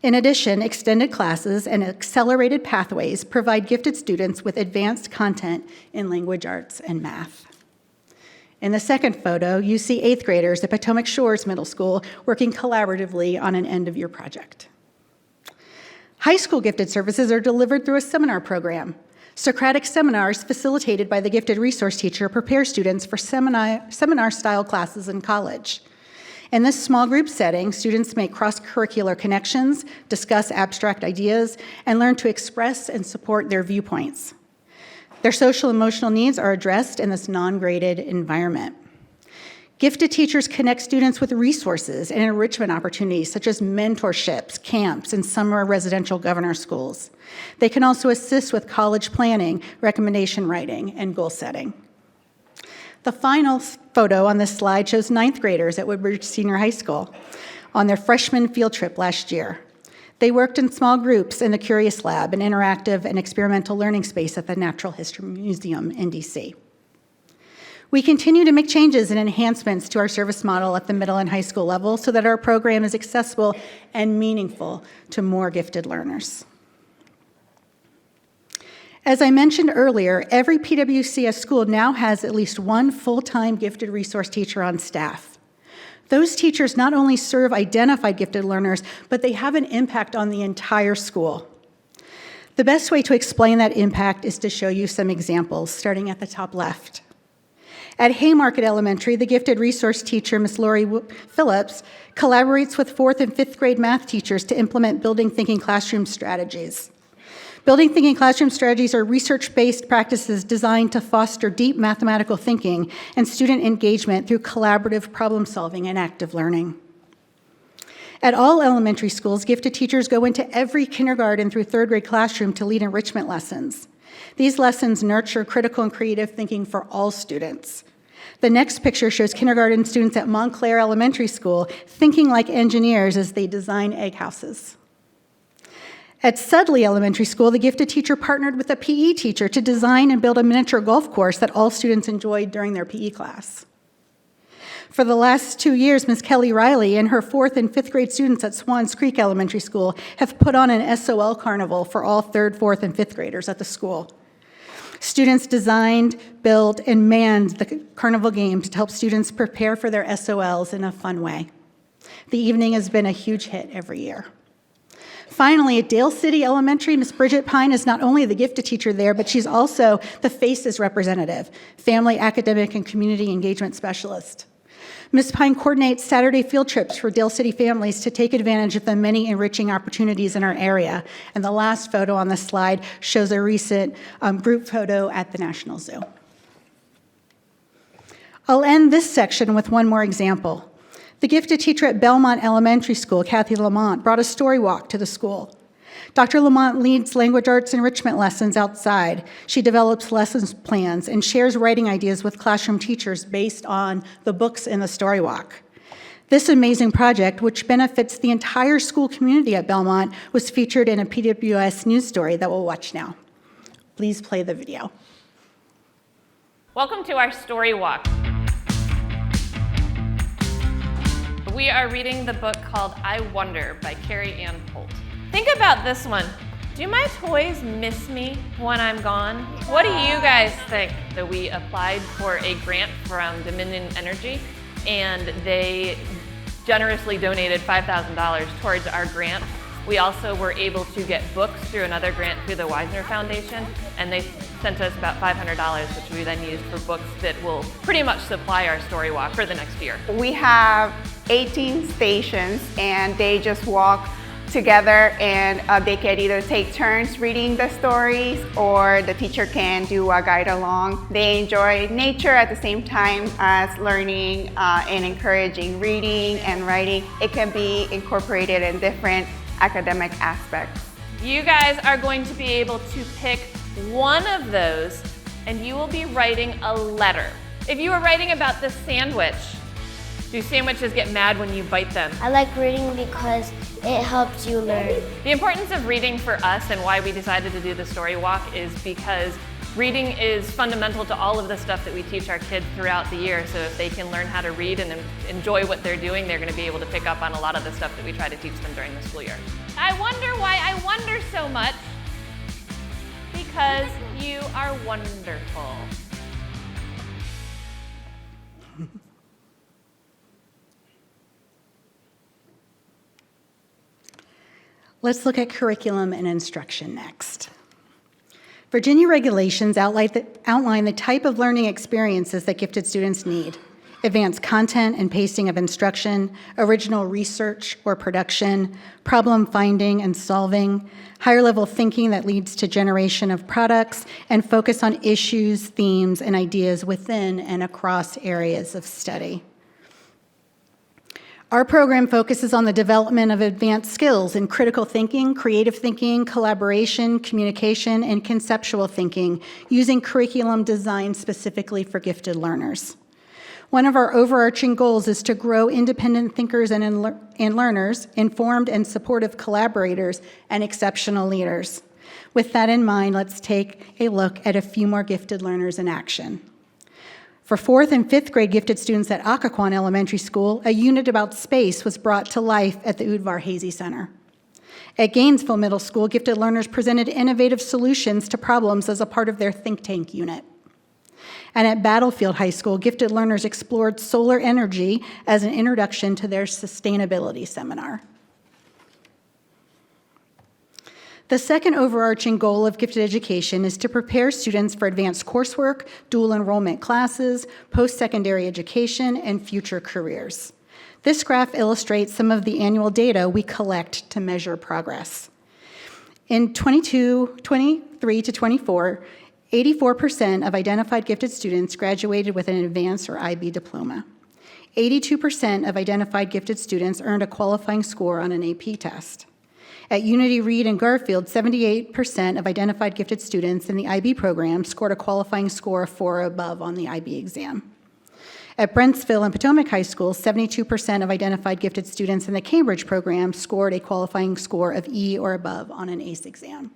In addition, extended classes and accelerated pathways provide gifted students with advanced content in language arts and math. In the second photo, you see 8th graders at Potomac Shores Middle School working collaboratively on an end-of-year project. High school gifted services are delivered through a seminar program. Socratic seminars facilitated by the gifted resource teacher prepare students for seminar-style classes in college. In this small group setting, students make cross-curricular connections, discuss abstract ideas, and learn to express and support their viewpoints. Their social and emotional needs are addressed in this non-graded environment. Gifted teachers connect students with resources and enrichment opportunities such as mentorships, camps, and summer residential governor schools. They can also assist with college planning, recommendation writing, and goal setting. The final photo on this slide shows 9th graders at Woodbridge Senior High School on their freshman field trip last year. They worked in small groups in the Curious Lab, an interactive and experimental learning space at the Natural History Museum in DC. We continue to make changes and enhancements to our service model at the middle and high school level so that our program is accessible and meaningful to more gifted learners. As I mentioned earlier, every PWCS school now has at least one full-time gifted resource teacher on staff. Those teachers not only serve identified gifted learners, but they have an impact on the entire school. The best way to explain that impact is to show you some examples, starting at the top left. At Haymarket Elementary, the gifted resource teacher, Ms. Lori Phillips, collaborates with 4th and 5th grade math teachers to implement building thinking classroom strategies. Building thinking classroom strategies are research-based practices designed to foster deep mathematical thinking and student engagement through collaborative problem solving and active learning. At all elementary schools, gifted teachers go into every kindergarten through 3rd grade classroom to lead enrichment lessons. These lessons nurture critical and creative thinking for all students. The next picture shows kindergarten students at Montclair Elementary School thinking like engineers as they design egg houses. At Sudley Elementary School, the gifted teacher partnered with a PE teacher to design and build a miniature golf course that all students enjoyed during their PE class. For the last 2 years, Ms. Kelly Riley and her 4th and 5th grade students at Swans Creek Elementary School have put on an SOL carnival for all 3rd, 4th, and 5th graders at the school. Students designed, built, and manned the carnival games to help students prepare for their SOLs in a fun way. The evening has been a huge hit every year. Finally, at Dale City Elementary, Ms. Bridget Pine is not only the gifted teacher there, but she's also the FACES representative, Family, Academic, and Community Engagement Specialist. Ms. Pine coordinates Saturday field trips for Dale City families to take advantage of the many enriching opportunities in our area. And the last photo on the slide shows a recent group photo at the National Zoo. I'll end this section with one more example. The gifted teacher at Belmont Elementary School, Kathy Lamont, brought a story walk to the school. Dr. Lamont leads language arts enrichment lessons outside. She develops lessons plans and shares writing ideas with classroom teachers based on the books in the story walk. This amazing project, which benefits the entire school community at Belmont, was featured in a PWS news story that we'll watch now. Please play the video. Welcome to our story walk. We are reading the book called I Wonder by Carrie Ann Holt. Think about this one. Do my toys miss me when I'm gone? What do you guys think? That we applied for a grant from Dominion Energy, and they generously donated $5,000 towards our grant. We also were able to get books through another grant through the Wisner Foundation, and they sent us about $500, which we then used for books that will pretty much supply our story walk for the next year. We have 18 stations, and they just walk together, and they can either take turns reading the stories, or the teacher can do a guide along. They enjoy nature at the same time as learning and encouraging reading and writing. It can be incorporated in different academic aspects. You guys are going to be able to pick one of those, and you will be writing a letter. If you were writing about this sandwich, do sandwiches get mad when you bite them? I like reading because it helps you learn. The importance of reading for us and why we decided to do the story walk is because reading is fundamental to all of the stuff that we teach our kids throughout the year. So if they can learn how to read and enjoy what they're doing, they're going to be able to pick up on a lot of the stuff that we try to teach them during the school year. I wonder why I wonder so much. Because you are wonderful. Let's look at curriculum and instruction next. Virginia regulations outline the type of learning experiences that gifted students need: advanced content and pacing of instruction, original research or production, problem finding and solving, higher level thinking that leads to generation of products, and focus on issues, themes, and ideas within and across areas of study. Our program focuses on the development of advanced skills in critical thinking, creative thinking, collaboration, communication, and conceptual thinking, using curriculum designed specifically for gifted learners. One of our overarching goals is to grow independent thinkers and learners, informed and supportive collaborators, and exceptional leaders. With that in mind, let's take a look at a few more gifted learners in action. For 4th and 5th grade gifted students at Occoquan Elementary School, a unit about space was brought to life at the Udvar Hazy Center. At Gainesville Middle School, gifted learners presented innovative solutions to problems as a part of their think tank unit. And at Battlefield High School, gifted learners explored solar energy as an introduction to their sustainability seminar. The second overarching goal of gifted education is to prepare students for advanced coursework, dual enrollment classes, post-secondary education, and future careers. This graph illustrates some of the annual data we collect to measure progress. In 23 to 24, 84% of identified gifted students graduated with an advanced or IB diploma. 82% of identified gifted students earned a qualifying score on an AP test. At Unity, Reed, and Garfield, 78% of identified gifted students in the IB program scored a qualifying score of 4 or above on the IB exam. At Brentsville and Potomac High School, 72% of identified gifted students in the Cambridge program scored a qualifying score of E or above on an ACE exam.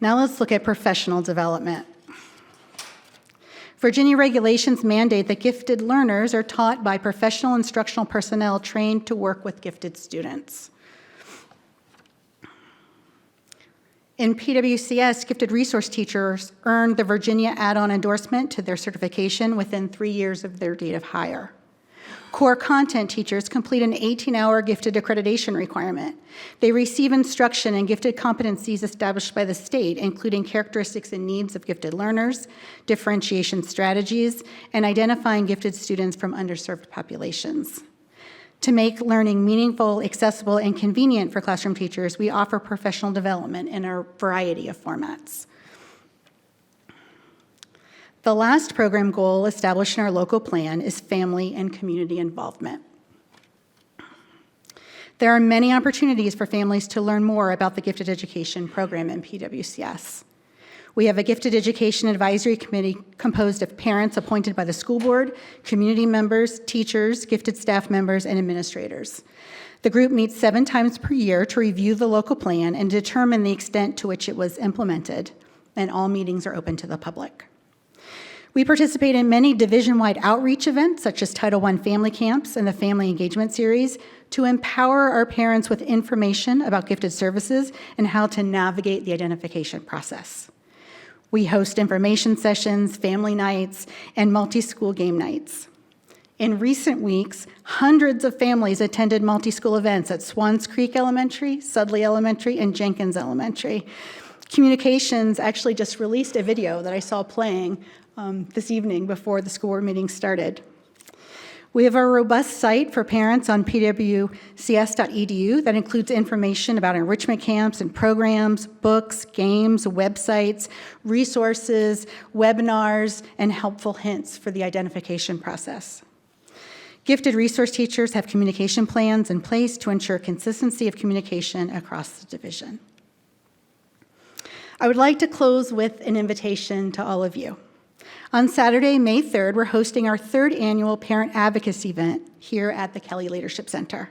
Now let's look at professional development. Virginia regulations mandate that gifted learners are taught by professional instructional personnel trained to work with gifted students. In PWCS, gifted resource teachers earned the Virginia add-on endorsement to their certification within 3 years of their date of hire. Core content teachers complete an 18-hour gifted accreditation requirement. They receive instruction in gifted competencies established by the state, including characteristics and needs of gifted learners, differentiation strategies, and identifying gifted students from underserved populations. To make learning meaningful, accessible, and convenient for classroom teachers, we offer professional development in a variety of formats. The last program goal established in our local plan is family and community involvement. There are many opportunities for families to learn more about the gifted education program in PWCS. We have a gifted education advisory committee composed of parents appointed by the school board, community members, teachers, gifted staff members, and administrators. The group meets 7 times per year to review the local plan and determine the extent to which it was implemented, and all meetings are open to the public. We participate in many division-wide outreach events, such as Title I Family Camps and the Family Engagement Series, to empower our parents with information about gifted services and how to navigate the identification process. We host information sessions, family nights, and multi-school game nights. In recent weeks, hundreds of families attended multi-school events at Swans Creek Elementary, Sudley Elementary, and Jenkins Elementary. Communications actually just released a video that I saw playing this evening before the school board meeting started. We have a robust site for parents on pwcs.edu that includes information about enrichment camps and programs, books, games, websites, resources, webinars, and helpful hints for the identification process. Gifted resource teachers have communication plans in place to ensure consistency of communication across the division. I would like to close with an invitation to all of you. On Saturday, May 3rd, we're hosting our 3rd annual Parent Advocacy event here at the Kelly Leadership Center.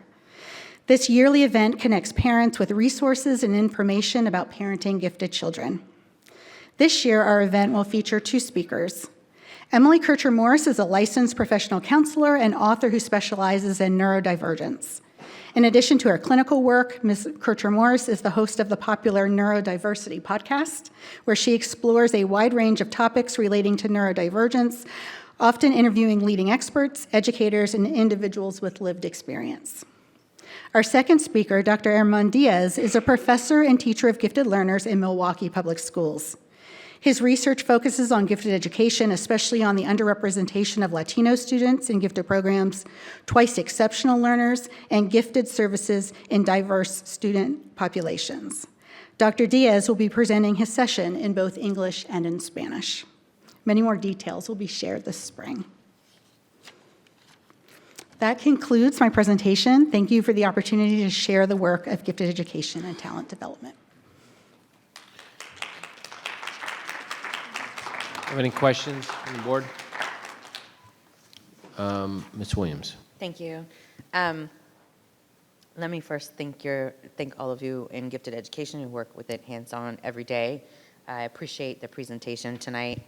This yearly event connects parents with resources and information about parenting gifted children. This year, our event will feature 2 speakers. Emily Kircher-Morris is a licensed professional counselor and author who specializes in neurodivergence. In addition to her clinical work, Ms. Kircher-Morris is the host of the popular Neurodiversity podcast, where she explores a wide range of topics relating to neurodivergence, often interviewing leading experts, educators, and individuals with lived experience. Our second speaker, Dr. Herman Diaz, is a professor and teacher of gifted learners in Milwaukee Public Schools. His research focuses on gifted education, especially on the underrepresentation of Latino students in gifted programs, twice exceptional learners, and gifted services in diverse student populations. Dr. Diaz will be presenting his session in both English and in Spanish. Many more details will be shared this spring. That concludes my presentation. Thank you for the opportunity to share the work of gifted education and talent development. Have any questions from the board? Ms. Williams. Thank you. Let me first thank all of you in gifted education who work with it hands-on every day. I appreciate the presentation tonight.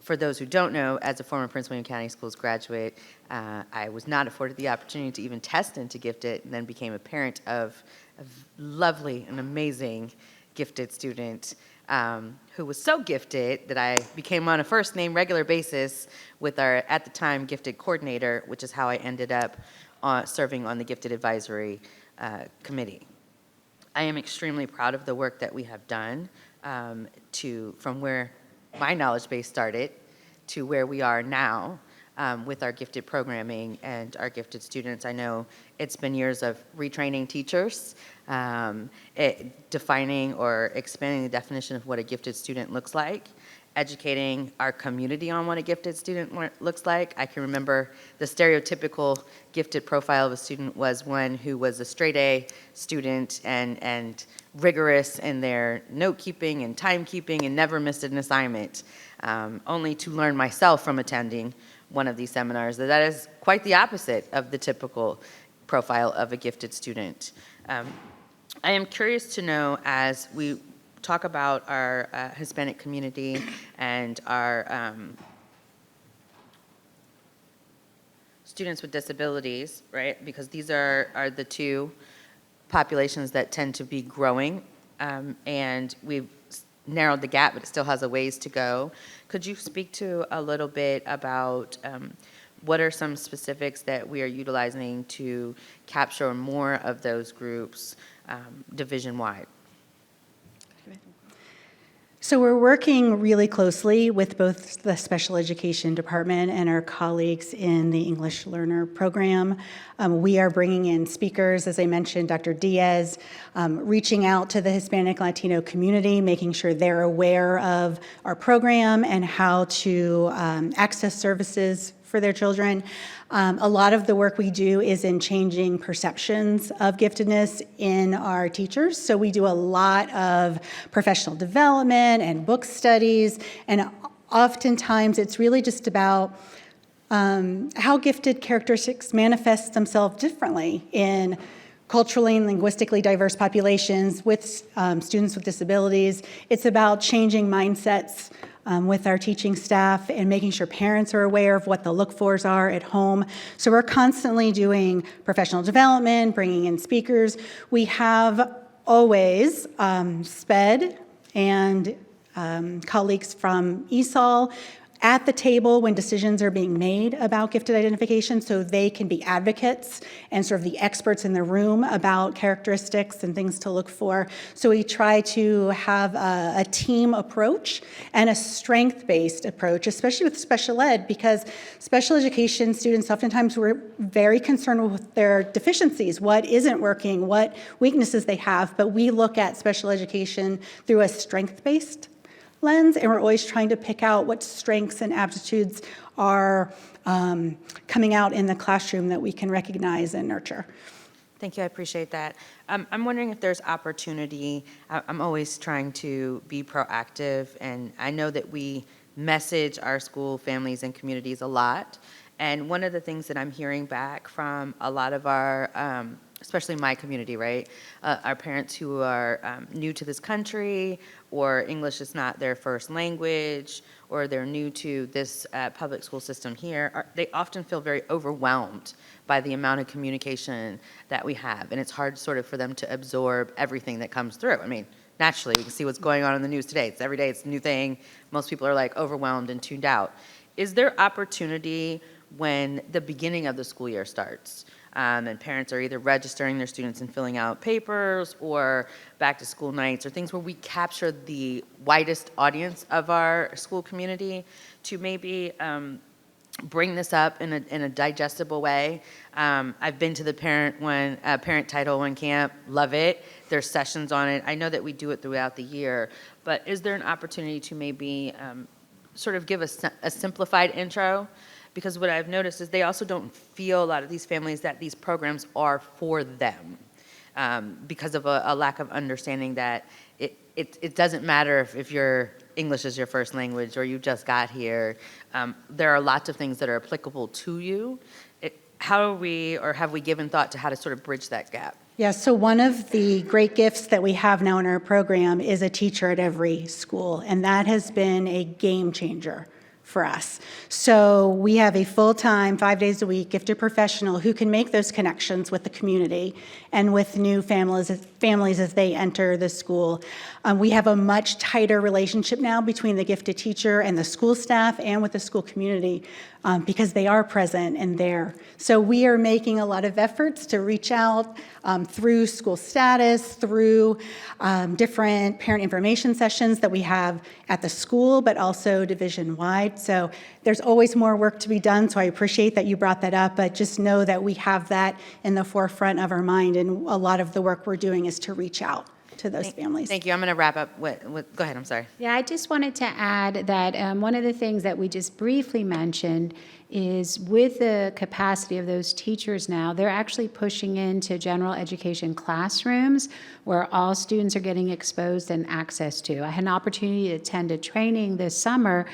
For those who don't know, as a former Prince William County Schools graduate, I was not afforded the opportunity to even test into gifted, and then became a parent of a lovely and amazing gifted student who was so gifted that I became on a first name regular basis with our, at the time, gifted coordinator, which is how I ended up serving on the Gifted Advisory Committee. I am extremely proud of the work that we have done from where my knowledge base started to where we are now with our gifted programming and our gifted students. I know it's been years of retraining teachers, defining or expanding the definition of what a gifted student looks like, educating our community on what a gifted student looks like. I can remember the stereotypical gifted profile of a student was one who was a straight A student and rigorous in their note keeping and timekeeping and never missed an assignment, only to learn myself from attending one of these seminars that is quite the opposite of the typical profile of a gifted student. I am curious to know, as we talk about our Hispanic community and our students with disabilities, right? Because these are the two populations that tend to be growing, and we've narrowed the gap, but it still has a ways to go. Could you speak to a little bit about what are some specifics that we are utilizing to capture more of those groups division-wide? So we're working really closely with both the special education department and our colleagues in the English Learner program. We are bringing in speakers, as I mentioned, Dr. Diaz, reaching out to the Hispanic Latino community, making sure they're aware of our program and how to access services for their children. A lot of the work we do is in changing perceptions of giftedness in our teachers. So we do a lot of professional development and book studies, and oftentimes it's really just about how gifted characteristics manifest themselves differently in culturally and linguistically diverse populations with students with disabilities. It's about changing mindsets with our teaching staff and making sure parents are aware of what the look-fors are at home. So we're constantly doing professional development, bringing in speakers. We have always SPED and colleagues from ESOL at the table when decisions are being made about gifted identification, so they can be advocates and sort of the experts in the room about characteristics and things to look for. So we try to have a team approach and a strength-based approach, especially with special ed, because special education students oftentimes were very concerned with their deficiencies, what isn't working, what weaknesses they have, but we look at special education through a strength-based lens, and we're always trying to pick out what strengths and aptitudes are coming out in the classroom that we can recognize and nurture. Thank you, I appreciate that. I'm wondering if there's opportunity. I'm always trying to be proactive, and I know that we message our school families and communities a lot. And one of the things that I'm hearing back from a lot of our, especially my community, right? Our parents who are new to this country, or English is not their first language, or they're new to this public school system here, they often feel very overwhelmed by the amount of communication that we have. And it's hard sort of for them to absorb everything that comes through. I mean, naturally, we can see what's going on in the news today. It's every day, it's a new thing. Most people are like overwhelmed and tuned out. Is there opportunity when the beginning of the school year starts? And parents are either registering their students and filling out papers, or back to school nights, or things where we capture the widest audience of our school community to maybe bring this up in a digestible way. I've been to the parent Title I camp, love it. There's sessions on it. I know that we do it throughout the year, but is there an opportunity to maybe sort of give a simplified intro? Because what I've noticed is they also don't feel, a lot of these families, that these programs are for them because of a lack of understanding that it doesn't matter if your English is your first language or you just got here. There are lots of things that are applicable to you. How are we, or have we given thought to how to sort of bridge that gap? Yeah, so one of the great gifts that we have now in our program is a teacher at every school, and that has been a game changer for us. So we have a full-time, 5 days a week gifted professional who can make those connections with the community and with new families as they enter the school. We have a much tighter relationship now between the gifted teacher and the school staff and with the school community because they are present and there. So we are making a lot of efforts to reach out through school status, through different parent information sessions that we have at the school, but also division-wide. So there's always more work to be done, so I appreciate that you brought that up, but just know that we have that in the forefront of our mind, and a lot of the work we're doing is to reach out to those families. Thank you. I'm going to wrap up with, go ahead, I'm sorry. Yeah, I just wanted to add that one of the things that we just briefly mentioned is with the capacity of those teachers now, they're actually pushing into general education classrooms where all students are getting exposed and access to. I had an opportunity to attend a training this summer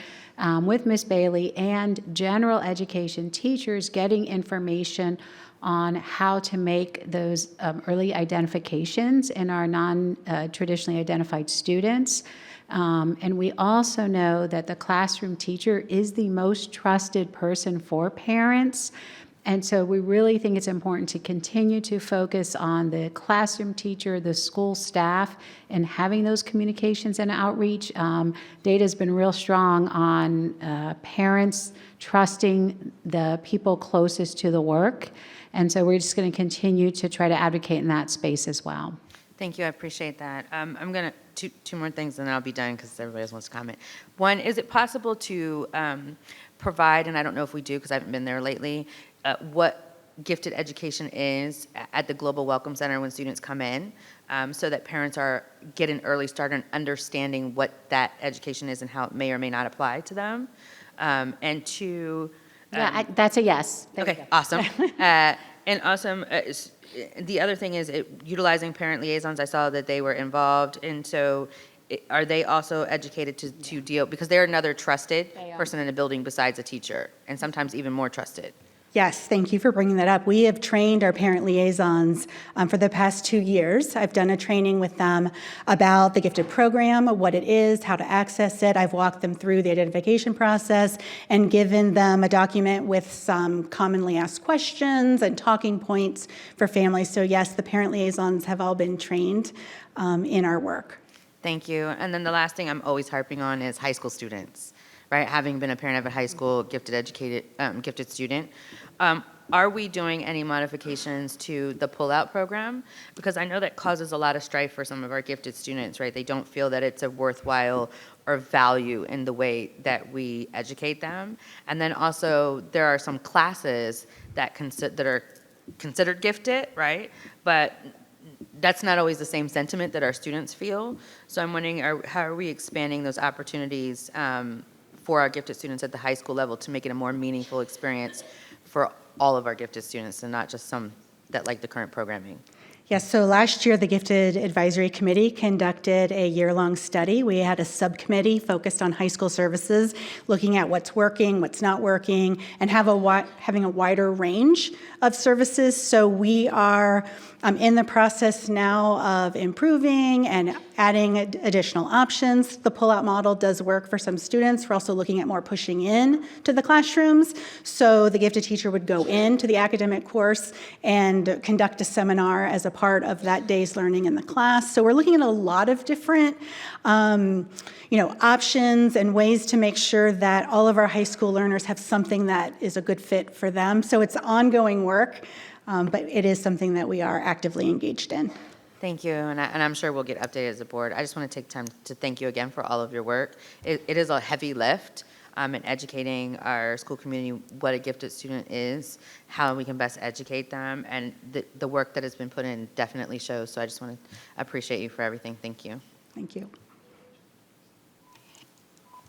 with Ms. Bailey and general education teachers getting information on how to make those early identifications in our non-traditionally identified students. And we also know that the classroom teacher is the most trusted person for parents. And so we really think it's important to continue to focus on the classroom teacher, the school staff, and having those communications and outreach. Data has been real strong on parents trusting the people closest to the work. And so we're just going to continue to try to advocate in that space as well. Thank you, I appreciate that. I'm going to, two more things and then I'll be done because everybody else wants to comment. One, is it possible to provide, and I don't know if we do because I haven't been there lately, what gifted education is at the Global Welcome Center when students come in, so that parents get an early start in understanding what that education is and how it may or may not apply to them? And two, that's a yes. Okay, awesome. And awesome. The other thing is utilizing parent liaisons. I saw that they were involved, and so are they also educated to deal, because they're another trusted person in a building besides a teacher, and sometimes even more trusted? Yes, thank you for bringing that up. We have trained our parent liaisons for the past 2 years. I've done a training with them about the gifted program, what it is, how to access it. I've walked them through the identification process and given them a document with some commonly asked questions and talking points for families. So yes, the parent liaisons have all been trained in our work. Thank you. And then the last thing I'm always harping on is high school students, right? Having been a parent of a high school gifted student, are we doing any modifications to the pull-out program? Because I know that causes a lot of strife for some of our gifted students, right? They don't feel that it's a worthwhile or value in the way that we educate them. And then also there are some classes that are considered gifted, right? But that's not always the same sentiment that our students feel. So I'm wondering, how are we expanding those opportunities for our gifted students at the high school level to make it a more meaningful experience for all of our gifted students and not just some that like the current programming? Yes, so last year the Gifted Advisory Committee conducted a year-long study. We had a subcommittee focused on high school services, looking at what's working, what's not working, and having a wider range of services. So we are in the process now of improving and adding additional options. The pull-out model does work for some students. We're also looking at more pushing in to the classrooms. So the gifted teacher would go into the academic course and conduct a seminar as a part of that day's learning in the class. So we're looking at a lot of different options and ways to make sure that all of our high school learners have something that is a good fit for them. So it's ongoing work, but it is something that we are actively engaged in. Thank you, and I'm sure we'll get updated as a board. I just want to take time to thank you again for all of your work. It is a heavy lift in educating our school community what a gifted student is, how we can best educate them, and the work that has been put in definitely shows. So I just want to appreciate you for everything. Thank you. Thank you.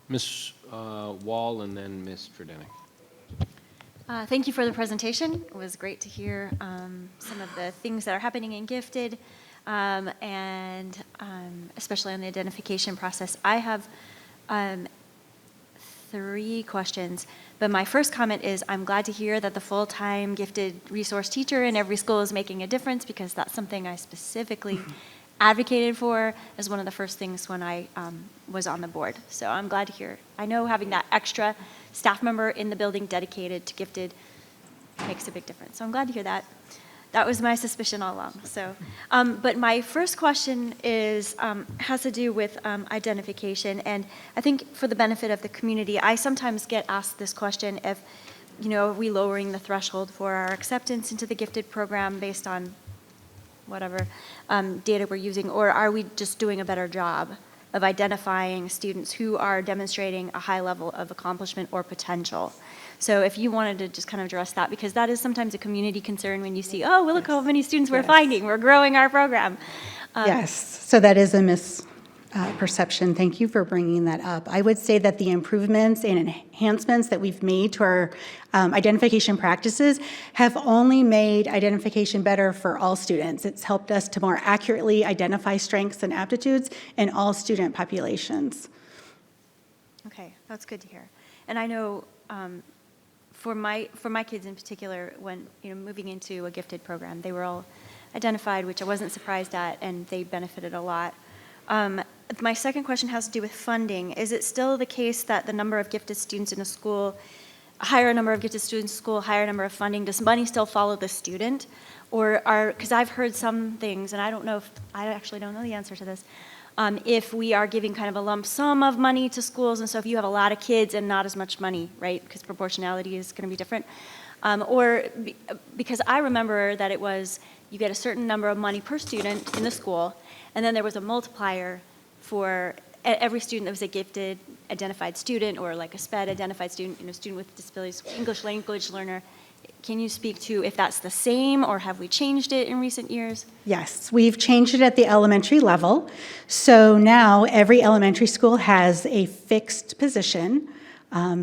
Ms. Wall and then Ms. Tredenik. Thank you for the presentation. It was great to hear some of the things that are happening in Gifted, and especially on the identification process. I have 3 questions, but my first comment is I'm glad to hear that the full-time gifted resource teacher in every school is making a difference, because that's something I specifically advocated for as one of the first things when I was on the board. So I'm glad to hear. I know having that extra staff member in the building dedicated to gifted makes a big difference. So I'm glad to hear that. That was my suspicion all along. So, but my first question is has to do with identification, and I think for the benefit of the community, I sometimes get asked this question: if are we lowering the threshold for our acceptance into the gifted program based on whatever data we're using, or are we just doing a better job of identifying students who are demonstrating a high level of accomplishment or potential? So if you wanted to just kind of address that, because that is sometimes a community concern when you see, oh, well, look how many students we're finding, we're growing our program. Yes, so that is a misperception. Thank you for bringing that up. I would say that the improvements and enhancements that we've made to our identification practices have only made identification better for all students. It's helped us to more accurately identify strengths and aptitudes in all student populations. Okay, that's good to hear. And I know for my kids in particular, when moving into a gifted program, they were all identified, which I wasn't surprised at, and they benefited a lot. My second question has to do with funding. Is it still the case that the number of gifted students in a school, a higher number of gifted students in school, higher number of funding, does money still follow the student? Or because I've heard some things, and I actually don't know the answer to this, if we are giving kind of a lump sum of money to schools, and so if you have a lot of kids and not as much money, right, because proportionality is going to be different, because I remember that it was you get a certain number of money per student in the school, and then there was a multiplier for every student that was a gifted identified student, or like a SPED identified student, student with disabilities, English language learner. Can you speak to if that's the same, or have we changed it in recent years? Yes, we've changed it at the elementary level. So now every elementary school has a fixed position,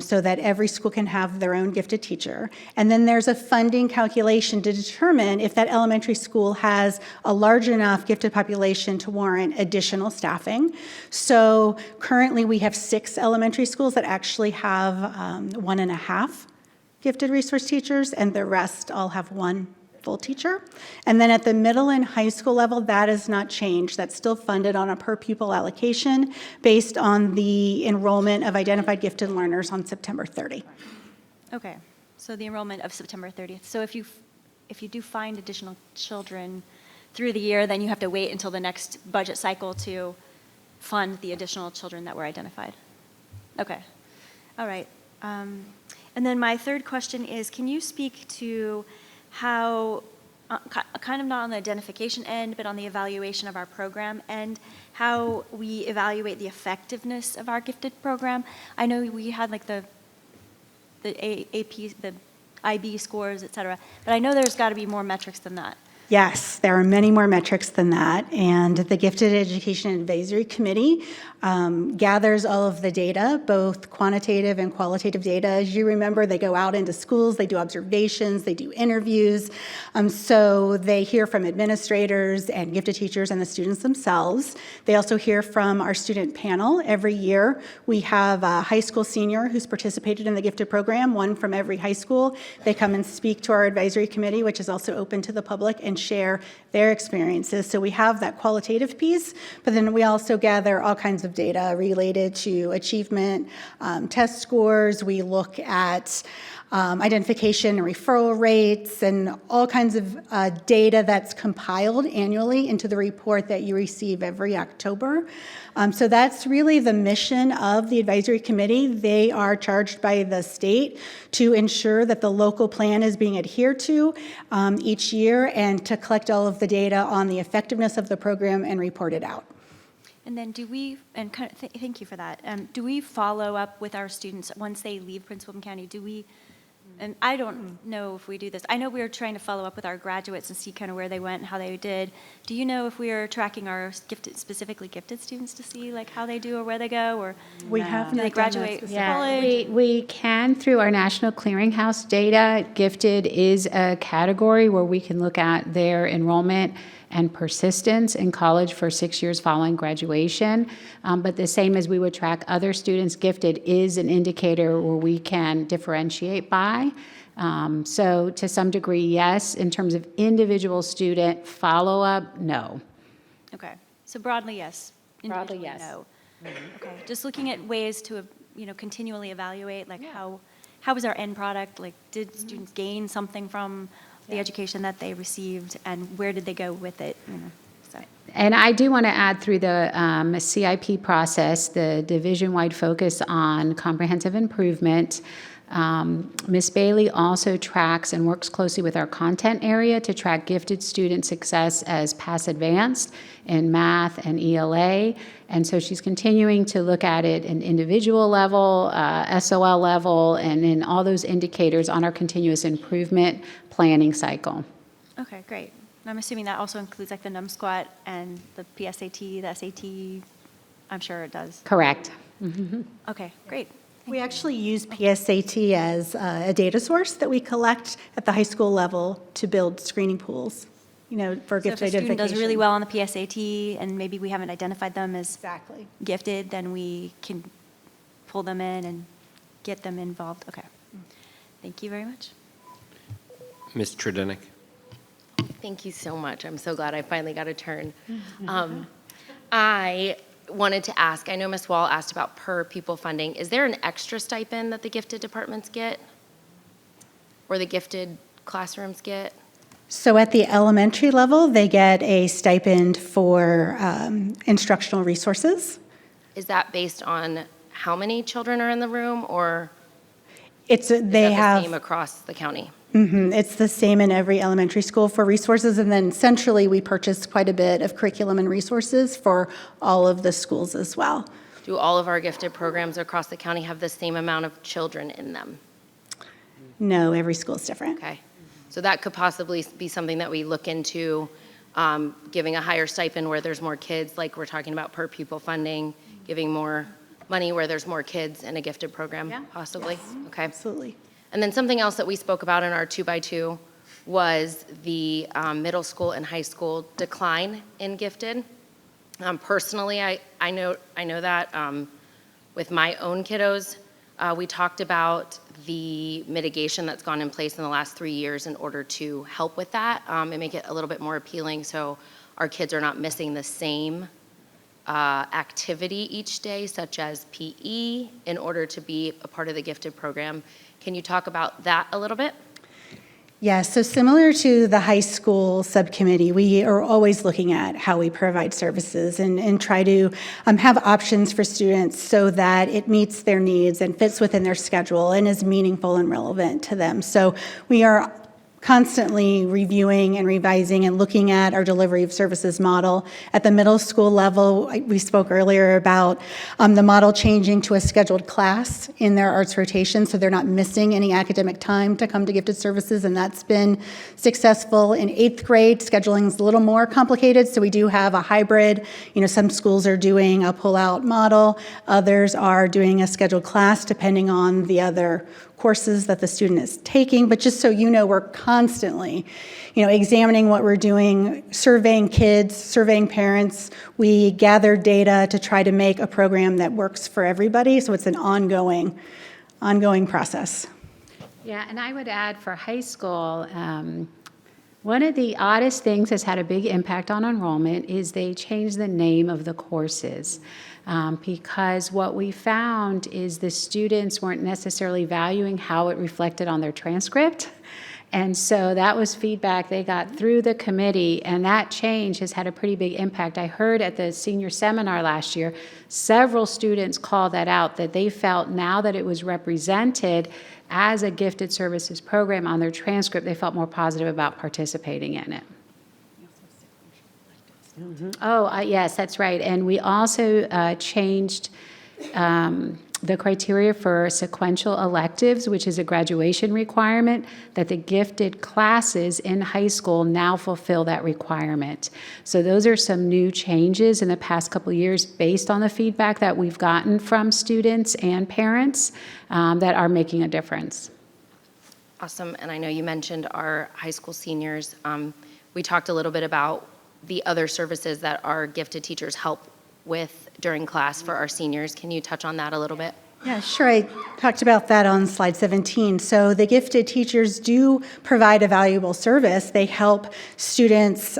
so that every school can have their own gifted teacher. And then there's a funding calculation to determine if that elementary school has a large enough gifted population to warrant additional staffing. So currently we have 6 elementary schools that actually have 1.5 gifted resource teachers, and the rest all have 1 full teacher. And then at the middle and high school level, that has not changed. That's still funded on a per pupil allocation based on the enrollment of identified gifted learners on September 30. Okay, so the enrollment of September 30th. So if you do find additional children through the year, then you have to wait until the next budget cycle to fund the additional children that were identified. Okay, all right. And then my third question is, can you speak to how, kind of not on the identification end, but on the evaluation of our program end, how we evaluate the effectiveness of our gifted program? I know we had like the AP, the IB scores, et cetera, but I know there's got to be more metrics than that. Yes, there are many more metrics than that, and the Gifted Education Advisory Committee gathers all of the data, both quantitative and qualitative data. As you remember, they go out into schools, they do observations, they do interviews, so they hear from administrators and gifted teachers and the students themselves. They also hear from our student panel. Every year, we have a high school senior who's participated in the gifted program, 1 from every high school. They come and speak to our advisory committee, which is also open to the public, and share their experiences. So we have that qualitative piece, but then we also gather all kinds of data related to achievement, test scores. We look at identification and referral rates, and all kinds of data that's compiled annually into the report that you receive every October. So that's really the mission of the advisory committee. They are charged by the state to ensure that the local plan is being adhered to each year, and to collect all of the data on the effectiveness of the program and report it out. And then thank you for that. Do we follow up with our students once they leave Prince William County? And I don't know if we do this. I know we were trying to follow up with our graduates and see kind of where they went and how they did. Do you know if we are tracking our specifically gifted students to see like how they do or where they go, or we have do they graduate college? Yeah, we can through our National Clearinghouse data. Gifted is a category where we can look at their enrollment and persistence in college for 6 years following graduation. But the same as we would track other students, gifted is an indicator where we can differentiate by. So to some degree, yes. In terms of individual student follow-up, no. Okay. So broadly, yes. Broadly, Individually, yes. no. Okay, just looking at ways to, continually evaluate, like how was our end product? Like, did students gain something from the education that they received, and where did they go with it? So. And I do want to add, through the CIP process, the division-wide focus on comprehensive improvement. Ms. Bailey also tracks and works closely with our content area to track gifted student success as pass advanced in math and ELA. And so she's continuing to look at it in individual level, SOL level, and in all those indicators on our continuous improvement planning cycle. Okay, great. And I'm assuming that also includes like the NUM squat and the PSAT, the SAT. I'm sure it does. Correct. Okay, great. We actually use PSAT as a data source that we collect at the high school level to build screening pools, for So gift if a student identification. does really well on the PSAT and maybe we haven't identified them as gifted, then we can pull them in and get them involved. Okay. Thank you very much. Ms. Tredenick. Thank you so much. I'm so glad I finally got a turn. I wanted to ask, I know Ms. Wall asked about per pupil funding. Is there an extra stipend that the gifted departments get? Or the gifted classrooms get? So at the elementary level, they get a stipend for instructional resources. Is that based on how many children are in the room, or It's is they that have the same across the county? It's the same in every elementary school for resources, and then centrally we purchase quite a bit of curriculum and resources for all of the schools as well. Do all of our gifted programs across the county have the same amount of children in them? No, every school is different. Okay. So that could possibly be something that we look into, giving a higher stipend where there's more kids, like we're talking about per pupil funding, giving more money where there's more kids in a gifted program, possibly? Yes, okay. Absolutely. And then something else that we spoke about in our 2x2 was the middle school and high school decline in gifted. Personally, I know that with my own kiddos, we talked about the mitigation that's gone in place in the last 3 years in order to help with that and make it a little bit more appealing so our kids are not missing the same activity each day, such as PE, in order to be a part of the gifted program. Can you talk about that a little bit? Yeah, so similar to the high school subcommittee, we are always looking at how we provide services and try to have options for students so that it meets their needs and fits within their schedule and is meaningful and relevant to them. So we are constantly reviewing and revising and looking at our delivery of services model. At the middle school level, we spoke earlier about the model changing to a scheduled class in their arts rotation, so they're not missing any academic time to come to gifted services, and that's been successful. In 8th grade, scheduling is a little more complicated, so we do have a hybrid. Some schools are doing a pull-out model, others are doing a scheduled class depending on the other courses that the student is taking. But just so you know, we're constantly, examining what we're doing, surveying kids, surveying parents. We gather data to try to make a program that works for everybody. So it's an ongoing process. Yeah, and I would add for high school, one of the oddest things that's had a big impact on enrollment is they changed the name of the courses. Because what we found is the students weren't necessarily valuing how it reflected on their transcript. And so that was feedback they got through the committee, and that change has had a pretty big impact. I heard at the senior seminar last year, several students called that out, that they felt now that it was represented as a gifted services program on their transcript, they felt more positive about participating in it. Yes, that's right. And we also changed the criteria for sequential electives, which is a graduation requirement, that the gifted classes in high school now fulfill that requirement. So those are some new changes in the past couple of years based on the feedback that we've gotten from students and parents that are making a difference. Awesome. And I know you mentioned our high school seniors. We talked a little bit about the other services that our gifted teachers help with during class for our seniors. Can you touch on that a little bit? Yeah, sure. I talked about that on slide 17. So the gifted teachers do provide a valuable service. They help students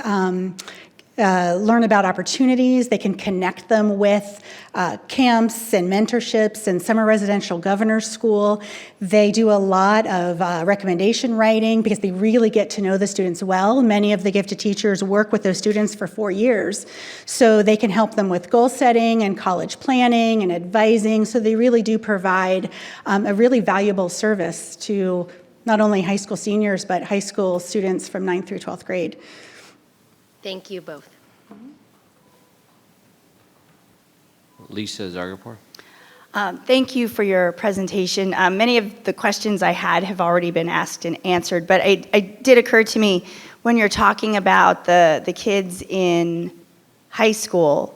learn about opportunities. They can connect them with camps and mentorships and summer residential governor's school. They do a lot of recommendation writing because they really get to know the students well. Many of the gifted teachers work with those students for 4 years, so they can help them with goal setting and college planning and advising. So they really do provide a really valuable service to not only high school seniors, but high school students from 9th through 12th grade. Thank you both. Lisa Zargarpur. Thank you for your presentation. Many of the questions I had have already been asked and answered, but it did occur to me when you're talking about the kids in high school,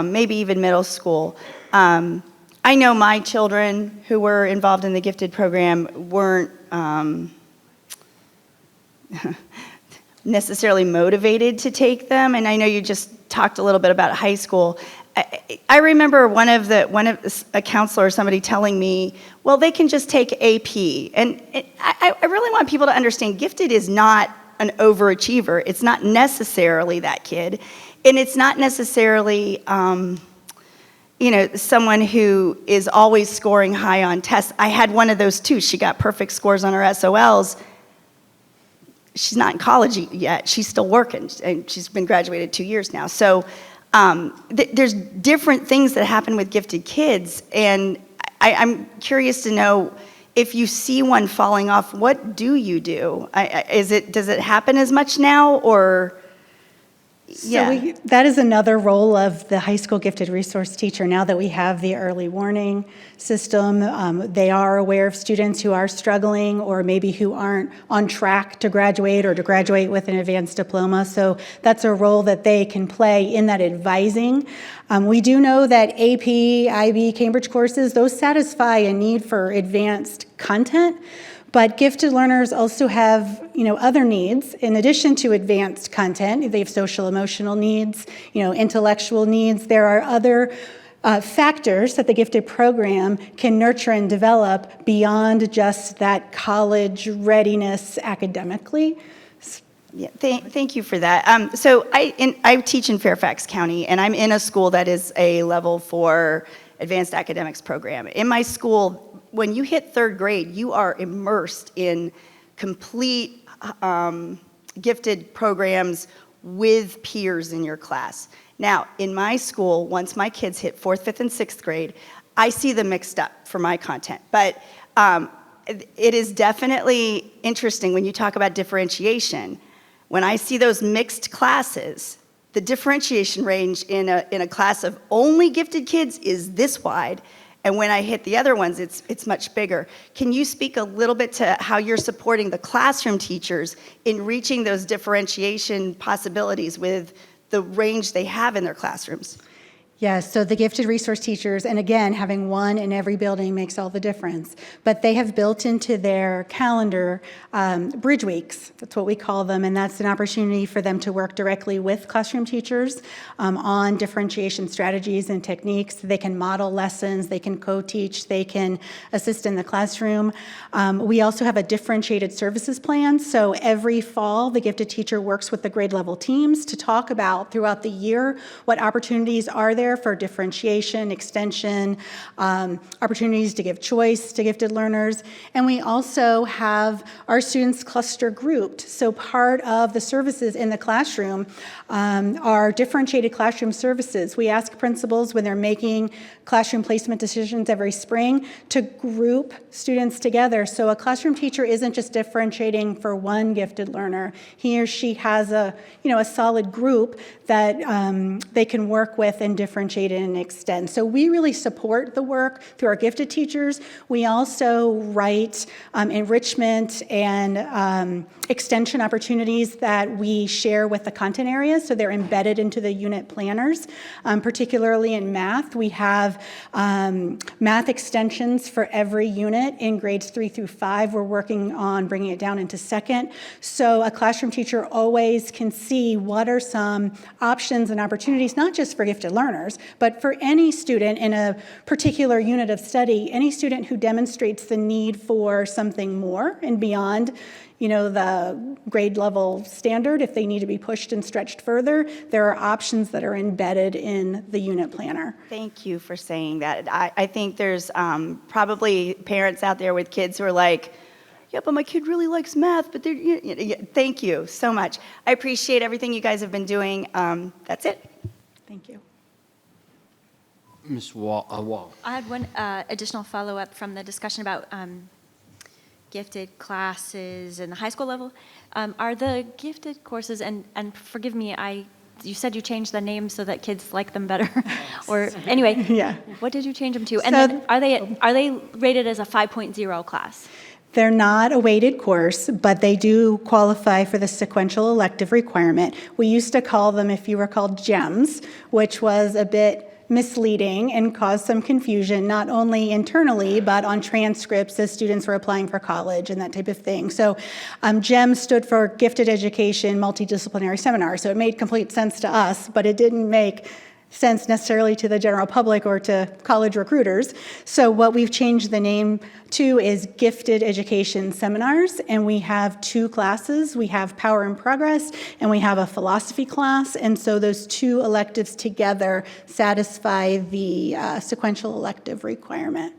maybe even middle school. I know my children who were involved in the gifted program weren't necessarily motivated to take them, and I know you just talked a little bit about high school. I remember a counselor or somebody telling me, well, they can just take AP. And I really want people to understand gifted is not an overachiever. It's not necessarily that kid. And it's not necessarily, someone who is always scoring high on tests. I had one of those too. She got perfect scores on her SOLs. She's not in college yet. She's still working, and she's been graduated 2 years now. So there's different things that happen with gifted kids, and I'm curious to know if you see one falling off, what do you do? Does it happen as much now, or? Yeah. So that is another role of the high school gifted resource teacher. Now that we have the early warning system, they are aware of students who are struggling or maybe who aren't on track to graduate or to graduate with an advanced diploma. So that's a role that they can play in that advising. We do know that AP, IB, Cambridge courses, those satisfy a need for advanced content. But gifted learners also have, other needs. In addition to advanced content, they have social emotional needs, intellectual needs. There are other factors that the gifted program can nurture and develop beyond just that college readiness academically. Yeah, thank you for that. So I teach in Fairfax County, and I'm in a school that is a level 4 advanced academics program. In my school, when you hit 3rd grade, you are immersed in complete gifted programs with peers in your class. Now, in my school, once my kids hit 4th, 5th, and 6th grade, I see them mixed up for my content. But it is definitely interesting when you talk about differentiation. When I see those mixed classes, the differentiation range in a class of only gifted kids is this wide. And when I hit the other ones, it's much bigger. Can you speak a little bit to how you're supporting the classroom teachers in reaching those differentiation possibilities with the range they have in their classrooms? Yes, so the gifted resource teachers, and again, having one in every building makes all the difference, but they have built into their calendar bridge weeks, that's what we call them, and that's an opportunity for them to work directly with classroom teachers on differentiation strategies and techniques. They can model lessons, they can co-teach, they can assist in the classroom. We also have a differentiated services plan, so every fall, the gifted teacher works with the grade level teams to talk about throughout the year what opportunities are there for differentiation, extension, opportunities to give choice to gifted learners. And we also have our students cluster grouped. So part of the services in the classroom are differentiated classroom services. We ask principals when they're making classroom placement decisions every spring to group students together. So a classroom teacher isn't just differentiating for one gifted learner. He or she has a solid group that they can work with and differentiate and extend. So we really support the work through our gifted teachers. We also write enrichment and extension opportunities that we share with the content areas, so they're embedded into the unit planners. Particularly in math, we have math extensions for every unit in grades 3 through 5. We're working on bringing it down into 2nd. So a classroom teacher always can see what are some options and opportunities, not just for gifted learners, seminars. But for any student in a particular unit of study, any student who demonstrates the need for something more and beyond, the grade level standard, if they need to be pushed and stretched further, there are options that are embedded in the unit planner. Thank you for saying that. I think there's probably parents out there with kids who are like, yeah, but my kid really likes math, but thank you so much. I appreciate everything you guys have been doing. That's it. Thank you. Ms. Wall. I had one additional follow-up from the discussion about gifted classes in the high school level. Are the gifted courses, and forgive me, you said you changed the name so that kids like them better, or anyway, yeah. What did you change them to? And then are they rated as a 5.0 class? They're not a weighted course, but they do qualify for the sequential elective requirement. We used to call them, if you recall, GEMS, which was a bit misleading and caused some confusion, not only internally, but on transcripts as students were applying for college and that type of thing. So GEMS stood for Gifted Education Multidisciplinary Seminar. So it made complete sense to us, but it didn't make sense necessarily to the general public or to college recruiters. So what we've changed the name to is Gifted Education Seminars, and we have 2 classes. We have Power and Progress, and we have a philosophy class, and so those 2 electives together satisfy the sequential elective requirement.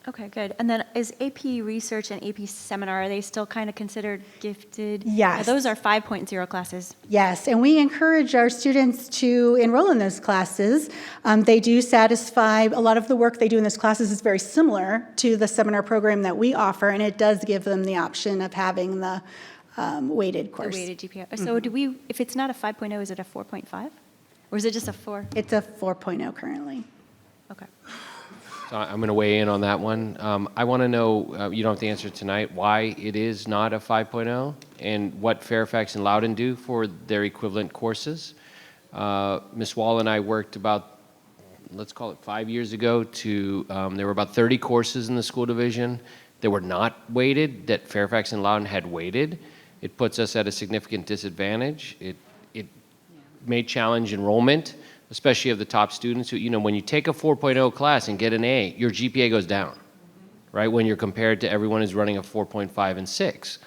Okay, good. And then is AP Research and AP Seminar, are they still kind of considered gifted? Yes. Those are 5.0 classes. Yes, and we encourage our students to enroll in those classes. They do satisfy, a lot of the work they do in those classes is very similar to the seminar program that we offer, and it does give them the option of having the weighted course. The weighted GPA. So do we, if it's not a 5.0, is it a 4.5? Or is it just a 4? It's a 4.0 currently. Okay. So I'm going to weigh in on that one. I want to know, you don't have to answer tonight, why it is not a 5.0 and what Fairfax and Loudoun do for their equivalent courses. Ms. Wall and I worked about, let's call it 5 years ago, there were about 30 courses in the school division that were not weighted, that Fairfax and Loudoun had weighted. It puts us at a significant disadvantage. It may challenge enrollment, especially of the top students who, when you take a 4.0 class and get an A, your GPA goes down, right? When you're compared to everyone who's running a 4.5 and 6.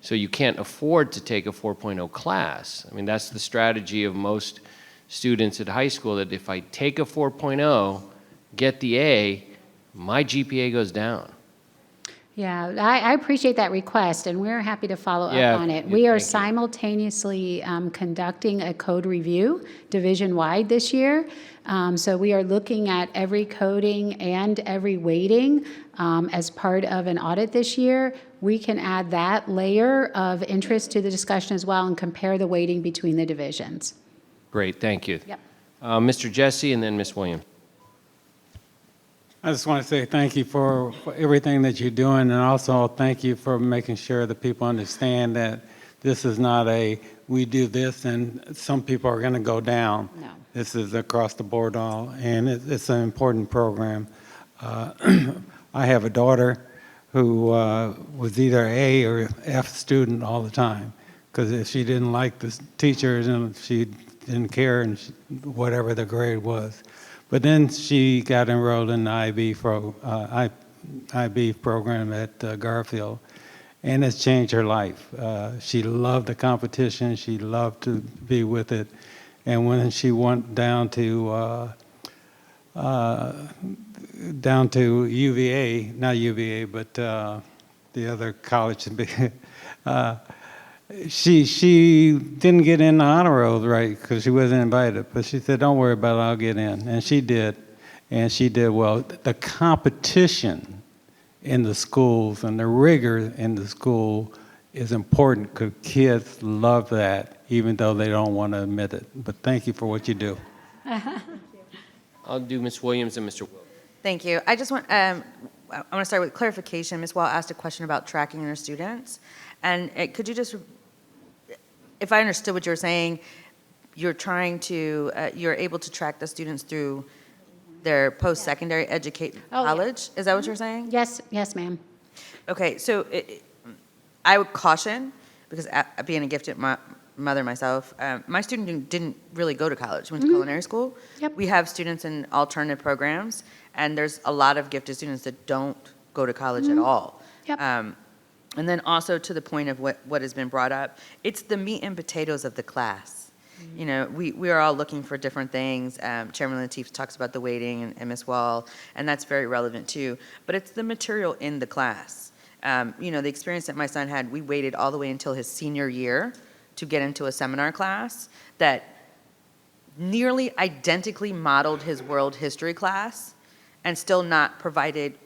So you can't afford to take a 4.0 class. I mean, that's the strategy of most students at high school, that if I take a 4.0, get the A, my GPA goes down. Yeah, I appreciate that request, and we're happy to follow up on it. We are simultaneously conducting a code review division-wide this year. So we are looking at every coding and every weighting as part of an audit this year. We can add that layer of interest to the discussion as well and compare the weighting between the divisions. Great, thank you. Yep. Mr. Jesse and then Ms. Williams. I just want to say thank you for everything that you're doing, and also thank you for making sure that people understand that this is not we do this and some people are going to go down. No. This is across the board all, and it's an important program. I have a daughter who was either A or F student all the time, because if she didn't like the teachers and she didn't care and whatever the grade was. But then she got enrolled in the IB program at Garfield, and it's changed her life. She loved the competition. She loved to be with it. And when she went down to UVA, not UVA, but the other college, she didn't get in the honor roll right because she wasn't invited, but she said, don't worry about it, I'll get in. And she did, and she did well. The competition in the schools and the rigor in the school is important because kids love that, even though they don't want to admit it. But thank you for what you do. I'll do Ms. Williams and Mr. Wilk. Thank you. I just want, I want to start with clarification. Ms. Wall asked a question about tracking your students. And could you just, if I understood what you were saying, you're able to track the students through their post-secondary college? Is that what you're saying? Yes, ma'am. Okay, so I would caution, because being a gifted mother myself. My student didn't really go to college, went to culinary school. We have students in alternative programs, and there's a lot of gifted students that don't go to college at all. And then also to the point of what has been brought up, it's the meat and potatoes of the class. You know, we are all looking for different things. Chairman Lateef talks about the weighting and Ms. Wall, and that's very relevant too. But it's the material in the class. You know, the experience that my son had, we waited all the way until his senior year to get into a seminar class that nearly identically modeled his world history class and still not provided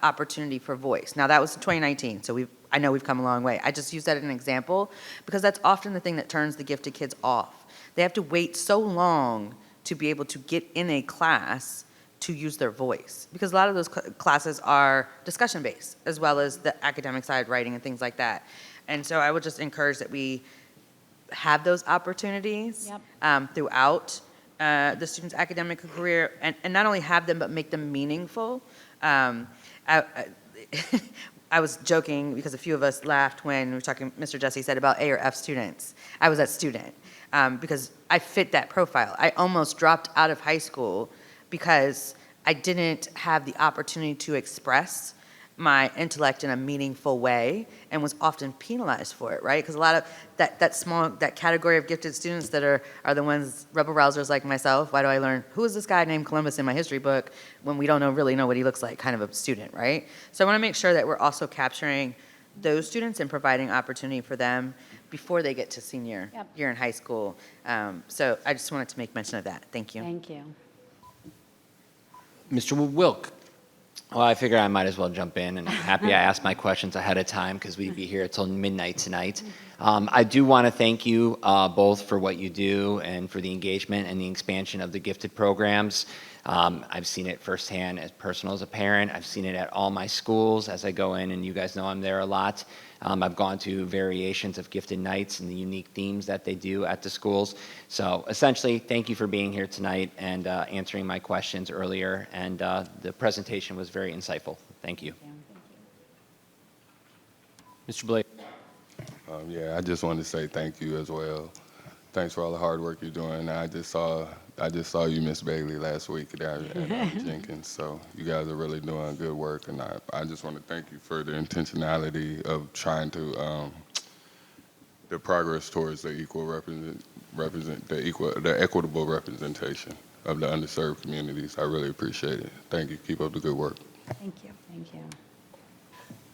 opportunity for voice. Now that was in 2019, so I know we've come a long way. I just use that as an example because that's often the thing that turns the gifted kids off. They have to wait so long to be able to get in a class to use their voice because a lot of those classes are discussion based as well as the academic side, writing and things like that. And so I would just encourage that we have those opportunities throughout the student's academic career and not only have them but make them meaningful. I was joking because a few of us laughed when we were talking, Mr. Jesse said about A or F students. I was that student because I fit that profile. I almost dropped out of high school because I didn't have the opportunity to express my intellect in a meaningful way and was often penalized for it, right? Because a lot of that category of gifted students that are the ones, rebel rousers like myself, why do I learn, who is this guy named Columbus in my history book when we don't really know what he looks like, kind of a student, right? So I want to make sure that we're also capturing those students and providing opportunity for them before they get to senior year in high school. So I just wanted to make mention of that. Thank you. Thank you. Mr. Wilk. Well, I figure I might as well jump in, and I'm happy I asked my questions ahead of time because we'd be here till midnight tonight. I do want to thank you both for what you do and for the engagement and the expansion of the gifted programs. I've seen it firsthand as personal as a parent. I've seen it at all my schools as I go in, and you guys know I'm there a lot. I've gone to variations of gifted nights and the unique themes that they do at the schools. So essentially, thank you for being here tonight and answering my questions earlier. And the presentation was very insightful. Thank you. Mr. Blake. Yeah, I just wanted to say thank you as well. Thanks for all the hard work you're doing. I just saw you, Miss Bailey, last week at Jenkins. So you guys are really doing good work, and I just want to thank you for the intentionality of trying to the progress towards the equitable representation of the underserved communities. I really appreciate it. Thank you. Keep up the good work. Thank you. Thank you.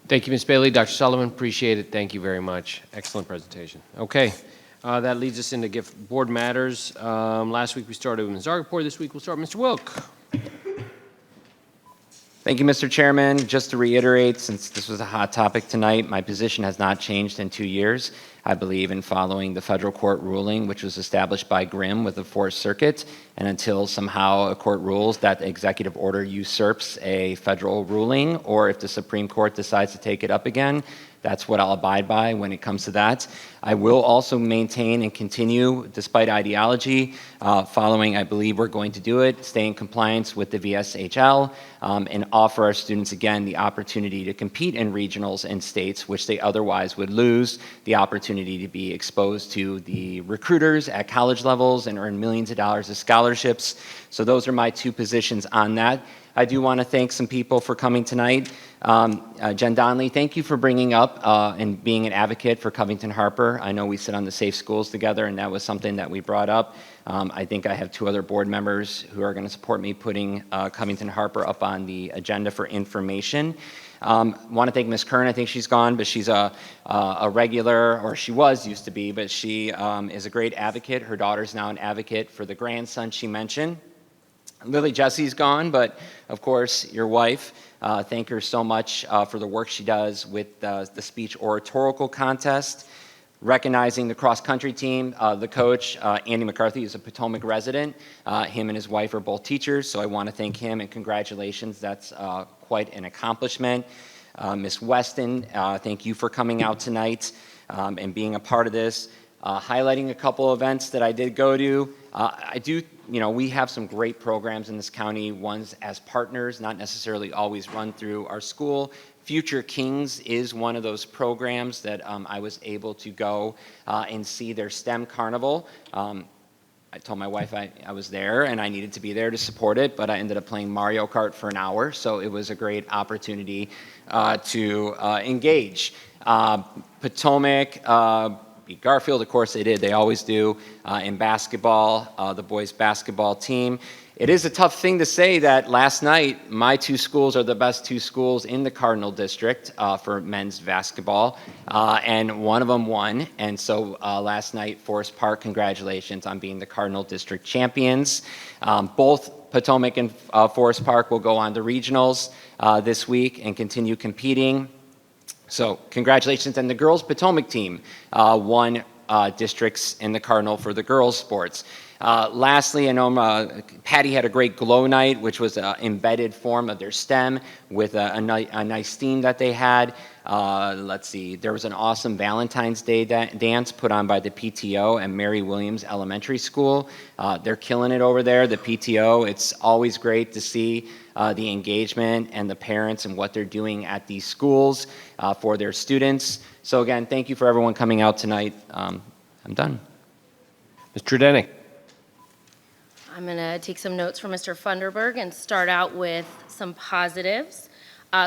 Thank you, Ms. Bailey. Dr. Sullivan, appreciate it. Thank you very much. Excellent presentation. Okay. That leads us into gift board matters. Last week we started with Ms. Zargapur. This week we'll start with Mr. Wilk. Thank you, Mr. Chairman. Just to reiterate, since this was a hot topic tonight, my position has not changed in 2 years. I believe in following the federal court ruling, which was established by Grimm with the Fourth Circuit, and until somehow a court rules that the executive order usurps a federal ruling, or if the Supreme Court decides to take it up again, that's what I'll abide by when it comes to that. I will also maintain and continue, despite ideology, following, I believe we're going to do it, stay in compliance with the VSHL, and offer our students, again, the opportunity to compete in regionals in states which they otherwise would lose, the opportunity to be exposed to the recruiters at college levels and earn millions of dollars of scholarships. So those are my two positions on that. I do want to thank some people for coming tonight. Jen Donnelly, thank you for bringing up and being an advocate for Covington Harper. I know we sit on the Safe Schools together, and that was something that we brought up. I think I have 2 other board members who are going to support me putting Covington Harper up on the agenda for information. Want to thank Ms. Kern. I think she's gone, but she's a regular, or she used to be, but she is a great advocate. Her daughter's now an advocate for the grandson she mentioned. Lily Jesse's gone, but of course, your wife. Thank her so much for the work she does with the speech oratorical contest. Recognizing the cross-country team, the coach, Andy McCarthy, is a Potomac resident. Him and his wife are both teachers, so I want to thank him and congratulations. That's quite an accomplishment. Ms. Weston, thank you for coming out tonight and being a part of this. Highlighting a couple events that I did go to. I do we have some great programs in this county, ones as partners, not necessarily always run through our school. Future Kings is one of those programs that I was able to go and see their STEM carnival. I told my wife I was there and I needed to be there to support it, but I ended up playing Mario Kart for an hour, so it was a great opportunity to engage. Potomac, beat Garfield, of course they did, they always do. In basketball, the boys basketball team. It is a tough thing to say that last night, my two schools are the best two schools in the Cardinal District for men's basketball, and one of them won. And so last night, Forest Park, congratulations on being the Cardinal District champions. Both Potomac and Forest Park will go on to regionals this week and continue competing. So congratulations. And the girls Potomac team won districts in the Cardinal for the girls sports. Lastly, I know Patty had a great glow night, which was an embedded form of their STEM with a nice theme that they had. Let's see, there was an awesome Valentine's Day dance put on by the PTO at Mary Williams Elementary School. They're killing it over there, the PTO. It's always great to see the engagement and the parents and what they're doing at these schools for their students. So again, thank you for everyone coming out tonight. I'm done. Mr. Denick. I'm going to take some notes from Mr. Funderburg and start out with some positives.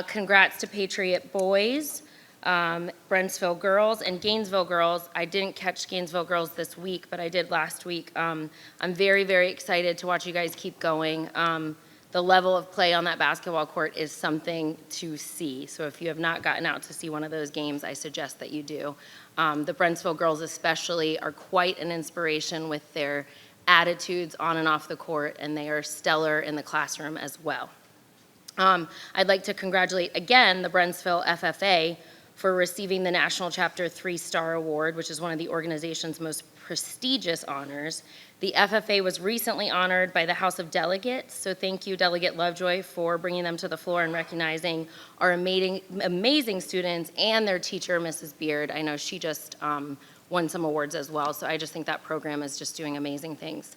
Congrats to Patriot boys, Brentsville girls, and Gainesville girls. I didn't catch Gainesville girls this week, but I did last week. I'm very, very excited to watch you guys keep going. The level of play on that basketball court is something to see. So if you have not gotten out to see one of those games, I suggest that you do. The Brentsville girls especially are quite an inspiration with their attitudes on and off the court, and they are stellar in the classroom as well. I'd like to congratulate again the Brentsville FFA for receiving the National Chapter 3-Star Award, which is one of the organization's most prestigious honors. The FFA was recently honored by the House of Delegates, so thank you, Delegate Lovejoy, for bringing them to the floor and recognizing our amazing students and their teacher, Mrs. Beard. I know she just won some awards as well, so I just think that program is just doing amazing things.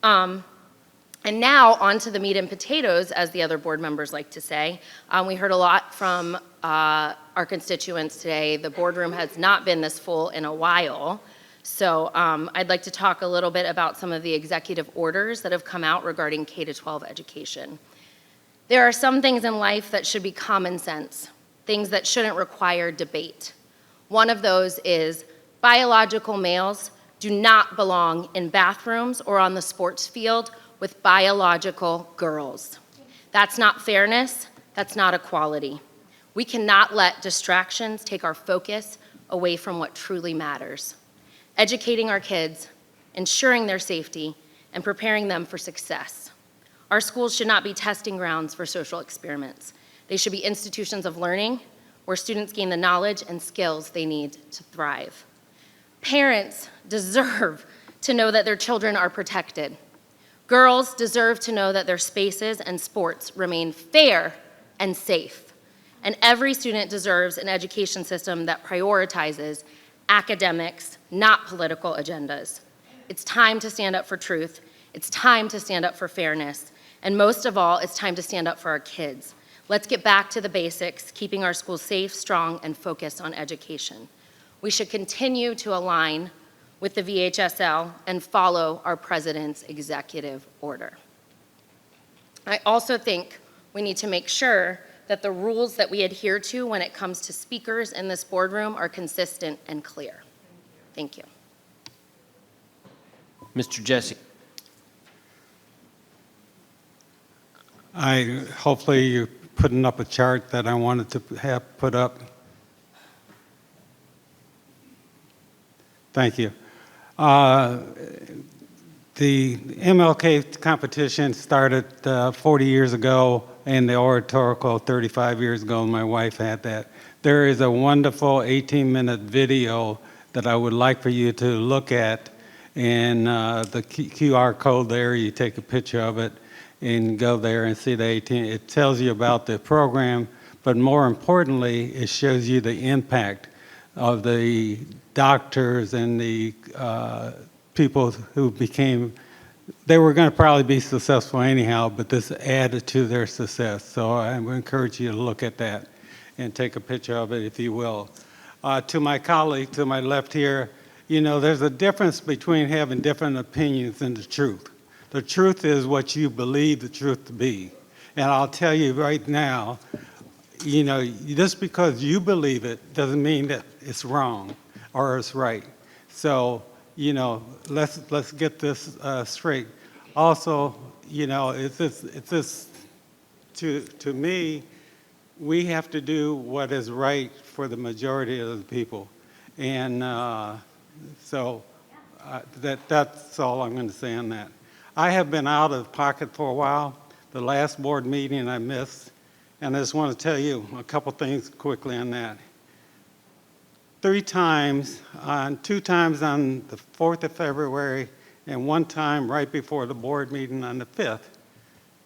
And now on to the meat and potatoes, as the other board members like to say. We heard a lot from our constituents today. The boardroom has not been this full in a while. So I'd like to talk a little bit about some of the executive orders that have come out regarding K-12 education. There are some things in life that should be common sense, things that shouldn't require debate. One of those is biological males do not belong in bathrooms or on the sports field with biological girls. That's not fairness, that's not equality. We cannot let distractions take our focus away from what truly matters. Educating our kids, ensuring their safety, and preparing them for success. Our schools should not be testing grounds for social experiments. They should be institutions of learning where students gain the knowledge and skills they need to thrive. Parents deserve to know that their children are protected. Girls deserve to know that their spaces and sports remain fair and safe. And every student deserves an education system that prioritizes academics, not political agendas. It's time to stand up for truth. It's time to stand up for fairness. And most of all, it's time to stand up for our kids. Let's get back to the basics, keeping our schools safe, strong, and focused on education. We should continue to align with the VHSL and follow our president's executive order. I also think we need to make sure that the rules that we adhere to when it comes to speakers in this boardroom are consistent and clear. Thank you. Mr. Jesse. Hopefully you're putting up a chart that I wanted to have put up. Thank you. The MLK competition started 40 years ago, and the oratorical 35 years ago. My wife had that. There is a wonderful 18-minute video that I would like for you to look at, and the QR code there, you take a picture of it and go there and see the 18. It tells you about the program, but more importantly, it shows you the impact of the doctors and the people who became they were going to probably be successful anyhow, but this added to their success. So I would encourage you to look at that and take a picture of it, if you will. To my colleague to my left here, you know, there's a difference between having different opinions and the truth. The truth is what you believe the truth to be. And I'll tell you right now, you know, just because you believe it doesn't mean that it's wrong or it's right. So, you know, let's get this straight. Also, you know, it's this to me, we have to do what is right for the majority of the people. And so that's all I'm going to say on that. I have been out of pocket for a while. The last board meeting I missed, and I just want to tell you a couple things quickly on that. 2 times on the 4th of February and 1 time right before the board meeting on the 5th,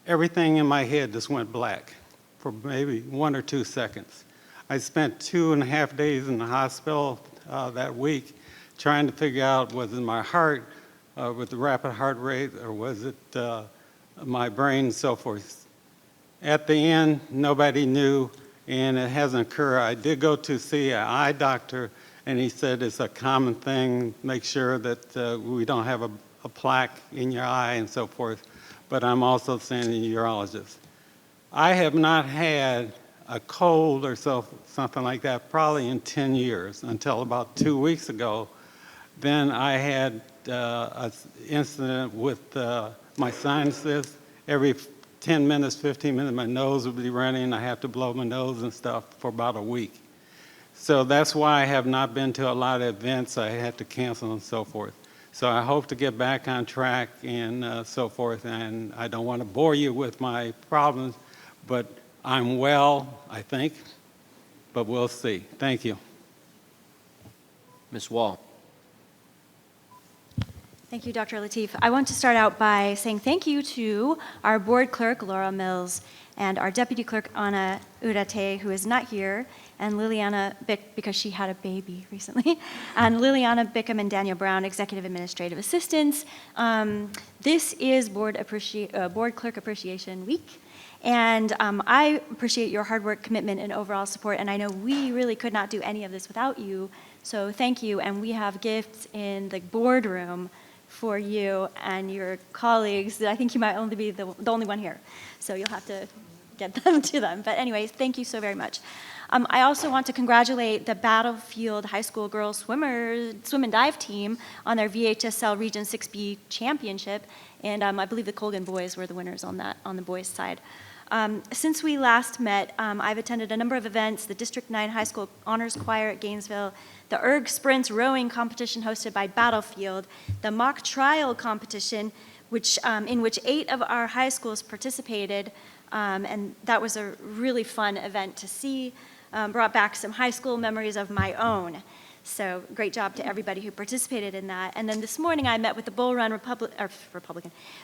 everything in my head just went black for maybe 1 or 2 seconds. I spent 2.5 days in the hospital that week trying to figure out, was it my heart with the rapid heart rate, or was it my brain and so forth. At the end, nobody knew, and it hasn't occurred. I did go to see an eye doctor, and he said it's a common thing, make sure that we don't have a plaque in your eye and so forth, but I'm also seeing a urologist. I have not had a cold or something like that probably in 10 years until about 2 weeks ago. Then I had an incident with my sinuses. Every 10 minutes, 15 minutes, my nose would be running. I have to blow my nose and stuff for about a week. So that's why I have not been to a lot of events. I had to cancel and so forth. So I hope to get back on track and so forth. And I don't want to bore you with my problems, but I'm well, I think, but we'll see. Thank you. Ms. Wall. Thank you, Dr. Lateef. I want to start out by saying thank you to our board clerk, Laura Mills, and our deputy clerk, Anna Urate, who is not here, and Liliana Bick, because she had a baby recently, and Liliana Bickham and Daniel Brown, executive administrative assistants. This is board clerk appreciation week. And I appreciate your hard work, commitment, and overall support, and I know we really could not do any of this without you, so thank you. And we have gifts in the boardroom for you and your colleagues. I think you might only be the only one here, so you'll have to get them to them. But anyways, thank you so very much. I also want to congratulate the Battlefield High School girls swim and dive team on their VHSL Region 6B championship, and I believe the Colgan boys were the winners on the boys' side. Since we last met, I've attended a number of events, the District 9 High School Honors Choir at Gainesville, the ERG Sprints rowing competition hosted by Battlefield, the mock trial competition, in which 8 of our high schools participated, and that was a really fun event to see. Brought back some high school memories of my own. So great job to everybody who participated in that. And then this morning I met with the Bull Run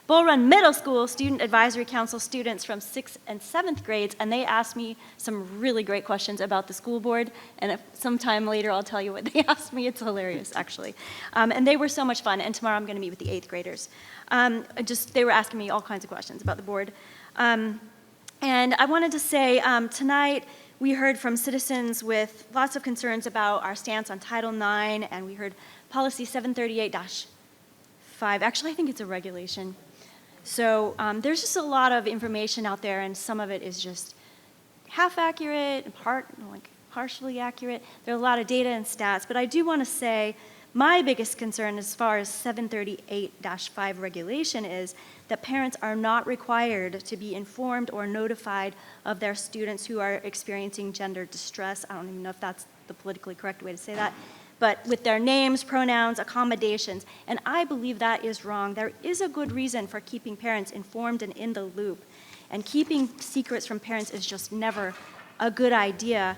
Bull Run Middle School Student Advisory Council students from 6th and 7th grades, and they asked me some really great questions about the school board. And if sometime later I'll tell you what they asked me. It's hilarious, actually. And they were so much fun. And tomorrow I'm going to meet with the 8th graders. They were asking me all kinds of questions about the board. And I wanted to say tonight, we heard from citizens with lots of concerns about our stance on Title IX, and we heard Policy 738-5. Actually, I think it's a regulation. So there's just a lot of information out there, and some of it is just half accurate, partially accurate. There are a lot of data and stats, but I do want to say my biggest concern as far as 738-5 regulation is that parents are not required to be informed or notified of their students who are experiencing gender distress. I don't even know if that's the politically correct way to say that, but with their names, pronouns, accommodations, and I believe that is wrong. There is a good reason for keeping parents informed and in the loop, and keeping secrets from parents is just never a good idea.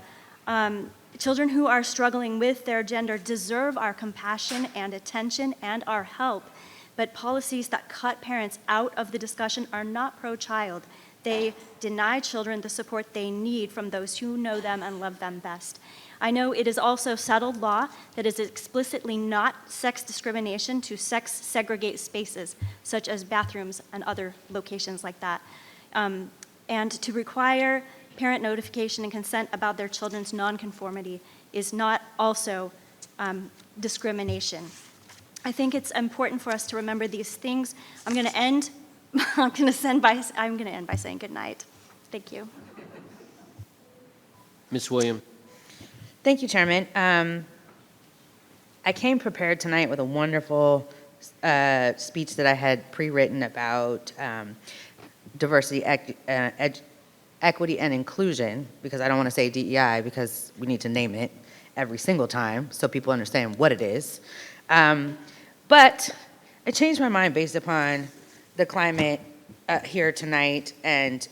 Children who are struggling with their gender deserve our compassion and attention and our help, but policies that cut parents out of the discussion are not pro-child. They deny children the support they need from those who know them and love them best. I know it is also settled law that is explicitly not sex discrimination to sex segregate spaces, such as bathrooms and other locations like that. And to require parent notification and consent about their children's nonconformity is not also discrimination. I think it's important for us to remember these things. I'm going to end by saying good night. Thank you. Ms. Williams. Thank you, Chairman. I came prepared tonight with a wonderful speech that I had pre-written about diversity, equity, and inclusion, because I don't want to say DEI because we need to name it every single time so people understand what it is. But I changed my mind based upon the climate here tonight, and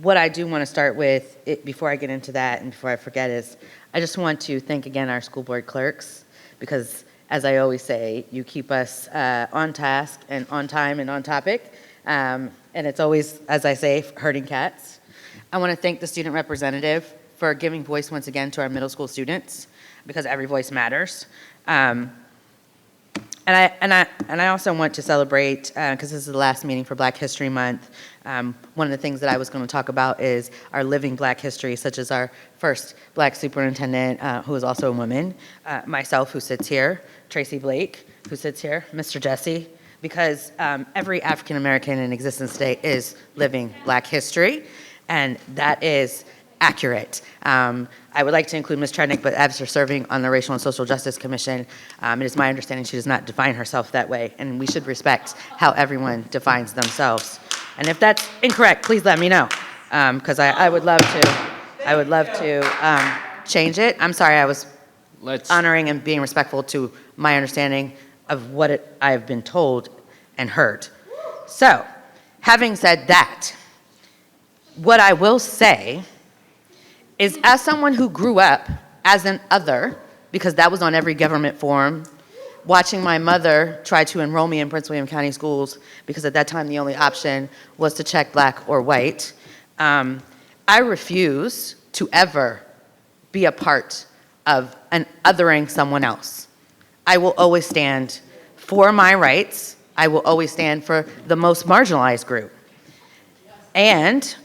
what I do want to start with, before I get into that and before I forget, is I just want to thank again our school board clerks, because as I always say, you keep us on task and on time and on topic, and it's always, as I say, herding cats. I want to thank the student representative for giving voice once again to our middle school students, because every voice matters. And I also want to celebrate, because this is the last meeting for Black History Month, one of the things that I was going to talk about is our living Black history, such as our first Black superintendent, who is also a woman, myself, who sits here, Tracy Blake, who sits here, Mr. Jesse, because every African American in existence today is living Black history, and that is accurate. I would like to include Ms. Trednick, but after serving on the Racial and Social Justice Commission, it is my understanding she does not define herself that way, and we should respect how everyone defines themselves. And if that's incorrect, please let me know, because I would love to change it. I'm sorry, I was honoring and being respectful to my understanding of what I have been told and heard. So, having said that, what I will say is, as someone who grew up as an other, because that was on every government forum, watching my mother try to enroll me in Prince William County schools, because at that time the only option was to check Black or white, I refuse to ever be a part of an othering someone else. I will always stand for my rights. I will always stand for the most marginalized group. And,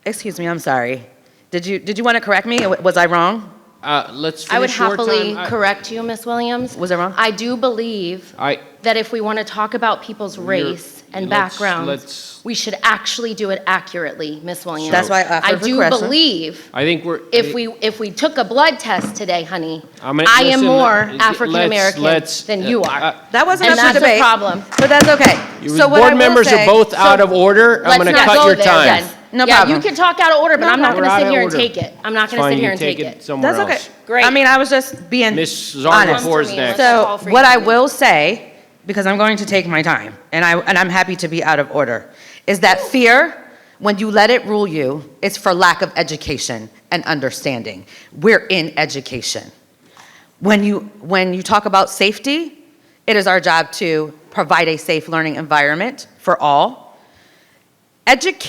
excuse me, I'm sorry. Did you want to correct me? Was I wrong? Let's finish I would your happily time. correct you, Ms. Williams. Was I wrong? I do believe that if we want to talk about people's race and backgrounds, we should actually do it accurately, Ms. Williams. That's why I offered the do question. believe I think if we took a blood test today, honey, I mean, I am listen, more African let's- American than you are. That wasn't and up for that's debate. a problem. But that's okay. So board members are both out of order. I'm Let's going to not cut go your there time. then. No yeah, problem. you can talk out of order, but I'm not going to We're out sit of here and order. take it. I'm not going to Fine, sit here you and take take it it. somewhere That's okay. else. Great. I mean, I was just being Ms. honest. Zargapour is next. So what I will say, because I'm going to take my time, and I'm happy to be out of order, is that fear, when you let it rule you, is for lack of education and understanding. We're in education. When you talk about safety, it is our job to provide a safe learning environment for all. Public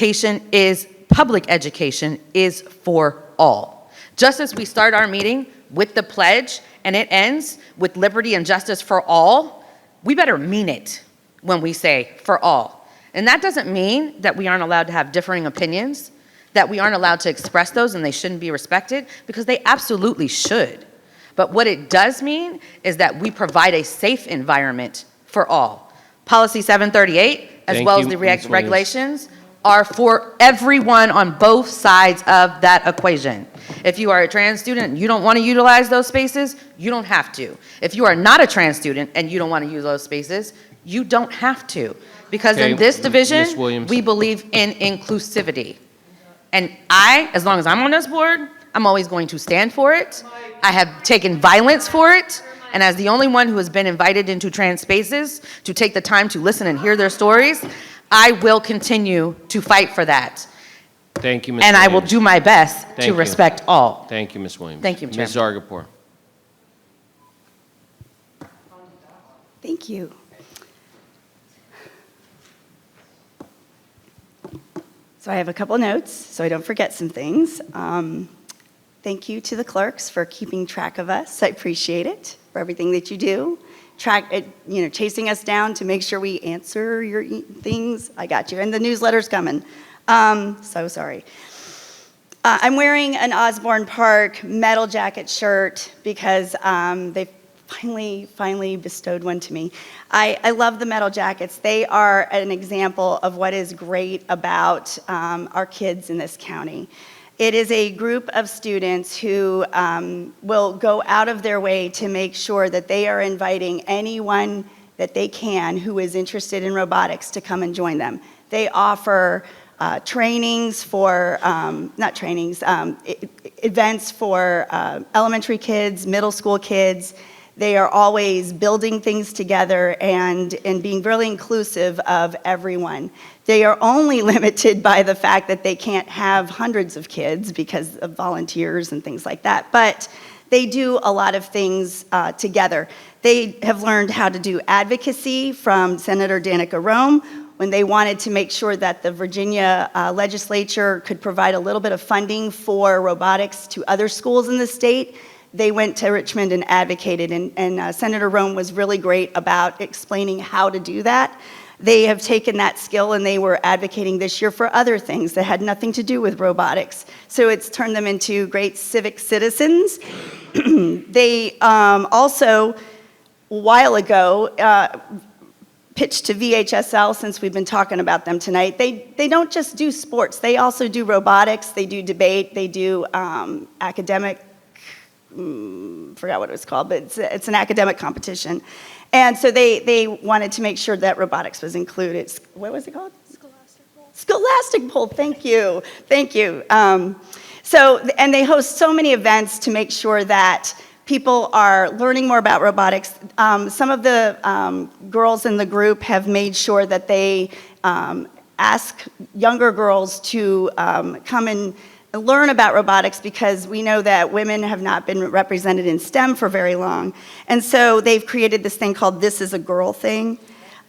education is for all. Just as we start our meeting with the pledge and it ends with liberty and justice for all, we better mean it when we say for all. And that doesn't mean that we aren't allowed to have differing opinions, that we aren't allowed to express those and they shouldn't be respected, because they absolutely should. But what it does mean is that we provide a safe environment for all. Policy 738, as Thank well you, as the Ms. Williams. regulations, are for everyone on both sides of that equation. If you are a trans student and you don't want to utilize those spaces, you don't have to. If you are not a trans student and you don't want to use those spaces, you don't have to. Because in this Ms. division, Williams. we believe in inclusivity. And as long as I'm on this board, I'm always going to stand for it. I have taken violence for it. And as the only one who has been invited into trans spaces to take the time to listen and hear their stories, I will continue to fight for that. Thank you, Ms. And Williams. I will do my best Thank to you. respect all. Thank you, Ms. Williams. Thank you, Ms. Zargapour. Thank you. So I have a couple notes so I don't forget some things. Thank you to the clerks for keeping track of us. I appreciate it, for everything that you do. Chasing us down to make sure we answer your things. I got you. And the newsletter's coming. So sorry. I'm wearing an Osborne Park metal jacket shirt because they finally bestowed one to me. I love the metal jackets. They are an example of what is great about our kids in this county. It is a group of students who will go out of their way to make sure that they are inviting anyone that they can who is interested in robotics to come and join them. They offer trainings for, not trainings, events for elementary kids, middle school kids. They are always building things together and being really inclusive of everyone. They are only limited by the fact that they can't have hundreds of kids because of volunteers and things like that, but they do a lot of things together. They have learned how to do advocacy from Senator Danica Rome when they wanted to make sure that the Virginia legislature could provide a little bit of funding for robotics to other schools in the state. They went to Richmond and advocated, and Senator Rome was really great about explaining how to do that. They have taken that skill and they were advocating this year for other things that had nothing to do with robotics. So it's turned them into great civic citizens. They also, a while ago, pitched to VHSL, since we've been talking about them tonight. They don't just do sports, they also do robotics, they do debate, they do academic, forgot what it was called, but it's an academic competition. And so they wanted to make sure that robotics was included. What was it called? Scholastic Bowl, thank you. And they host so many events to make sure that people are learning more about robotics. Some of the girls in the group have made sure that they ask younger girls to come and learn about robotics because we know that women have not been represented in STEM for very long. And so they've created this thing called This Is a Girl thing.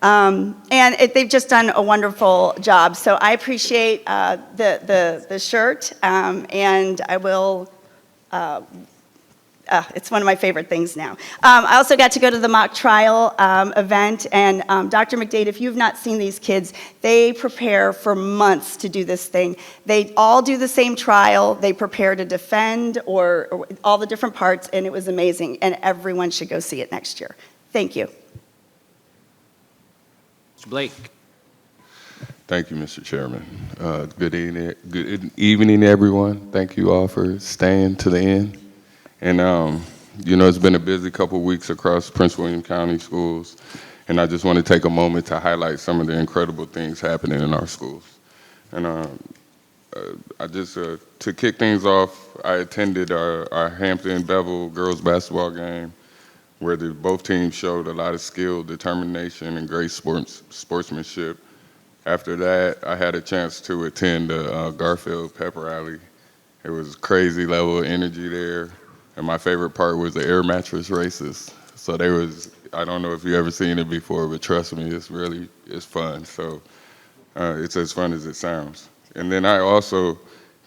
They've just done a wonderful job. So I appreciate the shirt, and I will, it's one of my favorite things now. I also got to go to the mock trial event, and Dr. McDade, if you've not seen these kids, they prepare for months to do this thing. They all do the same trial. They prepare to defend or all the different parts, and it was amazing, and everyone should go see it next year. Thank you. Mr. Blake. Thank you, Mr. Chairman. Good evening, everyone. Thank you all for staying to the end. And, it's been a busy couple of weeks across Prince William County schools, and I just want to take a moment to highlight some of the incredible things happening in our schools. And to kick things off, I attended our Hampton-Bevel girls basketball game, where both teams showed a lot of skill, determination, and great sportsmanship. After that, I had a chance to attend the Garfield pep rally. It was crazy level of energy there. And my favorite part was the air mattress races. So I don't know if you've ever seen it before, but trust me, it's fun. So it's as fun as it sounds. And then I also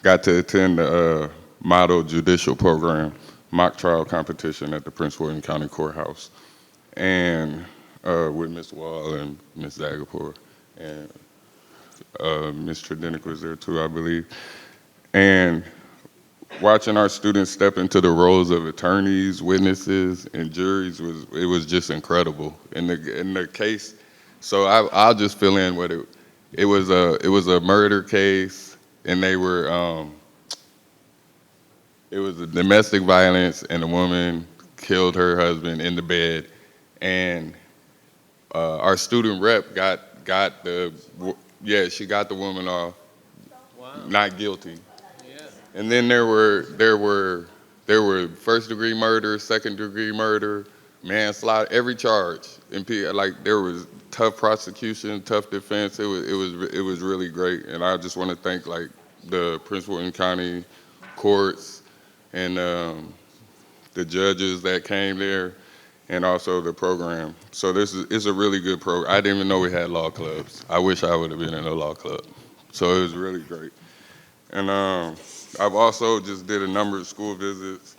got to attend the Model Judicial Program mock trial competition at the Prince William County Courthouse. And with Ms. Wall and Ms. Dagopour. And Ms. Tredenick was there too, I believe. And watching our students step into the roles of attorneys, witnesses, and juries was just incredible. In the case, so I'll just fill in what it was a murder case, and it was a domestic violence, and a woman killed her husband in the bed, and our student rep she got the woman off, not guilty. And then there were first-degree murder, second-degree murder, manslaughter, every charge. And there was tough prosecution, tough defense. It was really great. And I just want to thank the Prince William County courts and the judges that came there, and also the program. So it's a really good program. I didn't even know we had law clubs. I wish I would have been in a law club. So it was really great. And I've also just did a number of school visits.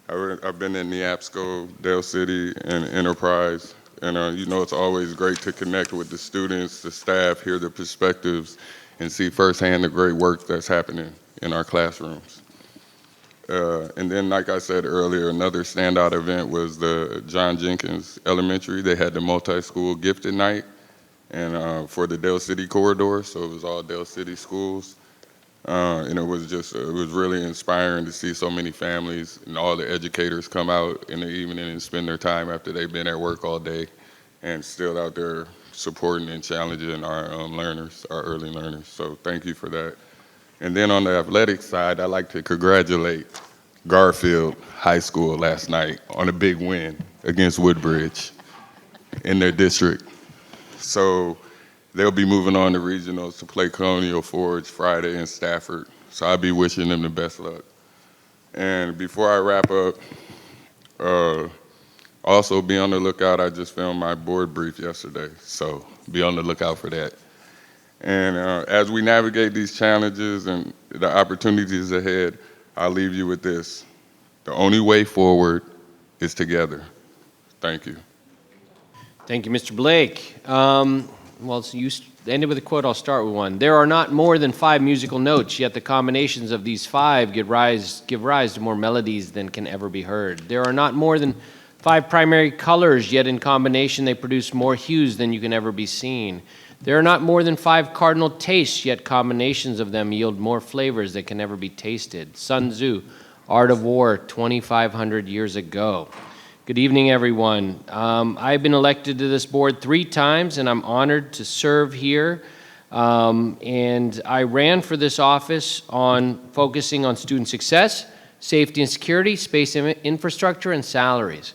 I've been in Neabsco, Dale City, and Enterprise. And you know, it's always great to connect with the students, the staff, hear their perspectives, and see firsthand the great work that's happening in our classrooms. And then, like I said earlier, another standout event was the John Jenkins Elementary. They had the multi-school gifted night and for the Dale City corridor, so it was all Dale City schools. And it was really inspiring to see so many families and all the educators come out in the evening and spend their time after they've been at work all day and still out there supporting and challenging our learners, our early learners. So thank you for that. And then on the athletic side, I'd like to congratulate Garfield High School last night on a big win against Woodbridge in their district. So they'll be moving on to regionals to play Colonial Forge Friday in Stafford. So I'll be wishing them the best luck. And before I wrap up, also be on the lookout. I just filmed my board brief yesterday, so be on the lookout for that. And as we navigate these challenges and the opportunities ahead, I'll leave you with this. The only way forward is together. Thank you. Thank you, Mr. Blake. Well, so you ended with a quote, I'll start with one. There are not more than 5 musical notes, yet the combinations of these 5 give rise to more melodies than can ever be heard. There are not more than 5 primary colors, yet in combination they produce more hues than you can ever be seen. There are not more than 5 cardinal tastes, yet combinations of them yield more flavors that can never be tasted. Sun Tzu, Art of War, 2,500 years ago. Good evening, everyone. I've been elected to this board 3 times, and I'm honored to serve here. And I ran for this office on focusing on student success, safety and security, space infrastructure, and salaries.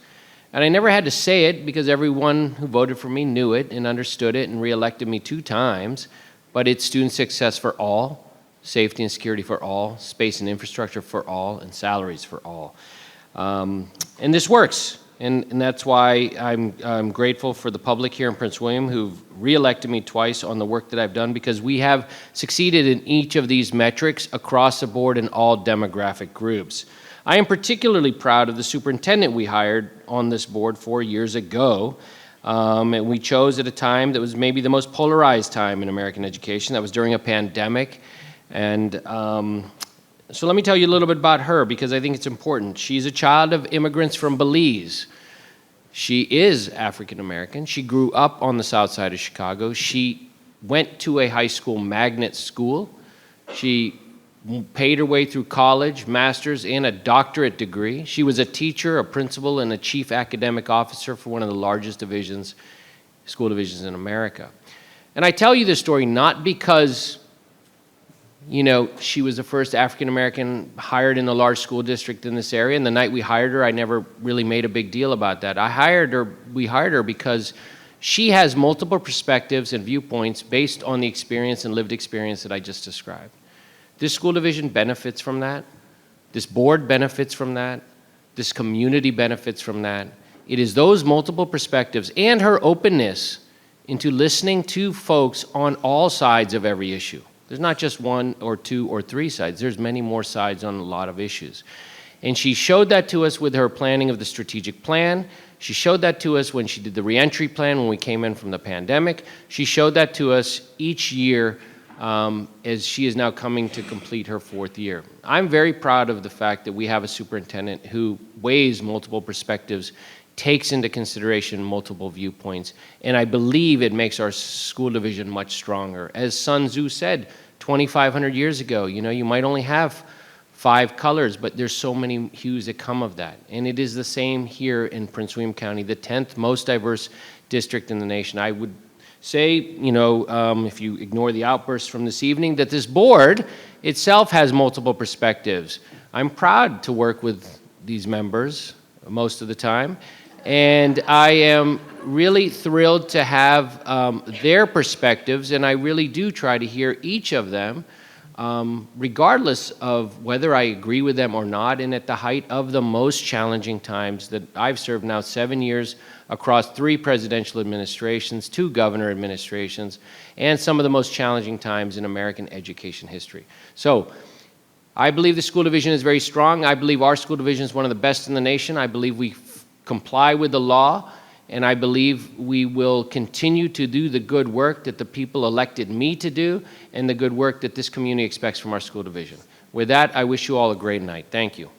And I never had to say it because everyone who voted for me knew it and understood it and reelected me 2 times. But it's student success for all, safety and security for all, space and infrastructure for all, and salaries for all. And this works. And that's why I'm grateful for the public here in Prince William who've reelected me twice on the work that I've done, because we have succeeded in each of these metrics across the board in all demographic groups. I am particularly proud of the superintendent we hired on this board 4 years ago. And we chose at a time that was maybe the most polarized time in American education. That was during a pandemic. And so let me tell you a little bit about her, because I think it's important. She's a child of immigrants from Belize. She is African American. She grew up on the south side of Chicago. She went to a high school magnet school. She paid her way through college, master's, and a doctorate degree. She was a teacher, a principal, and a chief academic officer for one of the largest school divisions in America. And I tell you this story not because she was the first African-American hired in a large school district in this area, and the night we hired her, I never really made a big deal about that. We hired her because she has multiple perspectives and viewpoints based on the experience and lived experience that I just described. This school division benefits from that. This board benefits from that. This community benefits from that. It is those multiple perspectives and her openness into listening to folks on all sides of every issue. There's not just 1 or 2 or 3 sides. There's many more sides on a lot of issues. And she showed that to us with her planning of the strategic plan. She showed that to us when she did the reentry plan when we came in from the pandemic. She showed that to us each year as she is now coming to complete her 4th year. I'm very proud of the fact that we have a superintendent who weighs multiple perspectives, takes into consideration multiple viewpoints, and I believe it makes our school division much stronger. As Sun Tzu said 2,500 years ago, you might only have 5 colors, but there's so many hues that come of that. And it is the same here in Prince William County, the 10th most diverse district in the nation. I would say, if you ignore the outbursts from this evening, that this board itself has multiple perspectives. I'm proud to work with these members most of the time, and I am really thrilled to have their perspectives, and I really do try to hear each of them regardless of whether I agree with them or not, and at the height of the most challenging times that I've served now 7 years across 3 presidential administrations, 2 governor administrations, and some of the most challenging times in American education history. So I believe the school division is very strong. I believe our school division is one of the best in the nation. I believe we comply with the law, and I believe we will continue to do the good work that the people elected me to do and the good work that this community expects from our school division. With that, I wish you all a great night. Thank you.